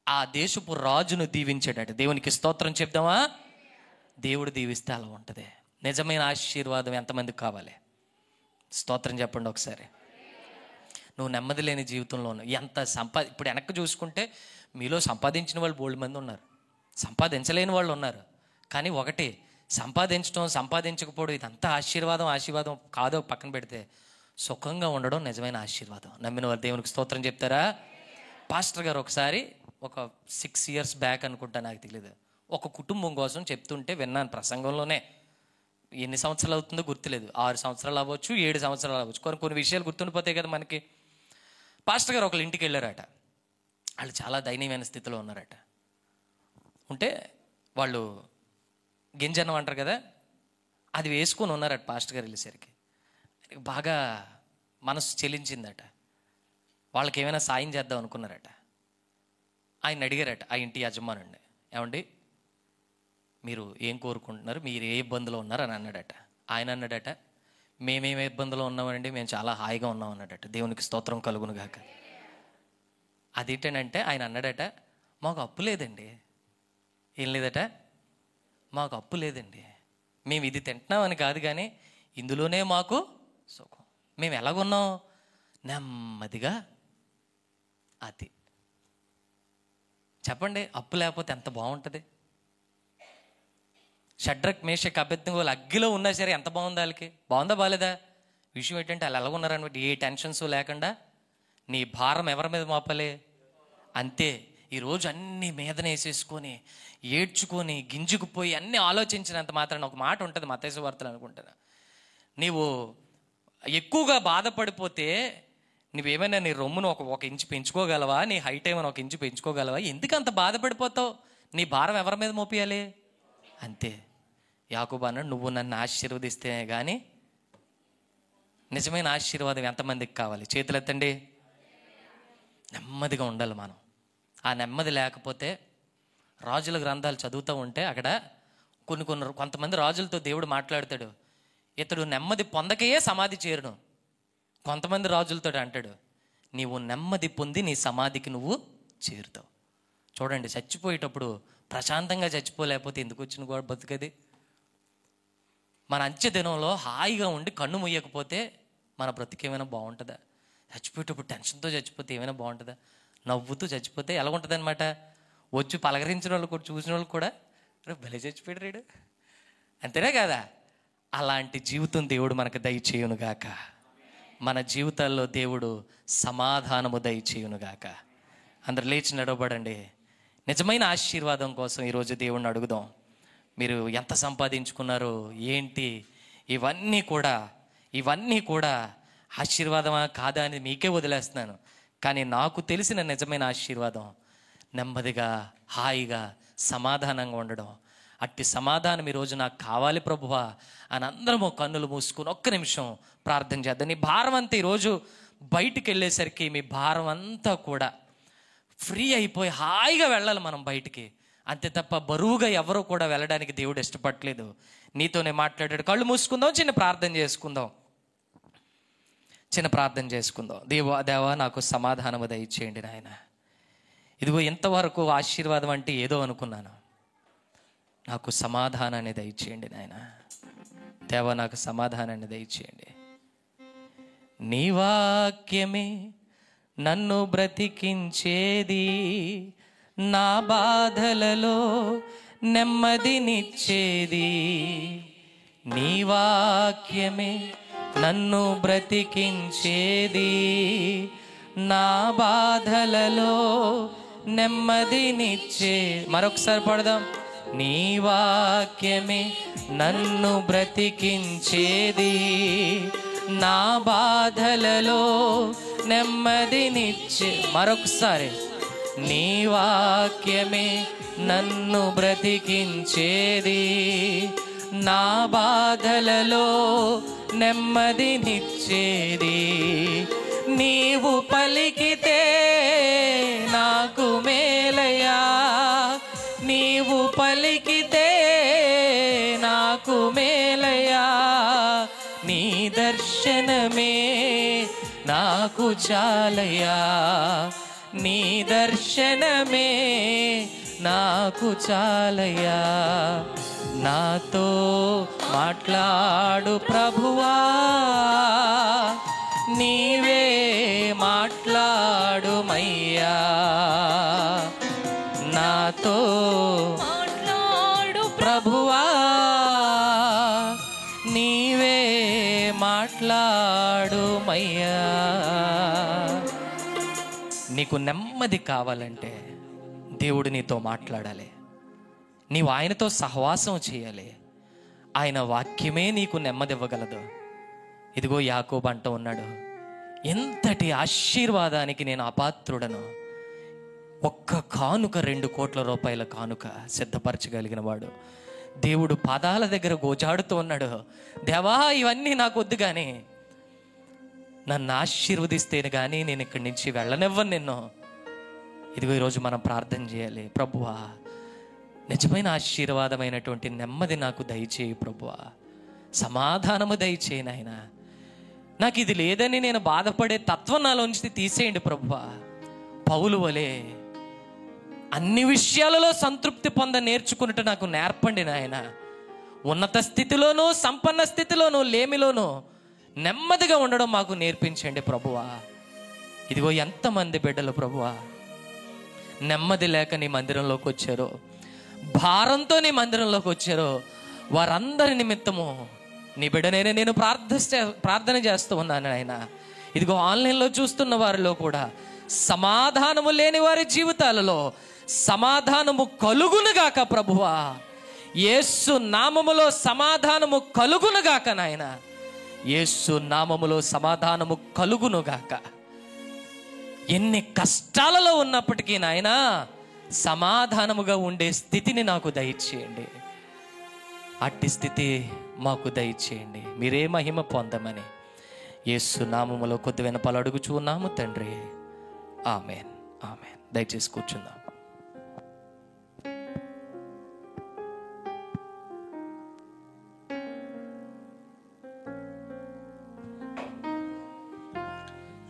ఆ దేశపు రాజును దీవించాడట. దేవునికి స్తోత్రం చెప్దామా? దేవుడు దీవిస్తే అలా ఉంటుంది. నిజమైన ఆశీర్వాదం ఎంతమందికి కావాలి? స్తోత్రం చెప్పండి ఒకసారి. నువ్వు నెమ్మది లేని జీవితంలో ఎంత ఇప్పుడు వెనక్కి చూసుకుంటే మీలో సంపాదించిన వాళ్ళు బోల్డ్ మంది ఉన్నారు, సంపాదించలేని వాళ్ళు ఉన్నారు. కానీ ఒకటి, సంపాదించడం సంపాదించకపోవడం ఇదంతా ఆశీర్వాదం కాదో పక్కన పెడితే, సుఖంగా ఉండడం నిజమైన ఆశీర్వాదం. నమ్మిన వారు దేవునికి స్తోత్రం చెప్తారా? పాస్టర్ గారు ఒకసారి ఒక 6 years బ్యాక్ అనుకుంటా, నాకు తెలియదు, ఒక కుటుంబం కోసం చెప్తుంటే విన్నాను ప్రసంగంలోనే. ఎన్ని సంవత్సరాలు అవుతుందో గుర్తులేదు, 6 సంవత్సరాలు అవ్వచ్చు, 7 సంవత్సరాలు అవ్వచ్చు. కొన్ని విషయాలు గుర్తుండిపోతాయి కదా మనకి. పాస్టర్ గారు ఒకళ్ళ ఇంటికి వెళ్ళారట. వాళ్ళు చాలా దయనీయమైన స్థితిలో ఉన్నారట. ఉంటే వాళ్ళు గింజన్నం అంటారు కదా, అది వేసుకొని ఉన్నారట. పాస్టర్ గారు వెళ్ళేసరికి బాగా మనసు చెలించిందట. వాళ్ళకి ఏమైనా సాయం చేద్దాం అనుకున్నారట. ఆయన అడిగారట ఆ ఇంటి యజమానుడిని, ఏమండి మీరు ఏం కోరుకుంటున్నారు, మీరు ఏ ఇబ్బందులో ఉన్నారు అని అన్నాడట. ఆయన అన్నాడట, మేమేమి ఇబ్బందులో ఉన్నామండి, మేము చాలా హాయిగా ఉన్నాం అన్నాడట. దేవునికి స్తోత్రం కలుగును గాక. అదేంటంటే ఆయన అన్నాడట, మాకు అప్పు లేదండి. ఏం లేదట? మాకు అప్పు లేదండి, మేము ఇది తింటున్నామని కాదు, కానీ ఇందులోనే మాకు సుఖం. మేము ఎలాగున్నాం? నెమ్మదిగా. అది చెప్పండి, అప్పు లేకపోతే ఎంత బాగుంటుంది? షడ్రక్ మేషక్ అబేద్నెగోలు అగ్గిలో ఉన్నా సరే ఎంత బాగుంది వాళ్ళకి? బాగుందా బాలేదా? విషయం ఏంటంటే వాళ్ళు ఎలా ఉన్నారనమాట, ఏ టెన్షన్స్ లేకుండా నీ భారం ఎవరి మీద మోపాలి అంతే. ఈరోజు అన్ని మీదనే వేసేసుకొని ఏడ్చుకొని గింజుకుపోయి అన్నీ ఆలోచించినంత మాత్రాన ఒక మాట ఉంటుంది మత్తయి సువార్తలో అనుకుంటాను, నీవు ఎక్కువగా బాధపడిపోతే నువ్వేమైనా నీ రొమ్మును ఒక ఇంచు పెంచుకోగలవా, నీ హైట్ ఏమైనా ఒక ఇంచు పెంచుకోగలవా? ఎందుకు అంత బాధపడిపోతావు? నీ భారం ఎవరి మీద మోపియాలి అంతే. యాకోబు అన్నాడు, నువ్వు నన్ను ఆశీర్వదిస్తే కానీ నిజమైన ఆశీర్వాదం ఎంతమందికి కావాలి? చేతులు ఎత్తండి. నెమ్మదిగా ఉండాలి మనం. ఆ నెమ్మది లేకపోతే రాజుల గ్రంథాలు చదువుతూ ఉంటే అక్కడ కొంతమంది రాజులతో దేవుడు మాట్లాడతాడు, ఇతడు నెమ్మది పొందకయే సమాధి చేరును. కొంతమంది రాజులతో అంటాడు, నీవు నెమ్మది పొంది నీ సమాధికి నువ్వు చేరుతావు. చూడండి, చచ్చిపోయేటప్పుడు ప్రశాంతంగా చచ్చిపోలేకపోతే ఎందుకు వచ్చిన కూడా బతుకది? మన అంత్య దినంలో హాయిగా ఉండి కన్ను ముయ్యకపోతే మన బ్రతికేమైనా బాగుంటుందా? చచ్చిపోయేటప్పుడు టెన్షన్తో చచ్చిపోతే ఏమైనా బాగుంటుందా? నవ్వుతూ చచ్చిపోతే ఎలా ఉంటుంది అనమాట. వచ్చి పలకరించిన వాళ్ళు కూడా, చూసిన వాళ్ళు కూడా భలే చచ్చిపోయాడు రేడు, అంతేనా కదా? అలాంటి జీవితం దేవుడు మనకు దయచేయునుగాక. మన జీవితాల్లో దేవుడు సమాధానము దయచేయునుగాక. అందరు లేచి నడవబడండి. నిజమైన ఆశీర్వాదం కోసం ఈరోజు దేవుణ్ణి అడుగుదాం. మీరు ఎంత సంపాదించుకున్నారో ఏంటి, ఇవన్నీ కూడా ఆశీర్వాదమా కాదా అని మీకే వదిలేస్తున్నాను. కానీ నాకు తెలిసిన నిజమైన ఆశీర్వాదం నెమ్మదిగా, హాయిగా, సమాధానంగా ఉండడం. అట్టి సమాధానం ఈరోజు నాకు కావాలి ప్రభువా అని అందరము కన్నులు మూసుకుని ఒక్క నిమిషం ప్రార్థన చేద్దాం. నీ భారం అంతా ఈరోజు బయటికి వెళ్ళేసరికి మీ భారం అంతా కూడా ఫ్రీ అయిపోయి హాయిగా వెళ్ళాలి మనం బయటికి. అంతే తప్ప బరువుగా ఎవరు కూడా వెళ్ళడానికి దేవుడు ఇష్టపడలేదు. నీతోనే మాట్లాడాడు. కళ్ళు మూసుకుందాం, చిన్న ప్రార్థన చేసుకుందాం. దేవా నాకు సమాధానము దయచేయండి నాయన. ఇదిగో ఇంతవరకు ఆశీర్వాదం అంటే ఏదో అనుకున్నాను, నాకు సమాధానాన్ని దయచేయండి నాయన. దేవా నాకు సమాధానాన్ని దయచేయండి. నీ వాక్యమే నన్ను బ్రతికించేది, నా బాధలలో నెమ్మదినిచ్చేది. నీ వాక్యమే నన్ను బ్రతికించేది, నా బాధలలో నెమ్మదినిచ్చే. మరొకసారి పడదాం. నీ వాక్యమే నన్ను బ్రతికించేది, నా బాధలలో నెమ్మదినిచ్చే. మరొకసారి. నీ వాక్యమే నన్ను బ్రతికించేది, నా బాధలలో నెమ్మదినిచ్చేది. నీవు పలికితే నాకు మేలయా, నీవు పలికితే నాకు మేలయా. నీ దర్శనమే నాకు చాలయా, నీ దర్శనమే నాకు చాలయా. నాతో మాట్లాడు ప్రభువా, నీవే మాట్లాడుమయ్యా. నాతో మాట్లాడు ప్రభువా, నీవే మాట్లాడుమయ్యా. నీకు నెమ్మది కావాలంటే దేవుడు నీతో మాట్లాడాలి. నీవు ఆయనతో సహవాసం చేయాలి. ఆయన వాక్యమే నీకు నెమ్మది ఇవ్వగలదు. ఇదిగో యాకోబు అంటూ ఉన్నాడు, ఎంతటి ఆశీర్వాదానికి నేను అపాత్రుడను. ఒక్క కానుక 2 కోట్ల రూపాయల కానుక సిద్ధపరచగలిగిన వాడు దేవుడు పాదాల దగ్గర గోజాడుతూ ఉన్నాడు. దేవా ఇవన్నీ నాకు వద్దు, కానీ నన్ను ఆశీర్వదిస్తేనే కానీ నేను ఇక్కడి నుంచి వెళ్ళనివ్వను నిన్ను. ఇదిగో ఈరోజు మనం ప్రార్థన చేయాలి. ప్రభువా నిజమైన ఆశీర్వాదమైనటువంటి నెమ్మది నాకు దయచేయి ప్రభువా, సమాధానము దయచేయి నాయన. నాకు ఇది లేదని నేను బాధపడే తత్వం నాలోంచి తీసేయండి ప్రభువా. పౌలు వలె అన్ని విషయాలలో సంతృప్తి పొంద నేర్చుకున్నట్టు నాకు నేర్పండి నాయన. ఉన్నత స్థితిలోనూ, సంపన్న స్థితిలోనూ, లేమిలోనూ నెమ్మదిగా ఉండడం మాకు నేర్పించండి ప్రభువా. ఇదిగో ఎంతమంది బిడ్డలు ప్రభువా నెమ్మది లేక నీ మందిరంలోకి వచ్చారో, భారంతో నీ మందిరంలోకి వచ్చారో, వారందరి నిమిత్తము నీ బిడ్డనైనా నేను ప్రార్థన చేస్తూ ఉన్నాను నాయన. ఇదిగో ఆన్లైన్లో చూస్తున్న వారిలో కూడా సమాధానము లేని వారి జీవితాలలో సమాధానము కలుగునుగాక ప్రభువా. యేసు నామములో సమాధానము కలుగునుగాక నాయన. యేసు నామములో సమాధానము కలుగునుగాక. ఎన్ని కష్టాలలో ఉన్నప్పటికీ నాయన సమాధానముగా ఉండే స్థితిని నాకు దయచేయండి. అట్టి స్థితి మాకు దయచేయండి. మీరే మహిమ పొందమని యేసు నామములో కొద్ది వినపాలు అడుగుచున్నాము తండ్రి. Amen, amen. దయచేసి కూర్చుందాం.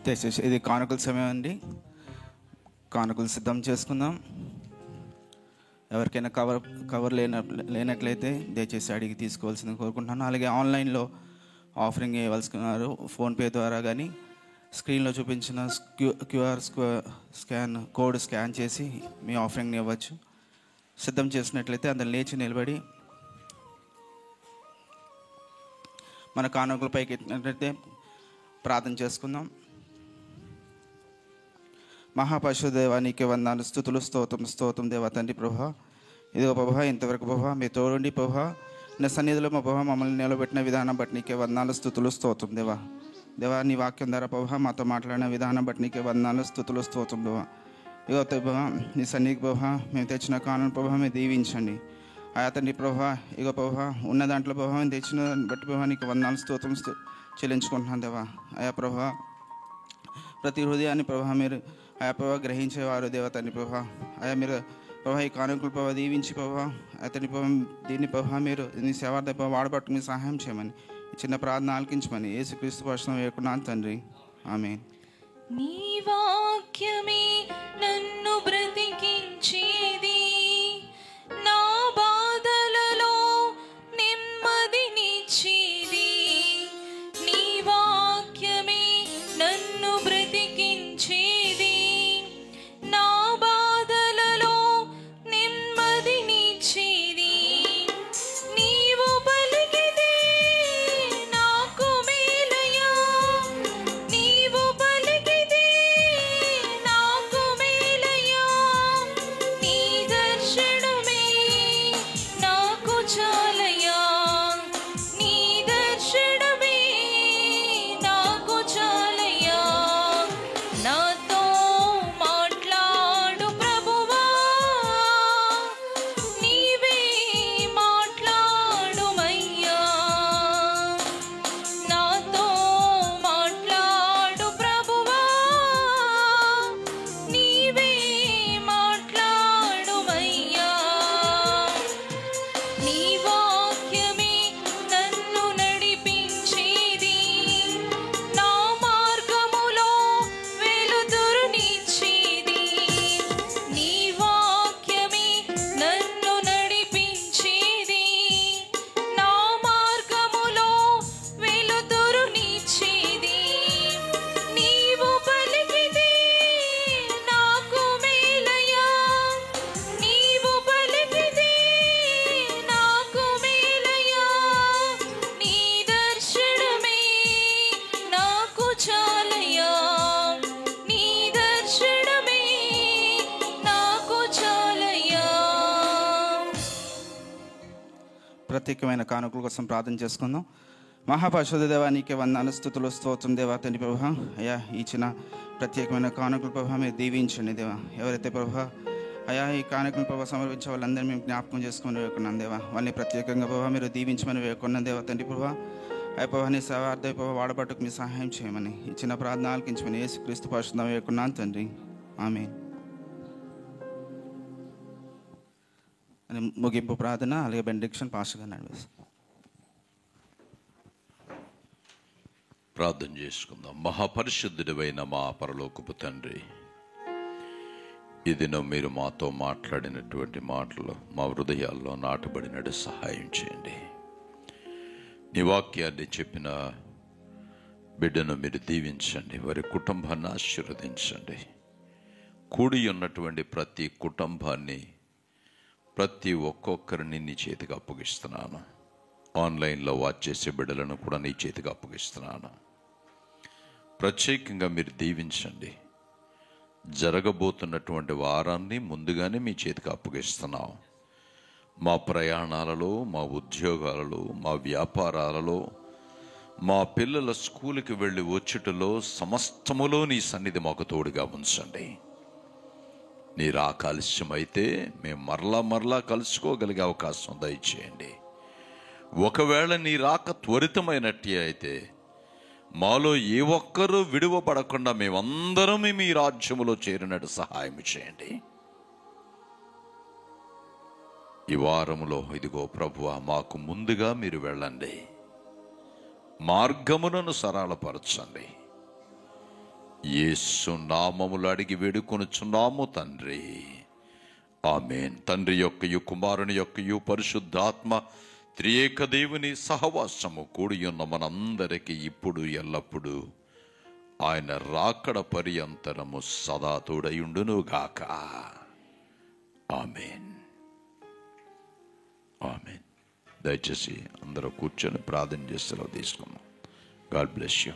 దయచేసి ఇది కానుకల సమయం అండి. కానుకలు సిద్ధం చేసుకుందాం. ఎవరికైనా కవర్ లేనట్లయితే దయచేసి అడిగి తీసుకోవాల్సింది కోరుకుంటున్నాను. అలాగే ఆన్లైన్లో ఆఫరింగ్ ఇవ్వాల్సుకున్నారు. ఫోన్పే ద్వారా కానీ స్క్రీన్లో చూపించిన క్యూఆర్ కోడ్ స్కాన్ చేసి మీ ఆఫరింగ్ని ఇవ్వచ్చు. సిద్ధం చేసినట్లయితే అందరు లేచి నిలబడి మన కానుకలపైకి ఎట్టినట్లయితే ప్రార్థన చేసుకుందాం. మహాపరిశుద్ధ దేవా, నీకే వందనాలు, స్తుతులు, స్తోత్రం దేవా తండ్రి. ప్రభా, ఇదిగో ప్రభా, ఇంతవరకు ప్రభా మీ తోడుండి ప్రభా నా సన్నిధిలో మా ప్రభా మమ్మల్ని నిలబెట్టిన విధానం బట్టి నీకే వందనాలు, స్తుతులు, స్తోత్రం దేవా. దేవా, నీ వాక్యం ద్వారా ప్రభా మాతో మాట్లాడిన విధానం బట్టి నీకే వందనాలు, స్తుతులు, స్తోత్రం దేవా. ఇదిగో ప్రభా నీ సన్నిధికి ప్రభా మేము తెచ్చిన కానుకను ప్రభా మీరు దీవించండి ఆయా తండ్రి. ప్రభా ఇగో ప్రభా ఉన్న దాంట్లో ప్రభా మేము తెచ్చిన బట్టి ప్రభా నీకు వందనాలు, స్తోత్రం చెల్లించుకుంటున్నాను దేవా. ఆయా ప్రభా ప్రతి హృదయాన్ని ప్రభా మీరు ఆయా ప్రభా గ్రహించేవారు దేవ తండ్రి. ప్రభా ఆయా మీరు ప్రభా ఈ కానుకలు ప్రభా దీవించి ప్రభా అతని ప్రభా దీన్ని ప్రభా మీరు నీ సేవార్థ ప్రభా వాడబట్టు మీరు సహాయం చేయమని చిన్న ప్రార్థన ఆలకించమని యేసుక్రీస్తు వచనం వేడుకున్నాను తండ్రి. ఆమేన్. నీ వాక్యమే నన్ను బ్రతికించేది, నా బాధలలో నెమ్మదినిచ్చేది. నీ వాక్యమే నన్ను బ్రతికించేది, నా బాధలలో నెమ్మదినిచ్చేది. నీవు పలికితే నాకు మేలయ్యా, నీవు పలికితే నాకు మేలయ్యా. నీ దర్శనమే నాకు చాలయ్యా, నీ దర్శనమే నాకు చాలయ్యా. నాతో మాట్లాడు ప్రభువా, నీవే మాట్లాడుమయ్యా. నాతో మాట్లాడు ప్రభువా, నీవే మాట్లాడుమయ్యా. నీ వాక్యమే నన్ను నడిపించేది, నా మార్గములో వెలుతురునిచ్చేది. నీ వాక్యమే నన్ను నడిపించేది, నా మార్గములో వెలుతురునిచ్చేది. నీవు పలికితే నాకు మేలయ్యా, నీవు పలికితే నాకు మేలయ్యా. నీ దర్శనమే నాకు చాలయ్యా, నీ దర్శనమే నాకు చాలయ్యా. ప్రత్యేకమైన కానుకల కోసం ప్రార్థన చేసుకుందాం. మహాపరిశుద్ధ దేవా, నీకే వందనాలు, స్తుతులు, స్తోత్రం దేవా తండ్రి. ప్రభా అయ్యా ఇచ్చిన ప్రత్యేకమైన కానుకల ప్రభా మీరు దీవించండి దేవా. ఎవరైతే ప్రభా అయ్యా ఈ కానుకల ప్రభా సమర్పించే వాళ్ళందరినీ మేము జ్ఞాపకం చేసుకుని వేడుకున్నాం దేవా. వాళ్ళని ప్రత్యేకంగా ప్రభా మీరు దీవించమని వేడుకున్నాం దేవా తండ్రి. ప్రభా అయ్యా ప్రభా నీ సేవార్థ ప్రభా వాడబట్టుకు మీ సహాయం చేయమని ఇచ్చిన ప్రార్థన ఆలకించమని యేసుక్రీస్తు పరిశుద్ధం వేడుకున్నాను తండ్రి. ఆమేన్. అని ముగింపు ప్రార్థన అలాగే బెండిక్షన్ పాస్టర్గా నడిపిస్తాం. ప్రార్థన చేసుకుందాం. మహాపరిశుద్ధుడైన మా పరలోకపు తండ్రి, ఈ దినం మీరు మాతో మాట్లాడినటువంటి మాటలు మా హృదయాల్లో నాటబడినట్టు సహాయం చేయండి. నీ వాక్యాన్ని చెప్పిన బిడ్డను మీరు దీవించండి, వారి కుటుంబాన్ని ఆశీర్వదించండి. కూడి ఉన్నటువంటి ప్రతి కుటుంబాన్ని ప్రతి ఒక్కొక్కరిని నీ చేతికి అప్పగిస్తున్నాను. ఆన్లైన్లో వాచ్ చేసే బిడ్డలను కూడా నీ చేతికి అప్పగిస్తున్నాను. ప్రత్యేకంగా మీరు దీవించండి. జరగబోతున్నటువంటి వారాన్ని ముందుగానే మీ చేతికి అప్పగిస్తున్నాం. మా ప్రయాణాలలో, మా ఉద్యోగాలలో, మా వ్యాపారాలలో, మా పిల్లల స్కూల్కి వెళ్ళి వచ్చుటలో సమస్తములో నీ సన్నిధి మాకు తోడుగా ఉంచండి. నీ రాక ఆలస్యమైతే మేము మరలా కలుసుకోగలిగే అవకాశం దయచేయండి. ఒకవేళ నీ రాక త్వరితమైనట్టే అయితే మాలో ఏ ఒక్కరూ విడువబడకుండా మేమందరం మీ రాజ్యములో చేరినట్టు సహాయం చేయండి. ఈ వారములో ఇదిగో ప్రభువా, మాకు ముందుగా మీరు వెళ్ళండి, మార్గములను సరళపరచండి. యేసు నామములు అడిగి వేడుకొనుచున్నాము తండ్రి, ఆమేన్. తండ్రి యొక్కయు కుమారుని యొక్కయు పరిశుద్ధాత్మ త్రియేక దేవుని సహవాసము కూడి ఉన్న మనందరికీ ఇప్పుడు ఎల్లప్పుడూ ఆయన రాకడ పర్యంతరము సదా తోడయుండును గాక. ఆమేన్, ఆమేన్. దయచేసి అందరూ కూర్చొని ప్రార్థన చేసి సెలవు తీసుకున్నాం. God bless you.